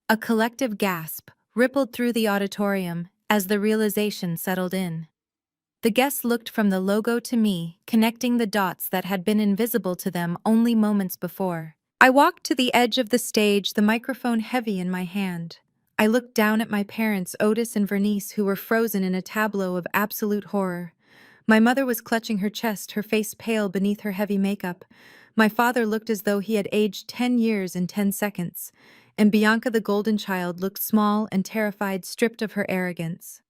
A collective gasp rippled through the auditorium as the realization settled in. The guests looked from the logo to me, connecting the dots that had been invisible to them only moments before. I walked to the edge of the stage, the microphone heavy in my hand. I looked down at my parents, Otis and Vernice, who were frozen in a tableau of absolute horror. My mother was clutching her chest, her face pale beneath her heavy makeup. My father looked as though he had aged 10 years in 10 seconds, and Bianca the golden child looked small and terrified, stripped of her arrogance.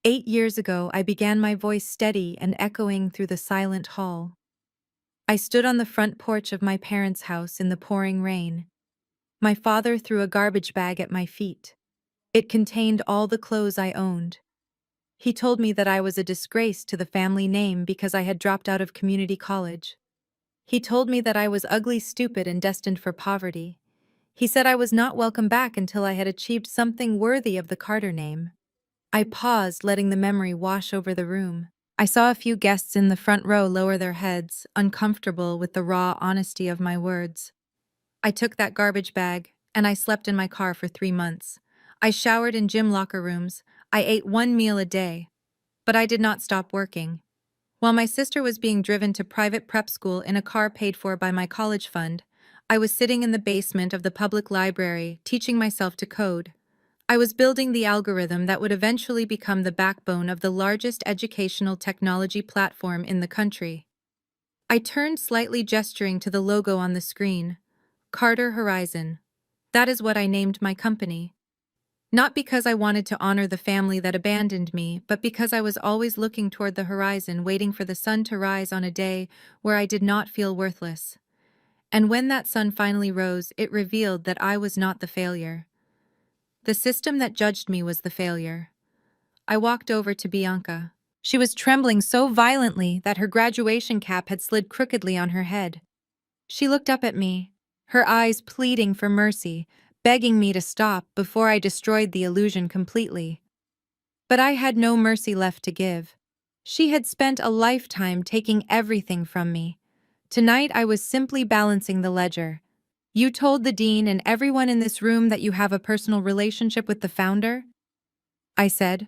8 years ago, I began my voice steady and echoing through the silent hall. I stood on the front porch of my parents' house in the pouring rain. My father threw a garbage bag at my feet. It contained all the clothes I owned. He told me that I was a disgrace to the family name because I had dropped out of community college. He told me that I was ugly, stupid, and destined for poverty. He said I was not welcome back until I had achieved something worthy of the Carter name. I paused, letting the memory wash over the room. I saw a few guests in the front row lower their heads, uncomfortable with the raw honesty of my words. I took that garbage bag, and I slept in my car for 3 months. I showered in gym locker rooms. I ate one meal a day. But I did not stop working. While my sister was being driven to private prep school in a car paid for by my college fund, I was sitting in the basement of the public library, teaching myself to code. I was building the algorithm that would eventually become the backbone of the largest educational technology platform in the country. I turned slightly, gesturing to the logo on the screen. Carter Horizon. That is what I named my company. Not because I wanted to honor the family that abandoned me, but because I was always looking toward the horizon, waiting for the sun to rise on a day where I did not feel worthless. And when that sun finally rose, it revealed that I was not the failure. The system that judged me was the failure. I walked over to Bianca. She was trembling so violently that her graduation cap had slid crookedly on her head. She looked up at me, her eyes pleading for mercy, begging me to stop before I destroyed the illusion completely. But I had no mercy left to give. She had spent a lifetime taking everything from me. Tonight I was simply balancing the ledger. You told the dean and everyone in this room that you have a personal relationship with the founder? I said,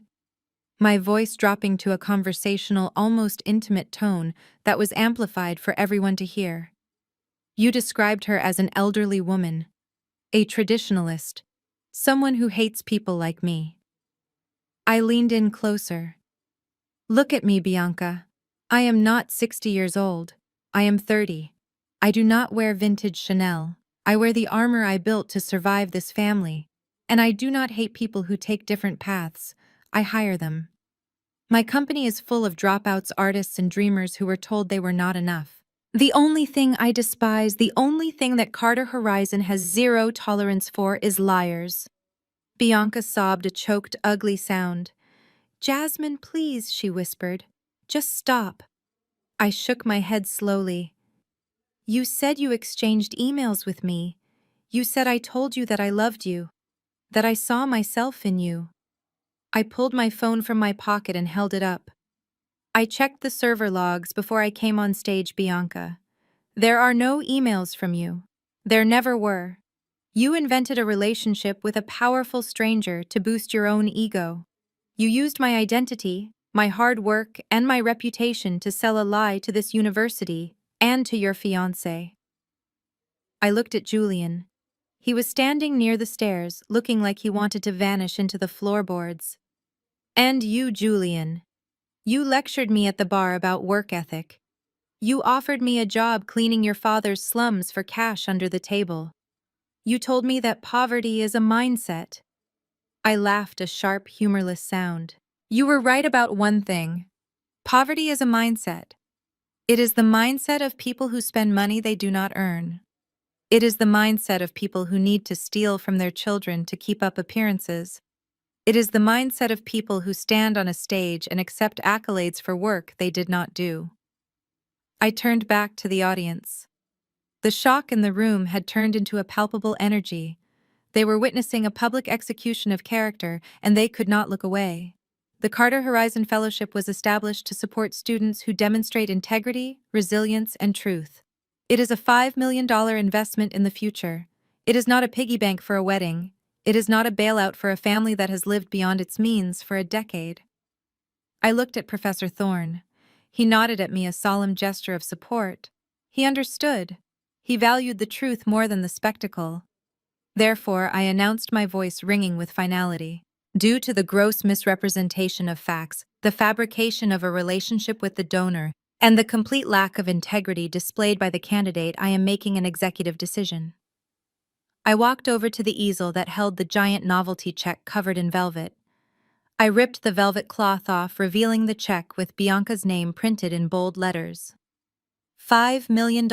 my voice dropping to a conversational, almost intimate tone that was amplified for everyone to hear. You described her as an elderly woman, a traditionalist, someone who hates people like me. I leaned in closer. Look at me, Bianca. I am not 60 years old. I am 30. I do not wear vintage Chanel. I wear the armor I built to survive this family. And I do not hate people who take different paths. I hire them. My company is full of dropouts, artists, and dreamers who were told they were not enough. The only thing I despise, the only thing that Carter Horizon has zero tolerance for is liars. Bianca sobbed a choked, ugly sound. Jasmine, please, she whispered. Just stop. I shook my head slowly. You said you exchanged emails with me. You said I told you that I loved you, that I saw myself in you. I pulled my phone from my pocket and held it up. I checked the server logs before I came on stage, Bianca. There are no emails from you. There never were. You invented a relationship with a powerful stranger to boost your own ego. You used my identity, my hard work, and my reputation to sell a lie to this university and to your fiancé. I looked at Julian. He was standing near the stairs, looking like he wanted to vanish into the floorboards. And you, Julian. You lectured me at the bar about work ethic. You offered me a job cleaning your father's slums for cash under the table. You told me that poverty is a mindset. I laughed, a sharp, humorless sound. You were right about one thing. Poverty is a mindset. It is the mindset of people who spend money they do not earn. It is the mindset of people who need to steal from their children to keep up appearances. It is the mindset of people who stand on a stage and accept accolades for work they did not do. I turned back to the audience. The shock in the room had turned into a palpable energy. They were witnessing a public execution of character, and they could not look away. The Carter Horizon Fellowship was established to support students who demonstrate integrity, resilience, and truth. It is a $5 million investment in the future. It is not a piggy bank for a wedding. It is not a bailout for a family that has lived beyond its means for a decade. I looked at Professor Thorne. He nodded at me, a solemn gesture of support. He understood. He valued the truth more than the spectacle. Therefore, I announced, my voice ringing with finality. Due to the gross misrepresentation of facts, the fabrication of a relationship with the donor, and the complete lack of integrity displayed by the candidate, I am making an executive decision. I walked over to the easel that held the giant novelty check covered in velvet. I ripped the velvet cloth off, revealing the check with Bianca's name printed in bold letters. $5 million.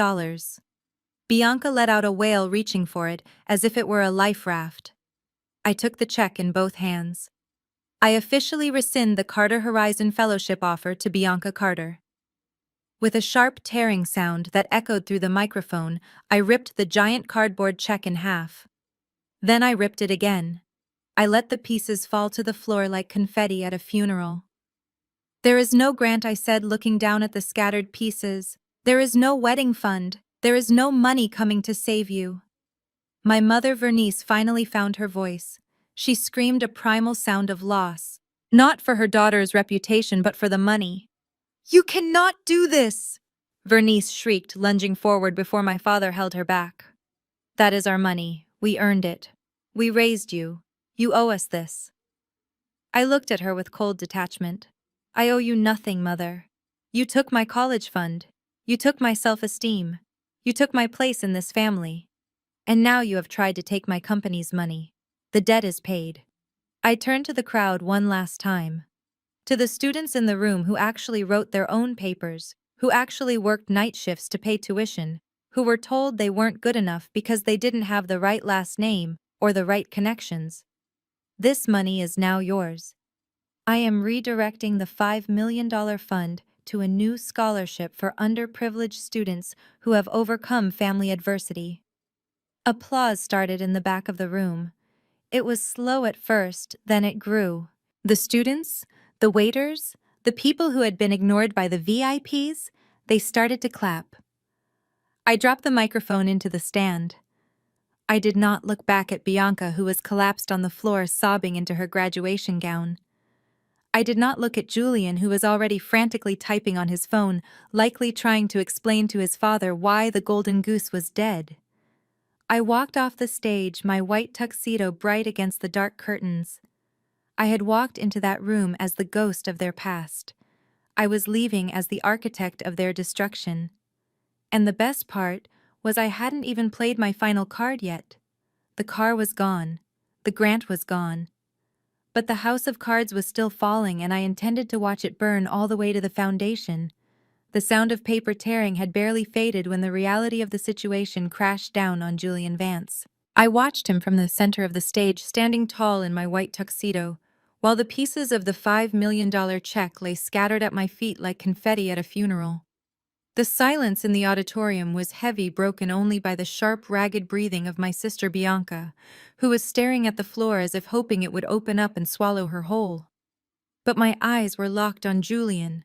Bianca let out a wail, reaching for it as if it were a life raft. I took the check in both hands. I officially rescind the Carter Horizon Fellowship offer to Bianca Carter. With a sharp tearing sound that echoed through the microphone, I ripped the giant cardboard check in half. Then I ripped it again. I let the pieces fall to the floor like confetti at a funeral. "There is no grant," I said, looking down at the scattered pieces. "There is no wedding fund. There is no money coming to save you." My mother, Vernice, finally found her voice. She screamed a primal sound of loss, not for her daughter's reputation but for the money. "You cannot do this!" Vernice shrieked, lunging forward before my father held her back. "That is our money. We earned it. We raised you. You owe us this." I looked at her with cold detachment. "I owe you nothing, Mother. You took my college fund. You took my self-esteem. You took my place in this family. And now you have tried to take my company's money. The debt is paid." I turned to the crowd one last time. To the students in the room who actually wrote their own papers, who actually worked night shifts to pay tuition, who were told they weren't good enough because they didn't have the right last name or the right connections. This money is now yours. I am redirecting the $5 million fund to a new scholarship for underprivileged students who have overcome family adversity. Applause started in the back of the room. It was slow at first, then it grew. The students, the waiters, the people who had been ignored by the VIPs, they started to clap. I dropped the microphone into the stand. I did not look back at Bianca, who was collapsed on the floor sobbing into her graduation gown. I did not look at Julian, who was already frantically typing on his phone, likely trying to explain to his father why the golden goose was dead. I walked off the stage, my white tuxedo bright against the dark curtains. I had walked into that room as the ghost of their past. I was leaving as the architect of their destruction. And the best part was I hadn't even played my final card yet. The car was gone. The grant was gone. But the house of cards was still falling, and I intended to watch it burn all the way to the foundation. The sound of paper tearing had barely faded when the reality of the situation crashed down on Julian Vance. I watched him from the center of the stage, standing tall in my white tuxedo, while the pieces of the $5 million check lay scattered at my feet like confetti at a funeral. The silence in the auditorium was heavy, broken only by the sharp, ragged breathing of my sister Bianca, who was staring at the floor as if hoping it would open up and swallow her whole. But my eyes were locked on Julian.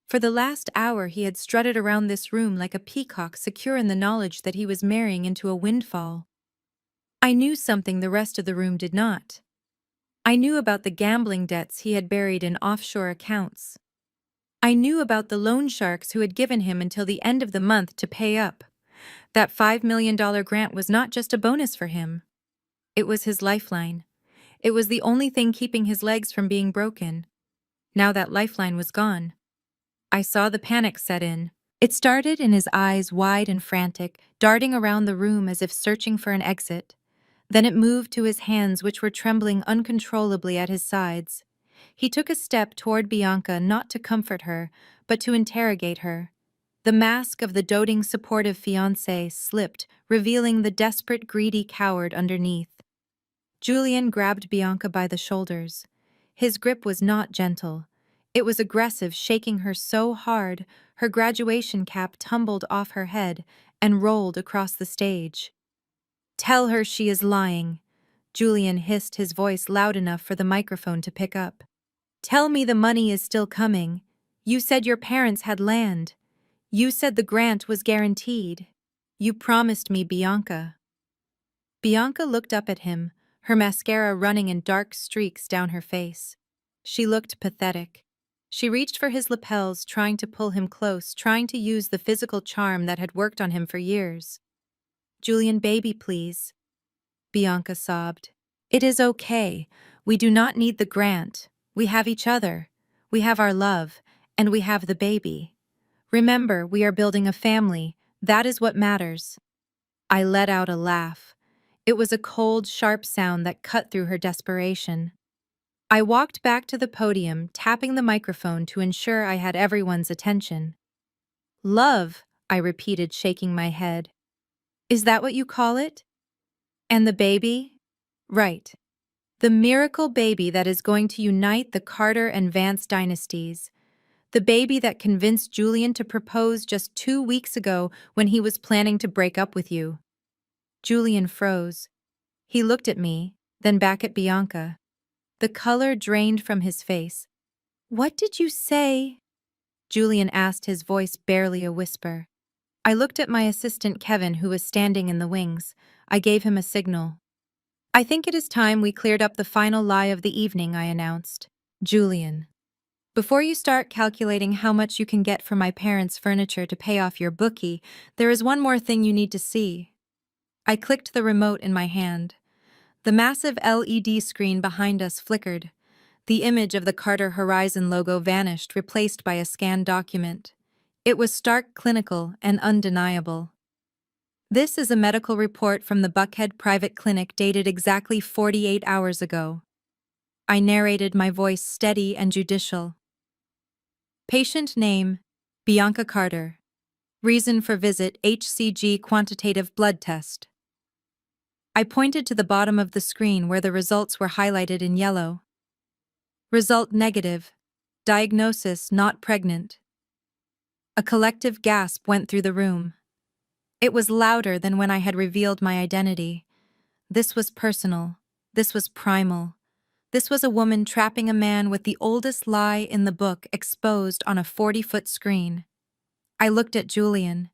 For the last hour he had strutted around this room like a peacock, secure in the knowledge that he was marrying into a windfall. I knew something the rest of the room did not. I knew about the gambling debts he had buried in offshore accounts. I knew about the loan sharks who had given him until the end of the month to pay up. That $5 million grant was not just a bonus for him. It was his lifeline. It was the only thing keeping his legs from being broken. Now that lifeline was gone. I saw the panic set in. It started in his eyes, wide and frantic, darting around the room as if searching for an exit. Then it moved to his hands, which were trembling uncontrollably at his sides. He took a step toward Bianca, not to comfort her, but to interrogate her. The mask of the doting, supportive fiancé slipped, revealing the desperate, greedy coward underneath. Julian grabbed Bianca by the shoulders. His grip was not gentle. It was aggressive, shaking her so hard her graduation cap tumbled off her head and rolled across the stage. "Tell her she is lying," Julian hissed, his voice loud enough for the microphone to pick up. "Tell me the money is still coming. You said your parents had land. You said the grant was guaranteed. You promised me, Bianca." Bianca looked up at him, her mascara running in dark streaks down her face. She looked pathetic. She reached for his lapels, trying to pull him close, trying to use the physical charm that had worked on him for years. "Julian, baby, please," Bianca sobbed. "It is okay. We do not need the grant. We have each other. We have our love, and we have the baby. Remember, we are building a family. That is what matters. I let out a laugh. It was a cold, sharp sound that cut through her desperation. I walked back to the podium, tapping the microphone to ensure I had everyone's attention. Love, I repeated, shaking my head. Is that what you call it? And the baby? Right. The miracle baby that is going to unite the Carter and Vance dynasties. The baby that convinced Julian to propose just 2 weeks ago when he was planning to break up with you. Julian froze. He looked at me, then back at Bianca. The color drained from his face. What did you say? Julian asked, his voice barely a whisper. I looked at my assistant Kevin, who was standing in the wings. I gave him a signal. I think it is time we cleared up the final lie of the evening, I announced. Julian. Before you start calculating how much you can get for my parents' furniture to pay off your bookie, there is one more thing you need to see. I clicked the remote in my hand. The massive LED screen behind us flickered. The image of the Carter Horizon logo vanished, replaced by a scanned document. It was stark, clinical, and undeniable. This is a medical report from the Buckhead Private Clinic dated exactly 48 hours ago. I narrated, my voice steady and judicial. Patient name, Bianca Carter. Reason for visit, HCG quantitative blood test. I pointed to the bottom of the screen where the results were highlighted in yellow. Result negative. Diagnosis not pregnant. A collective gasp went through the room. It was louder than when I had revealed my identity. This was personal. This was primal. This was a woman trapping a man with the oldest lie in the book exposed on a 40-foot screen. I looked at Julian.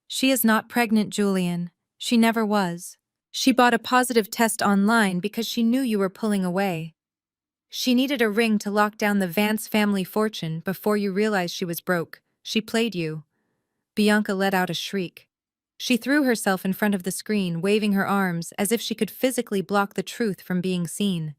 She is not pregnant, Julian. She never was. She bought a positive test online because she knew you were pulling away. She needed a ring to lock down the Vance family fortune before you realized she was broke. She played you. Bianca let out a shriek. She threw herself in front of the screen, waving her arms as if she could physically block the truth from being seen.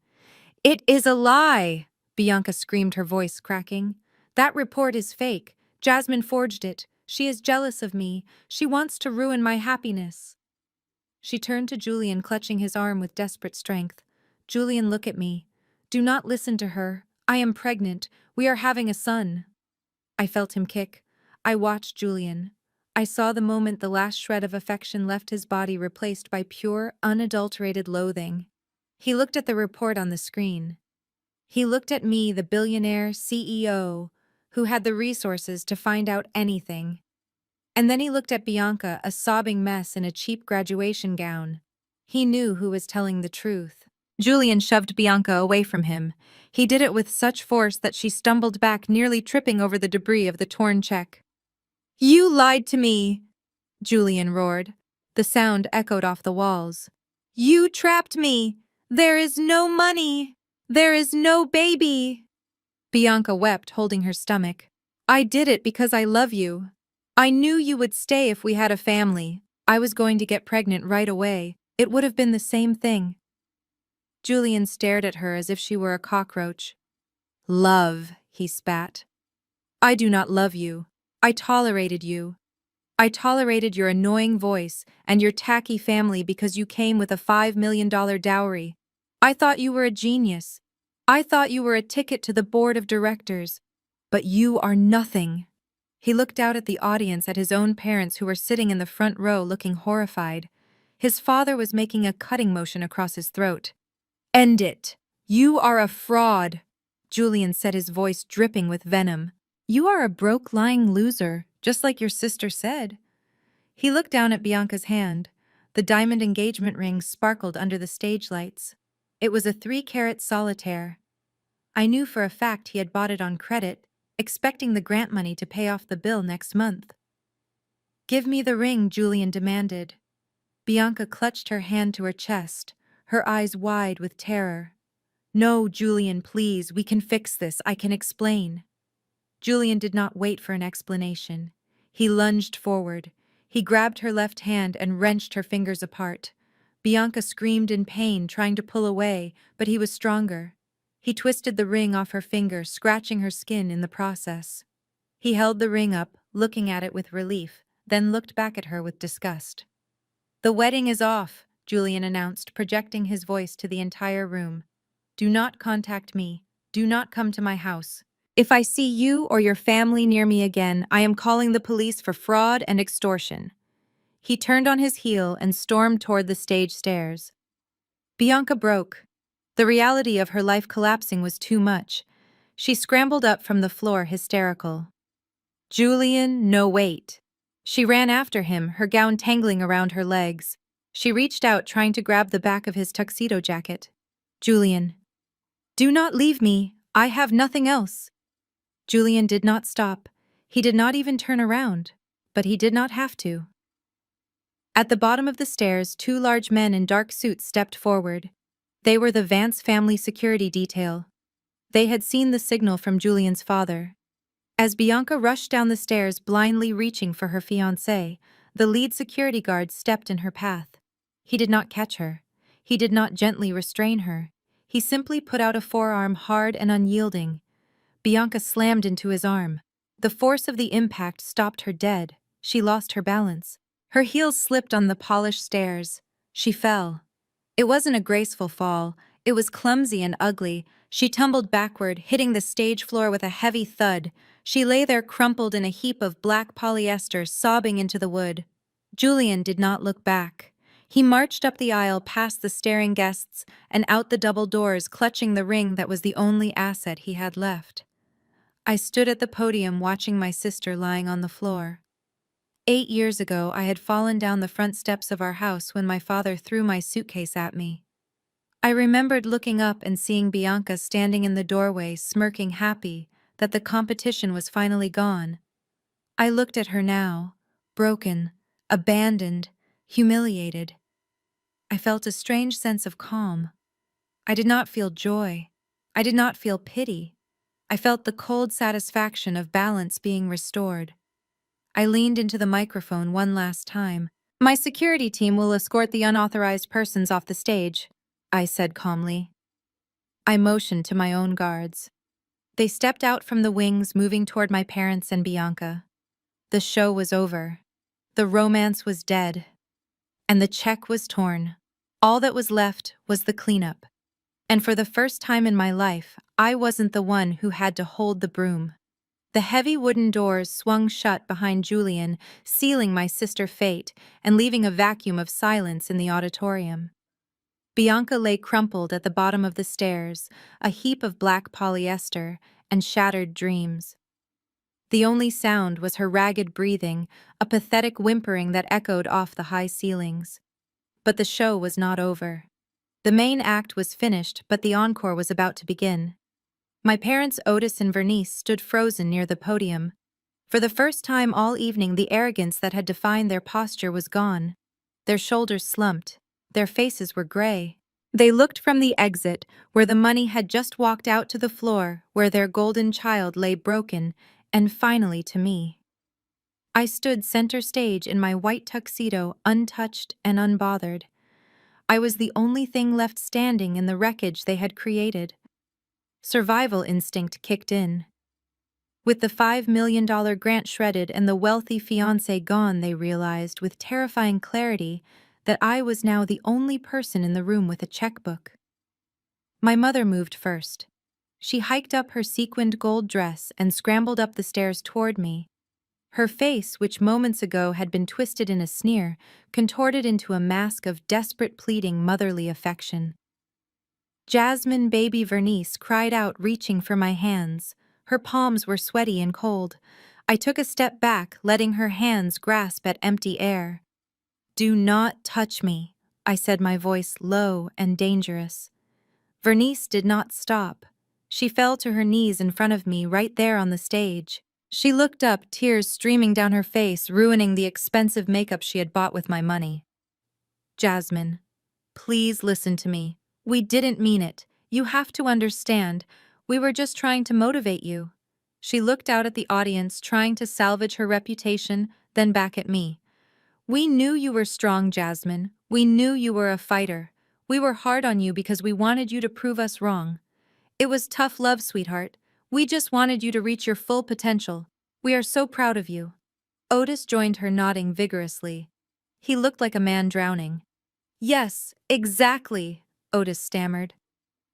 It is a lie! Bianca screamed, her voice cracking. That report is fake. Jasmine forged it. She is jealous of me. She wants to ruin my happiness. She turned to Julian, clutching his arm with desperate strength. Julian, look at me. Do not listen to her. I am pregnant. We are having a son. I felt him kick. I watched Julian. I saw the moment the last shred of affection left his body, replaced by pure, unadulterated loathing. He looked at the report on the screen. He looked at me, the billionaire CEO, who had the resources to find out anything. And then he looked at Bianca, a sobbing mess in a cheap graduation gown. He knew who was telling the truth. Julian shoved Bianca away from him. He did it with such force that she stumbled back, nearly tripping over the debris of the torn check. You lied to me, Julian roared. The sound echoed off the walls. You trapped me. There is no money. There is no baby. Bianca wept, holding her stomach. I did it because I love you. I knew you would stay if we had a family. I was going to get pregnant right away. It would have been the same thing. Julian stared at her as if she were a cockroach. Love, he spat. I do not love you. I tolerated you. I tolerated your annoying voice and your tacky family because you came with a $5 million dowry. I thought you were a genius. I thought you were a ticket to the board of directors. But you are nothing. He looked out at the audience, at his own parents who were sitting in the front row looking horrified. His father was making a cutting motion across his throat. End it. You are a fraud, Julian said, his voice dripping with venom. You are a broke, lying loser, just like your sister said. He looked down at Bianca's hand. The diamond engagement ring sparkled under the stage lights. It was a 3-carat solitaire. I knew for a fact he had bought it on credit, expecting the grant money to pay off the bill next month. Give me the ring, Julian demanded. Bianca clutched her hand to her chest, her eyes wide with terror. No, Julian, please, we can fix this. I can explain. Julian did not wait for an explanation. He lunged forward. He grabbed her left hand and wrenched her fingers apart. Bianca screamed in pain, trying to pull away, but he was stronger. He twisted the ring off her finger, scratching her skin in the process. He held the ring up, looking at it with relief, then looked back at her with disgust. "The wedding is off," Julian announced, projecting his voice to the entire room. "Do not contact me. Do not come to my house. If I see you or your family near me again, I am calling the police for fraud and extortion." He turned on his heel and stormed toward the stage stairs. Bianca broke. The reality of her life collapsing was too much. She scrambled up from the floor, hysterical. "Julian, no, wait." She ran after him, her gown tangling around her legs. She reached out, trying to grab the back of his tuxedo jacket. "Julian, do not leave me. I have nothing else." Julian did not stop. He did not even turn around. But he did not have to. At the bottom of the stairs, two large men in dark suits stepped forward. They were the Vance family security detail. They had seen the signal from Julian's father. As Bianca rushed down the stairs, blindly reaching for her fiancé, the lead security guard stepped in her path. He did not catch her. He did not gently restrain her. He simply put out a forearm, hard and unyielding. Bianca slammed into his arm. The force of the impact stopped her dead. She lost her balance. Her heels slipped on the polished stairs. She fell. It wasn't a graceful fall. It was clumsy and ugly. She tumbled backward, hitting the stage floor with a heavy thud. She lay there crumpled in a heap of black polyester, sobbing into the wood. Julian did not look back. He marched up the aisle past the staring guests and out the double doors, clutching the ring that was the only asset he had left. I stood at the podium watching my sister lying on the floor. 8 years ago, I had fallen down the front steps of our house when my father threw my suitcase at me. I remembered looking up and seeing Bianca standing in the doorway, smirking, happy that the competition was finally gone. I looked at her now, broken, abandoned, humiliated. I felt a strange sense of calm. I did not feel joy. I did not feel pity. I felt the cold satisfaction of balance being restored. I leaned into the microphone one last time. "My security team will escort the unauthorized persons off the stage," I said calmly. I motioned to my own guards. They stepped out from the wings, moving toward my parents and Bianca. The show was over. The romance was dead. And the check was torn. All that was left was the cleanup. And for the first time in my life, I wasn't the one who had to hold the broom. The heavy wooden doors swung shut behind Julian, sealing my sister's fate and leaving a vacuum of silence in the auditorium. Bianca lay crumpled at the bottom of the stairs, a heap of black polyester and shattered dreams. The only sound was her ragged breathing, a pathetic whimpering that echoed off the high ceilings. But the show was not over. The main act was finished, but the encore was about to begin. My parents, Otis and Vernice, stood frozen near the podium. For the first time all evening, the arrogance that had defined their posture was gone. Their shoulders slumped. Their faces were gray. They looked from the exit, where the money had just walked out, to the floor, where their golden child lay broken, and finally to me. I stood center stage in my white tuxedo, untouched and unbothered. I was the only thing left standing in the wreckage they had created. Survival instinct kicked in. With the $5 million grant shredded and the wealthy fiancé gone, they realized with terrifying clarity that I was now the only person in the room with a checkbook. My mother moved first. She hiked up her sequined gold dress and scrambled up the stairs toward me. Her face, which moments ago had been twisted in a sneer, contorted into a mask of desperate, pleading, motherly affection. "Jasmine, baby," Vernice cried out, reaching for my hands. Her palms were sweaty and cold. I took a step back, letting her hands grasp at empty air. "Do not touch me," I said, my voice low and dangerous. Vernice did not stop. She fell to her knees in front of me, right there on the stage. She looked up, tears streaming down her face, ruining the expensive makeup she had bought with my money. "Jasmine, please listen to me. We didn't mean it. You have to understand. We were just trying to motivate you." She looked out at the audience, trying to salvage her reputation, then back at me. "We knew you were strong, Jasmine. We knew you were a fighter. We were hard on you because we wanted you to prove us wrong. It was tough love, sweetheart. We just wanted you to reach your full potential. We are so proud of you." Otis joined her, nodding vigorously. He looked like a man drowning. Yes, exactly, Otis stammered.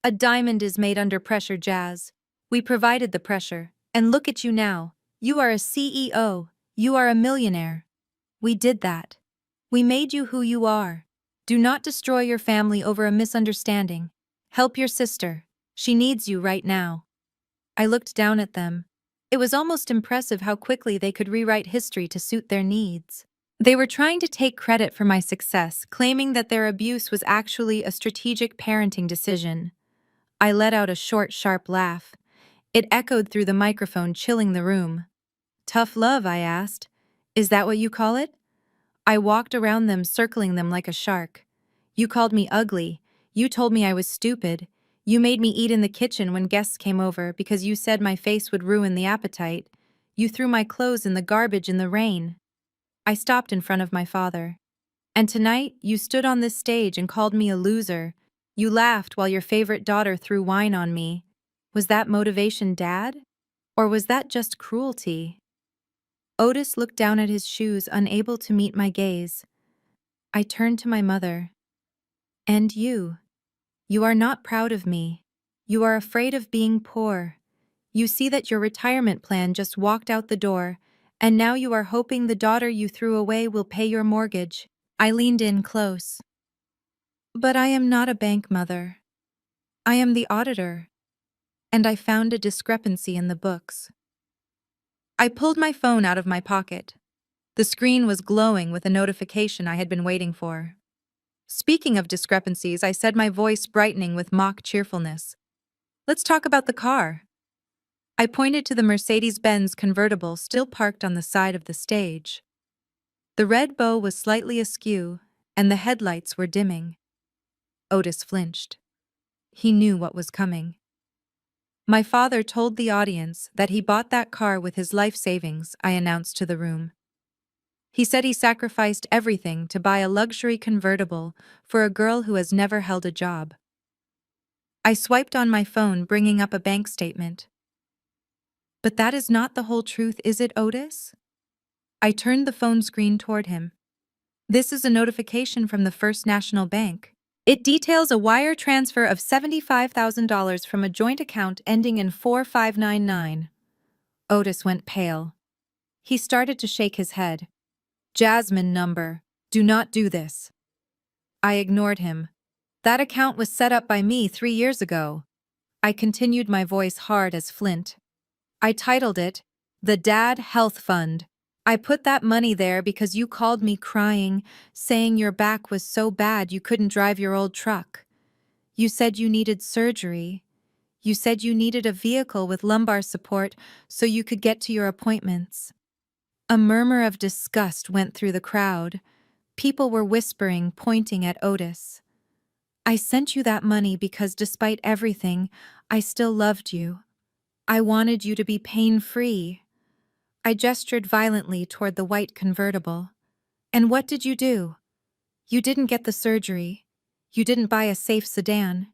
A diamond is made under pressure, Jazz. We provided the pressure, and look at you now. You are a CEO. You are a millionaire. We did that. We made you who you are. Do not destroy your family over a misunderstanding. Help your sister. She needs you right now. I looked down at them. It was almost impressive how quickly they could rewrite history to suit their needs. They were trying to take credit for my success, claiming that their abuse was actually a strategic parenting decision. I let out a short, sharp laugh. It echoed through the microphone, chilling the room. Tough love, I asked. Is that what you call it? I walked around them, circling them like a shark. You called me ugly. You told me I was stupid. You made me eat in the kitchen when guests came over because you said my face would ruin the appetite. You threw my clothes in the garbage in the rain. I stopped in front of my father. And tonight, you stood on this stage and called me a loser. You laughed while your favorite daughter threw wine on me. Was that motivation, Dad? Or was that just cruelty? Otis looked down at his shoes, unable to meet my gaze. I turned to my mother. And you. You are not proud of me. You are afraid of being poor. You see that your retirement plan just walked out the door, and now you are hoping the daughter you threw away will pay your mortgage. I leaned in close. But I am not a bank, Mother. I am the auditor. And I found a discrepancy in the books. I pulled my phone out of my pocket. The screen was glowing with a notification I had been waiting for. Speaking of discrepancies, I said, my voice brightening with mock cheerfulness. Let's talk about the car. I pointed to the Mercedes-Benz convertible still parked on the side of the stage. The red bow was slightly askew, and the headlights were dimming. Otis flinched. He knew what was coming. My father told the audience that he bought that car with his life savings, I announced to the room. He said he sacrificed everything to buy a luxury convertible for a girl who has never held a job. I swiped on my phone, bringing up a bank statement. But that is not the whole truth, is it, Otis? I turned the phone screen toward him. This is a notification from the First National Bank. It details a wire transfer of $75,000 from a joint account ending in 4599. Otis went pale. He started to shake his head. Jasmine number. Do not do this. I ignored him. That account was set up by me 3 years ago. I continued, my voice hard as flint. I titled it, The Dad Health Fund. I put that money there because you called me crying, saying your back was so bad you couldn't drive your old truck. You said you needed surgery. You said you needed a vehicle with lumbar support so you could get to your appointments. A murmur of disgust went through the crowd. People were whispering, pointing at Otis. I sent you that money because despite everything, I still loved you. I wanted you to be pain-free. I gestured violently toward the white convertible. And what did you do? You didn't get the surgery. You didn't buy a safe sedan.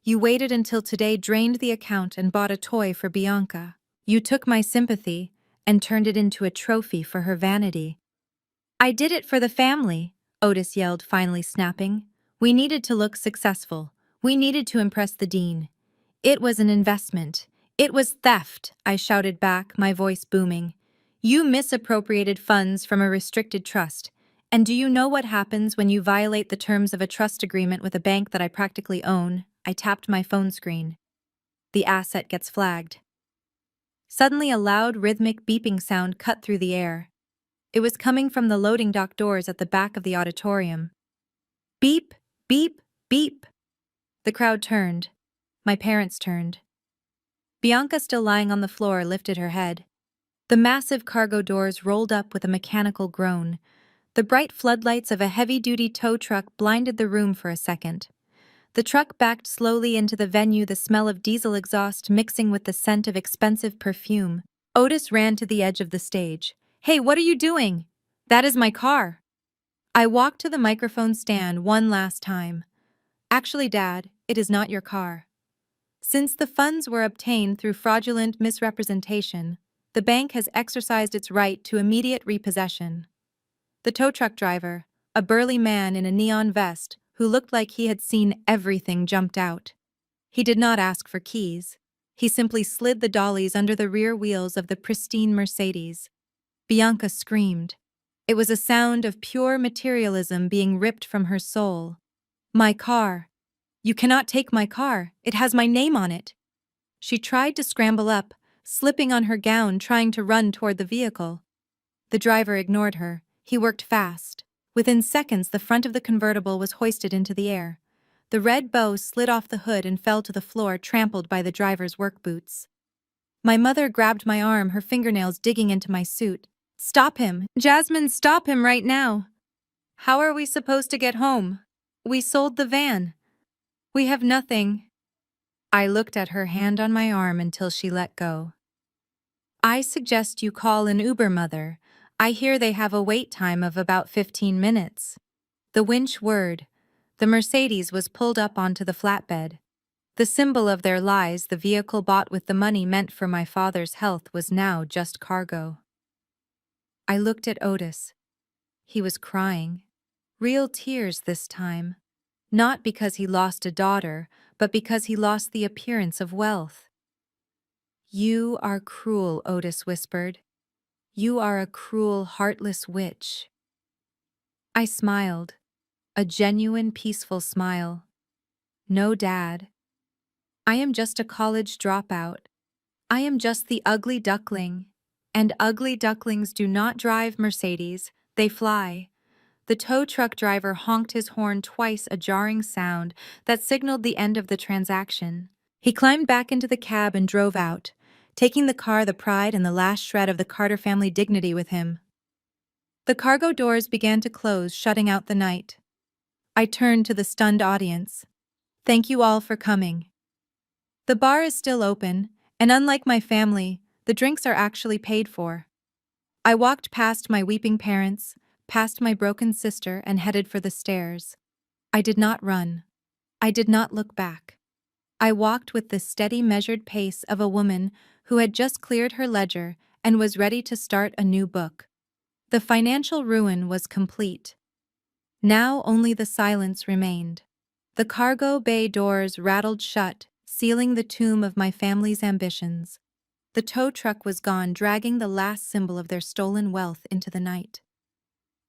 You waited until today, drained the account, and bought a toy for Bianca. You took my sympathy and turned it into a trophy for her vanity. I did it for the family, Otis yelled, finally snapping. We needed to look successful. We needed to impress the dean. It was an investment. It was theft, I shouted back, my voice booming. You misappropriated funds from a restricted trust. And do you know what happens when you violate the terms of a trust agreement with a bank that I practically own? I tapped my phone screen. The asset gets flagged. Suddenly, a loud, rhythmic beeping sound cut through the air. It was coming from the loading dock doors at the back of the auditorium. Beep, beep, beep. The crowd turned. My parents turned. Bianca, still lying on the floor, lifted her head. The massive cargo doors rolled up with a mechanical groan. The bright floodlights of a heavy-duty tow truck blinded the room for a second. The truck backed slowly into the venue, the smell of diesel exhaust mixing with the scent of expensive perfume. Otis ran to the edge of the stage. Hey, what are you doing? That is my car. I walked to the microphone stand one last time. Actually, Dad, it is not your car. Since the funds were obtained through fraudulent misrepresentation, The bank has exercised its right to immediate repossession. The tow truck driver, a burly man in a neon vest who looked like he had seen everything, jumped out. He did not ask for keys. He simply slid the dollies under the rear wheels of the pristine Mercedes. Bianca screamed. It was a sound of pure materialism being ripped from her soul. "My car! You cannot take my car. It has my name on it." She tried to scramble up, slipping on her gown, trying to run toward the vehicle. The driver ignored her. He worked fast. Within seconds, the front of the convertible was hoisted into the air. The red bow slid off the hood and fell to the floor, trampled by the driver's work boots. My mother grabbed my arm, her fingernails digging into my suit. "Stop him! Jasmine, stop him right now! How are we supposed to get home? We sold the van. We have nothing." I looked at her hand on my arm until she let go. "I suggest you call an Uber, Mother. I hear they have a wait time of about 15 minutes. The winch whirred. The Mercedes was pulled up onto the flatbed. The symbol of their lies, the vehicle bought with the money meant for my father's health, was now just cargo. I looked at Otis. He was crying. Real tears this time. Not because he lost a daughter, but because he lost the appearance of wealth. "You are cruel," Otis whispered. "You are a cruel, heartless witch." I smiled. A genuine, peaceful smile. "No, Dad. I am just a college dropout. I am just the ugly duckling. And ugly ducklings do not drive Mercedes, they fly." The tow truck driver honked his horn twice, a jarring sound that signaled the end of the transaction. He climbed back into the cab and drove out, taking the car, the pride, and the last shred of the Carter family dignity with him. The cargo doors began to close, shutting out the night. I turned to the stunned audience. "Thank you all for coming. The bar is still open, and unlike my family, the drinks are actually paid for." I walked past my weeping parents, past my broken sister, and headed for the stairs. I did not run. I did not look back. I walked with the steady, measured pace of a woman who had just cleared her ledger and was ready to start a new book. The financial ruin was complete. Now only the silence remained. The cargo bay doors rattled shut, sealing the tomb of my family's ambitions. The tow truck was gone, dragging the last symbol of their stolen wealth into the night.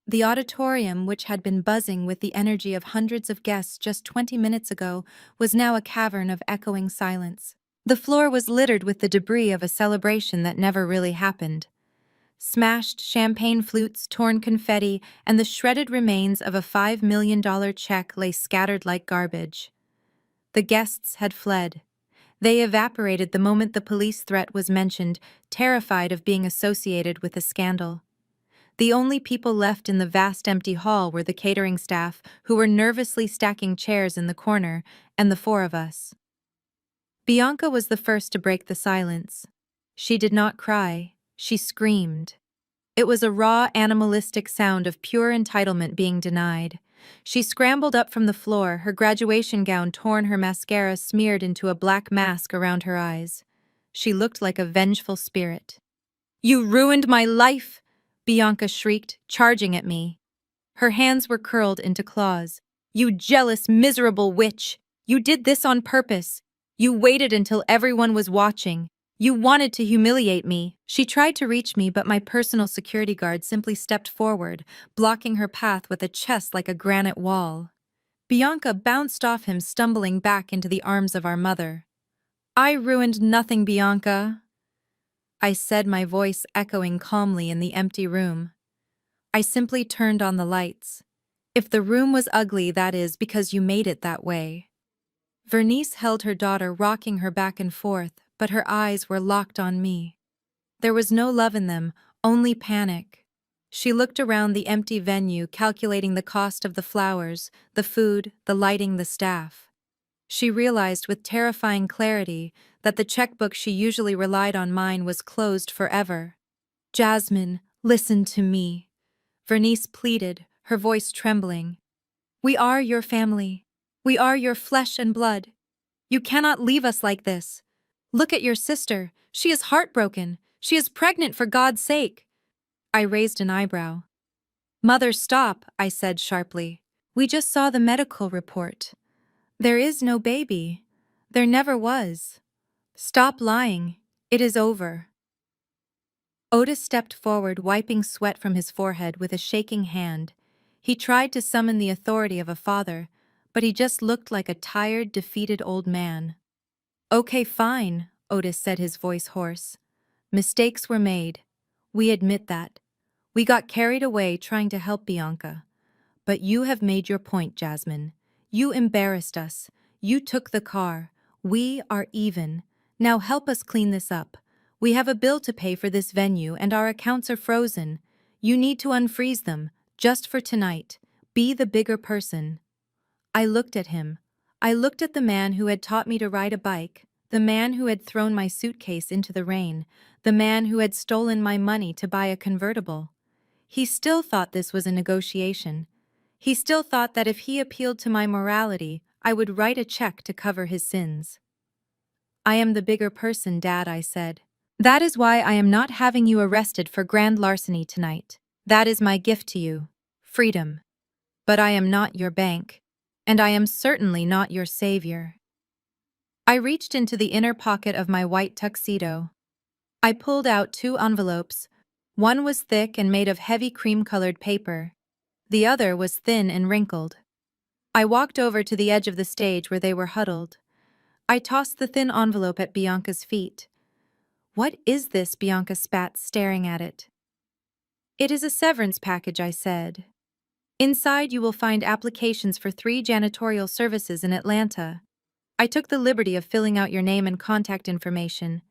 The auditorium, which had been buzzing with the energy of hundreds of guests just 20 minutes ago, was now a cavern of echoing silence. The floor was littered with the debris of a celebration that never really happened. Smashed champagne flutes, torn confetti, and the shredded remains of a $5 million check lay scattered like garbage. The guests had fled. They evaporated the moment the police threat was mentioned, terrified of being associated with a scandal. The only people left in the vast empty hall were the catering staff, who were nervously stacking chairs in the corner, and the four of us. Bianca was the first to break the silence. She did not cry. She screamed. It was a raw, animalistic sound of pure entitlement being denied. She scrambled up from the floor, her graduation gown torn, her mascara smeared into a black mask around her eyes. She looked like a vengeful spirit. "You ruined my life!" Bianca shrieked, charging at me. Her hands were curled into claws. "You jealous, miserable witch! You did this on purpose! You waited until everyone was watching! You wanted to humiliate me." She tried to reach me, but my personal security guard simply stepped forward, blocking her path with a chest like a granite wall. Bianca bounced off him, stumbling back into the arms of our mother. "I ruined nothing, Bianca," I said, my voice echoing calmly in the empty room. "I simply turned on the lights. If the room was ugly, that is because you made it that way." Vernice held her daughter, rocking her back and forth, but her eyes were locked on me. There was no love in them, only panic. She looked around the empty venue, calculating the cost of the flowers, the food, the lighting, the staff. She realized with terrifying clarity that the checkbook she usually relied on, mine, was closed forever. "Jasmine, listen to me," Vernice pleaded, her voice trembling. "We are your family. We are your flesh and blood. You cannot leave us like this. Look at your sister. She is heartbroken. She is pregnant, for God's sake! I raised an eyebrow. Mother, stop, I said sharply. We just saw the medical report. There is no baby. There never was. Stop lying. It is over. Otis stepped forward, wiping sweat from his forehead with a shaking hand. He tried to summon the authority of a father, but he just looked like a tired, defeated old man. Okay, fine, Otis said, his voice hoarse. Mistakes were made. We admit that. We got carried away trying to help Bianca. But you have made your point, Jasmine. You embarrassed us. You took the car. We are even. Now help us clean this up. We have a bill to pay for this venue and our accounts are frozen. You need to unfreeze them, just for tonight. Be the bigger person. I looked at him. I looked at the man who had taught me to ride a bike, the man who had thrown my suitcase into the rain, the man who had stolen my money to buy a convertible. He still thought this was a negotiation. He still thought that if he appealed to my morality, I would write a check to cover his sins. I am the bigger person, Dad, I said. That is why I am not having you arrested for grand larceny tonight. That is my gift to you. Freedom. But I am not your bank. And I am certainly not your savior. I reached into the inner pocket of my white tuxedo. I pulled out 2 envelopes. One was thick and made of heavy cream-colored paper. The other was thin and wrinkled. I walked over to the edge of the stage where they were huddled. I tossed the thin envelope at Bianca's feet. What is this? Bianca spat, staring at it. It is a severance package, I said. Inside you will find applications for 3 janitorial services in Atlanta. I took the liberty of filling out your name and contact information.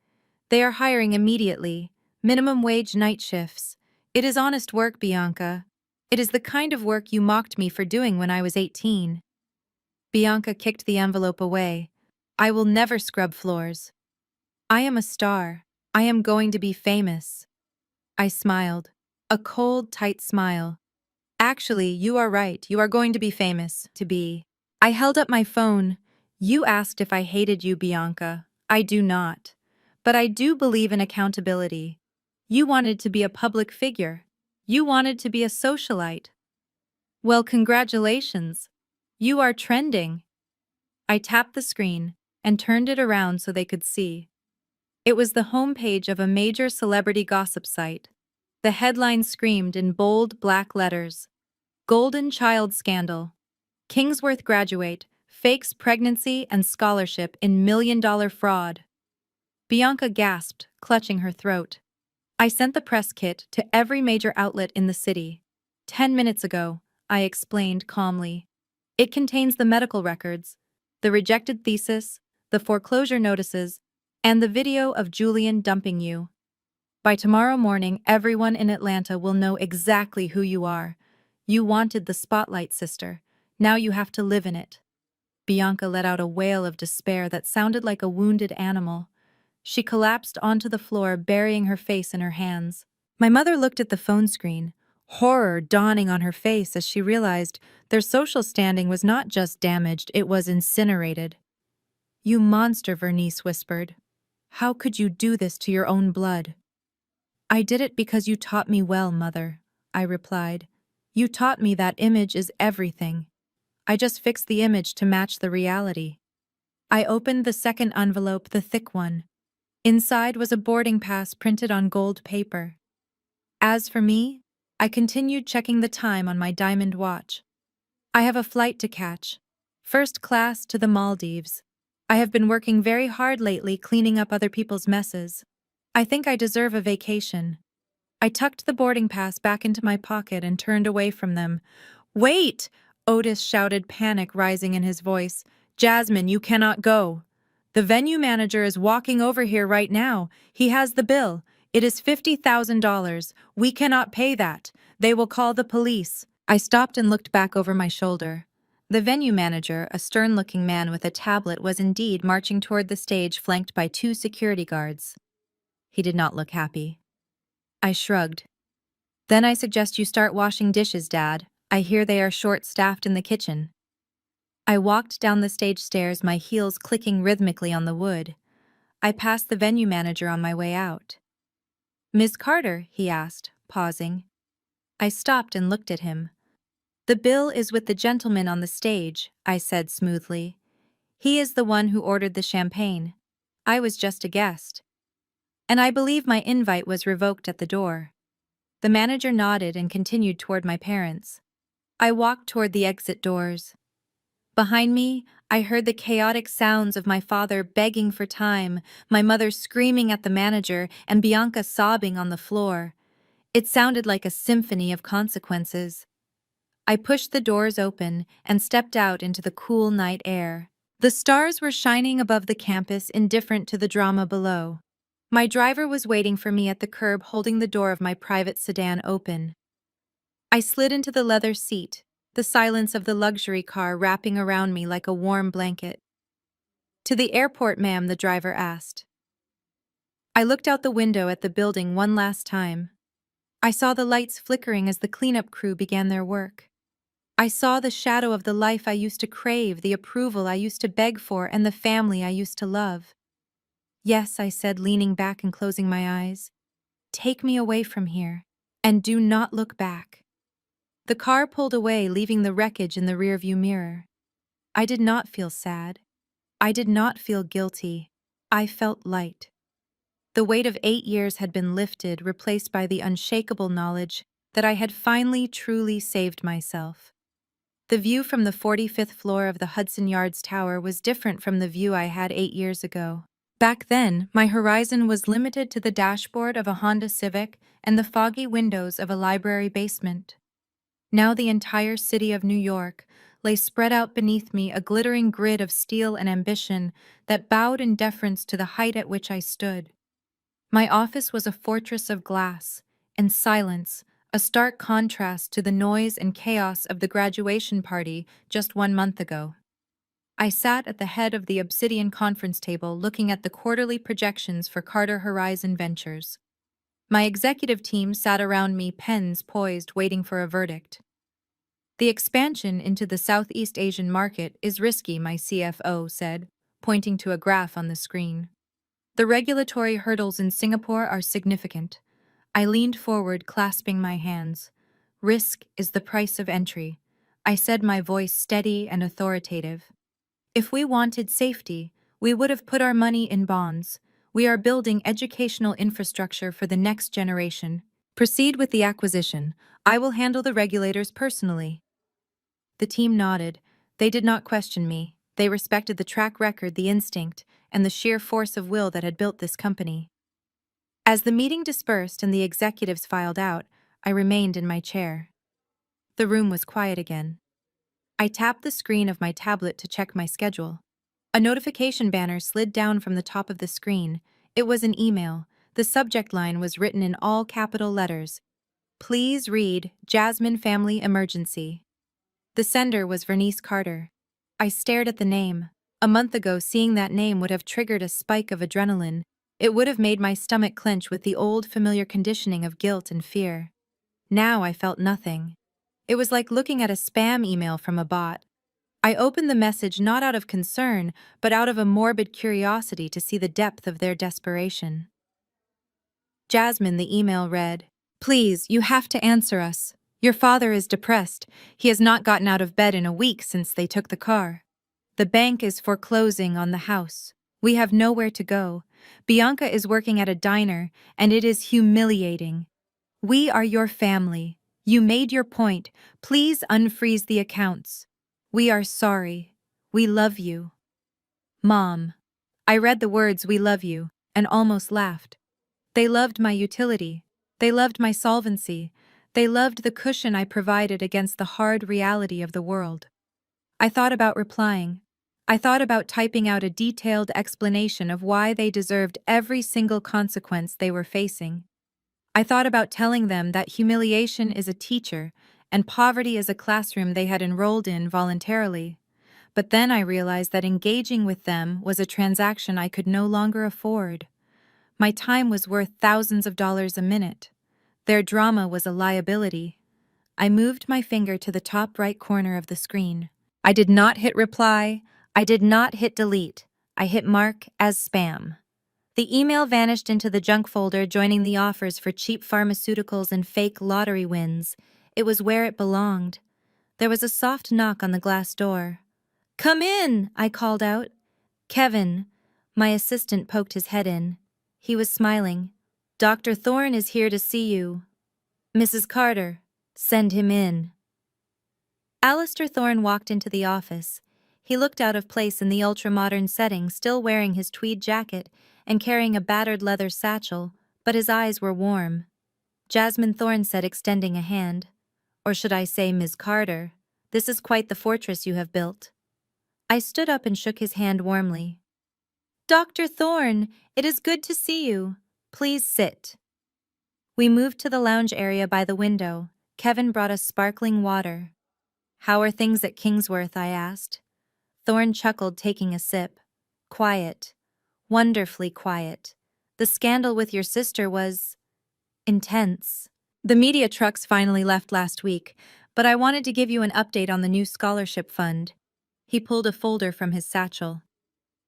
They are hiring immediately. Minimum wage night shifts. It is honest work, Bianca. It is the kind of work you mocked me for doing when I was 18. Bianca kicked the envelope away. I will never scrub floors. I am a star. I am going to be famous. I smiled. A cold, tight smile. Actually, you are right. You are going to be famous. To be. I held up my phone. You asked if I hated you, Bianca. I do not. But I do believe in accountability. You wanted to be a public figure. You wanted to be a socialite. Well, congratulations. You are trending. I tapped the screen and turned it around so they could see. It was the homepage of a major celebrity gossip site. The headline screamed in bold black letters, Golden Child Scandal. Kingsworth graduate, fakes pregnancy and scholarship in $1 million fraud. Bianca gasped, clutching her throat. I sent the press kit to every major outlet in the city. 10 minutes ago, I explained calmly. It contains the medical records, the rejected thesis, the foreclosure notices, and the video of Julian dumping you. By tomorrow morning, everyone in Atlanta will know exactly who you are. You wanted the spotlight, sister. Now you have to live in it. Bianca let out a wail of despair that sounded like a wounded animal. She collapsed onto the floor, burying her face in her hands. My mother looked at the phone screen, horror dawning on her face as she realized their social standing was not just damaged, it was incinerated. You monster, Vernice whispered. How could you do this to your own blood? I did it because you taught me well, Mother, I replied. You taught me that image is everything. I just fixed the image to match the reality. I opened the second envelope, the thick one. Inside was a boarding pass printed on gold paper. As for me, I continued checking the time on my diamond watch. I have a flight to catch. First class to the Maldives. I have been working very hard lately cleaning up other people's messes. I think I deserve a vacation. I tucked the boarding pass back into my pocket and turned away from them. Wait! Otis shouted, panic rising in his voice. Jasmine, you cannot go. The venue manager is walking over here right now. He has the bill. It is $50,000. We cannot pay that. They will call the police. I stopped and looked back over my shoulder. The venue manager, a stern-looking man with a tablet, was indeed marching toward the stage, flanked by 2 security guards. He did not look happy. I shrugged. Then I suggest you start washing dishes, Dad. I hear they are short-staffed in the kitchen. I walked down the stage stairs, my heels clicking rhythmically on the wood. I passed the venue manager on my way out. Miss Carter, he asked, pausing. I stopped and looked at him. The bill is with the gentleman on the stage, I said smoothly. He is the one who ordered the champagne. I was just a guest. And I believe my invite was revoked at the door. The manager nodded and continued toward my parents. I walked toward the exit doors. Behind me, I heard the chaotic sounds of my father begging for time, my mother screaming at the manager, and Bianca sobbing on the floor. It sounded like a symphony of consequences. I pushed the doors open and stepped out into the cool night air. The stars were shining above the campus, indifferent to the drama below. My driver was waiting for me at the curb, holding the door of my private sedan open. I slid into the leather seat, the silence of the luxury car wrapping around me like a warm blanket. "To the airport, ma'am," the driver asked. I looked out the window at the building one last time. I saw the lights flickering as the cleanup crew began their work. I saw the shadow of the life I used to crave, the approval I used to beg for, and the family I used to love. "Yes," I said, leaning back and closing my eyes. "Take me away from here, and do not look back." The car pulled away, leaving the wreckage in the rearview mirror. I did not feel sad. I did not feel guilty. I felt light. The weight of 8 years had been lifted, replaced by the unshakable knowledge that I had finally truly saved myself. The view from the 45th floor of the Hudson Yards Tower was different from the view I had 8 years ago. Back then, my horizon was limited to the dashboard of a Honda Civic and the foggy windows of a library basement. Now the entire city of New York lay spread out beneath me, a glittering grid of steel and ambition that bowed in deference to the height at which I stood. My office was a fortress of glass and silence, a stark contrast to the noise and chaos of the graduation party just 1 month ago. I sat at the head of the obsidian conference table looking at the quarterly projections for Carter Horizon Ventures. My executive team sat around me, pens poised, waiting for a verdict. "The expansion into the Southeast Asian market is risky," my CFO said, pointing to a graph on the screen. "The regulatory hurdles in Singapore are significant." I leaned forward, clasping my hands. "Risk is the price of entry," I said, my voice steady and authoritative. "If we wanted safety, we would have put our money in bonds. We are building educational infrastructure for the next generation. Proceed with the acquisition. I will handle the regulators personally." The team nodded. They did not question me. They respected the track record, the instinct, and the sheer force of will that had built this company. As the meeting dispersed and the executives filed out, I remained in my chair. The room was quiet again. I tapped the screen of my tablet to check my schedule. A notification banner slid down from the top of the screen. It was an email. The subject line was written in all capital letters. "Please read Jasmine Family Emergency." The sender was Vernice Carter. I stared at the name. A month ago, seeing that name would have triggered a spike of adrenaline. It would have made my stomach clench with the old familiar conditioning of guilt and fear. Now I felt nothing. It was like looking at a spam email from a bot. I opened the message not out of concern, but out of a morbid curiosity to see the depth of their desperation. "Jasmine," the email read, "please, you have to answer us. Your father is depressed. He has not gotten out of bed in a week since they took the car. The bank is foreclosing on the house. We have nowhere to go. Bianca is working at a diner, and it is humiliating. We are your family. You made your point. Please unfreeze the accounts. We are sorry. We love you. Mom." I read the words "we love you" and almost laughed. They loved my utility. They loved my solvency. They loved the cushion I provided against the hard reality of the world. I thought about replying. I thought about typing out a detailed explanation of why they deserved every single consequence they were facing. I thought about telling them that humiliation is a teacher and poverty is a classroom they had enrolled in voluntarily. But then I realized that engaging with them was a transaction I could no longer afford. My time was worth thousands of dollars a minute. Their drama was a liability. I moved my finger to the top right corner of the screen. I did not hit reply. I did not hit delete. I hit mark as spam. The email vanished into the junk folder, joining the offers for cheap pharmaceuticals and fake lottery wins. It was where it belonged. There was a soft knock on the glass door. "Come in," I called out. "Kevin." My assistant poked his head in. He was smiling. "Dr. Thorne is here to see you." "Mrs. Carter, send him in." Alistair Thorne walked into the office. He looked out of place in the ultra-modern setting, still wearing his tweed jacket and carrying a battered leather satchel, but his eyes were warm. "Jasmine Thorne said," extending a hand. "Or should I say, Ms. Carter, this is quite the fortress you have built." I stood up and shook his hand warmly. "Dr. Thorne, it is good to see you. Please sit." We moved to the lounge area by the window. Kevin brought us sparkling water. "How are things at Kingsworth?" I asked. Thorne chuckled, taking a sip. "Quiet. Wonderfully quiet. The scandal with your sister was intense. The media trucks finally left last week, but I wanted to give you an update on the new scholarship fund." He pulled a folder from his satchel.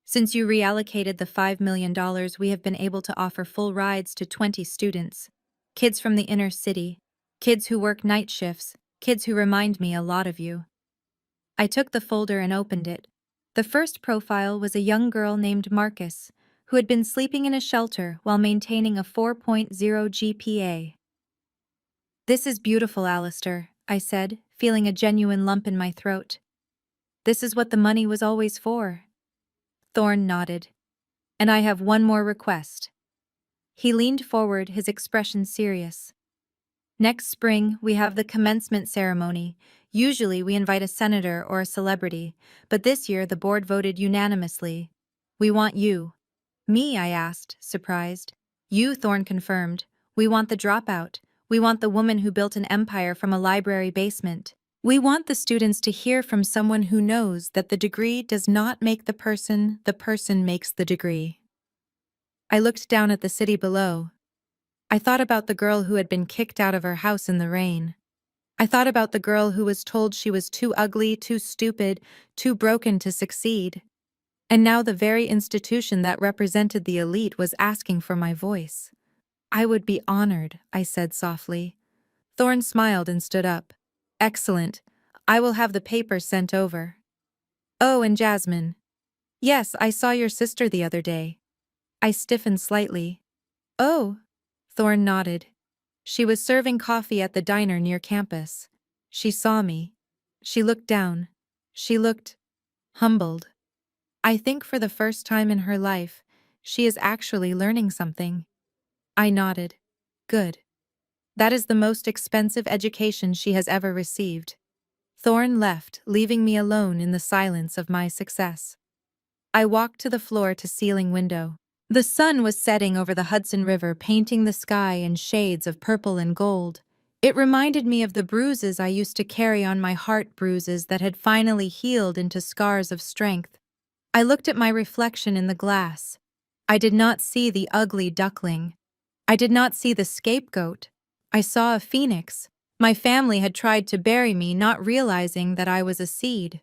"Since you reallocated the $5 million, we have been able to offer full rides to 20 students. Kids from the inner city, kids who work night shifts, kids who remind me a lot of you." I took the folder and opened it. The first profile was a young girl named Marcus, who had been sleeping in a shelter while maintaining a 4.0 GPA. "This is beautiful, Alistair," I said, feeling a genuine lump in my throat. "This is what the money was always for." Thorne nodded. "And I have one more request." He leaned forward, his expression serious. "Next spring, we have the commencement ceremony. Usually we invite a senator or a celebrity, but this year the board voted unanimously. We want you." "Me?" I asked, surprised. "You," Thorne confirmed. "We want the dropout. We want the woman who built an empire from a library basement. We want the students to hear from someone who knows that the degree does not make the person makes the degree." I looked down at the city below. I thought about the girl who had been kicked out of her house in the rain. I thought about the girl who was told she was too ugly, too stupid, too broken to succeed. And now the very institution that represented the elite was asking for my voice. "I would be honored," I said softly. Thorne smiled and stood up. "Excellent. I will have the papers sent over." "Oh, and Jasmine." "Yes, I saw your sister the other day." I stiffened slightly. "Oh." Thorne nodded. "She was serving coffee at the diner near campus. She saw me. She looked down. She looked humbled. I think for the first time in her life, she is actually learning something." I nodded. "Good. That is the most expensive education she has ever received." Thorne left, leaving me alone in the silence of my success. I walked to the floor-to-ceiling window. The sun was setting over the Hudson River, painting the sky in shades of purple and gold. It reminded me of the bruises I used to carry on my heart, bruises that had finally healed into scars of strength. I looked at my reflection in the glass. I did not see the ugly duckling. I did not see the scapegoat. I saw a phoenix. My family had tried to bury me, not realizing that I was a seed.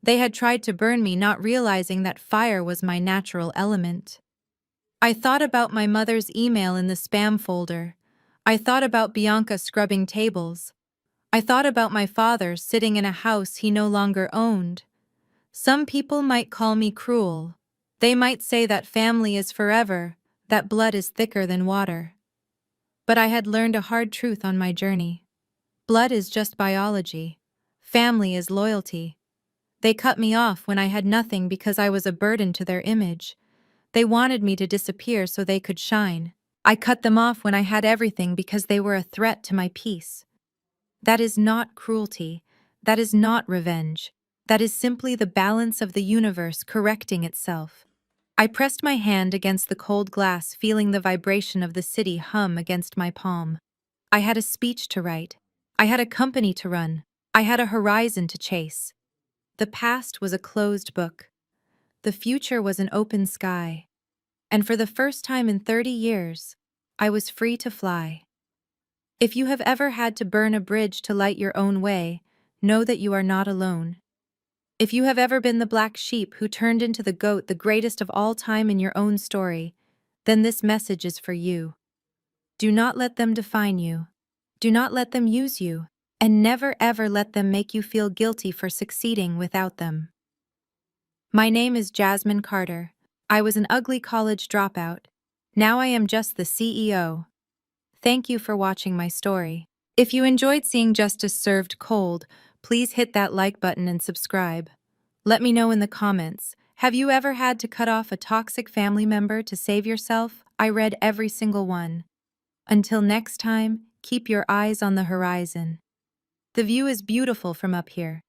They had tried to burn me, not realizing that fire was my natural element. I thought about my mother's email in the spam folder. I thought about Bianca scrubbing tables. I thought about my father sitting in a house he no longer owned. Some people might call me cruel. They might say that family is forever, that blood is thicker than water. But I had learned a hard truth on my journey. Blood is just biology. Family is loyalty. They cut me off when I had nothing because I was a burden to their image. They wanted me to disappear so they could shine. I cut them off when I had everything because they were a threat to my peace. That is not cruelty. That is not revenge. That is simply the balance of the universe correcting itself. I pressed my hand against the cold glass, feeling the vibration of the city hum against my palm. I had a speech to write. I had a company to run. I had a horizon to chase. The past was a closed book. The future was an open sky. And for the first time in 30 years, I was free to fly. If you have ever had to burn a bridge to light your own way, know that you are not alone. If you have ever been the black sheep who turned into the goat, the greatest of all time in your own story, then this message is for you. Do not let them define you. Do not let them use you. And never ever let them make you feel guilty for succeeding without them. My name is Jasmine Carter. I was an ugly college dropout. Now I am just the CEO. Thank you for watching my story. If you enjoyed seeing justice served cold, please hit that like button and subscribe. Let me know in the comments, have you ever had to cut off a toxic family member to save yourself? I read every single one. Until next time, keep your eyes on the horizon. The view is beautiful from up here.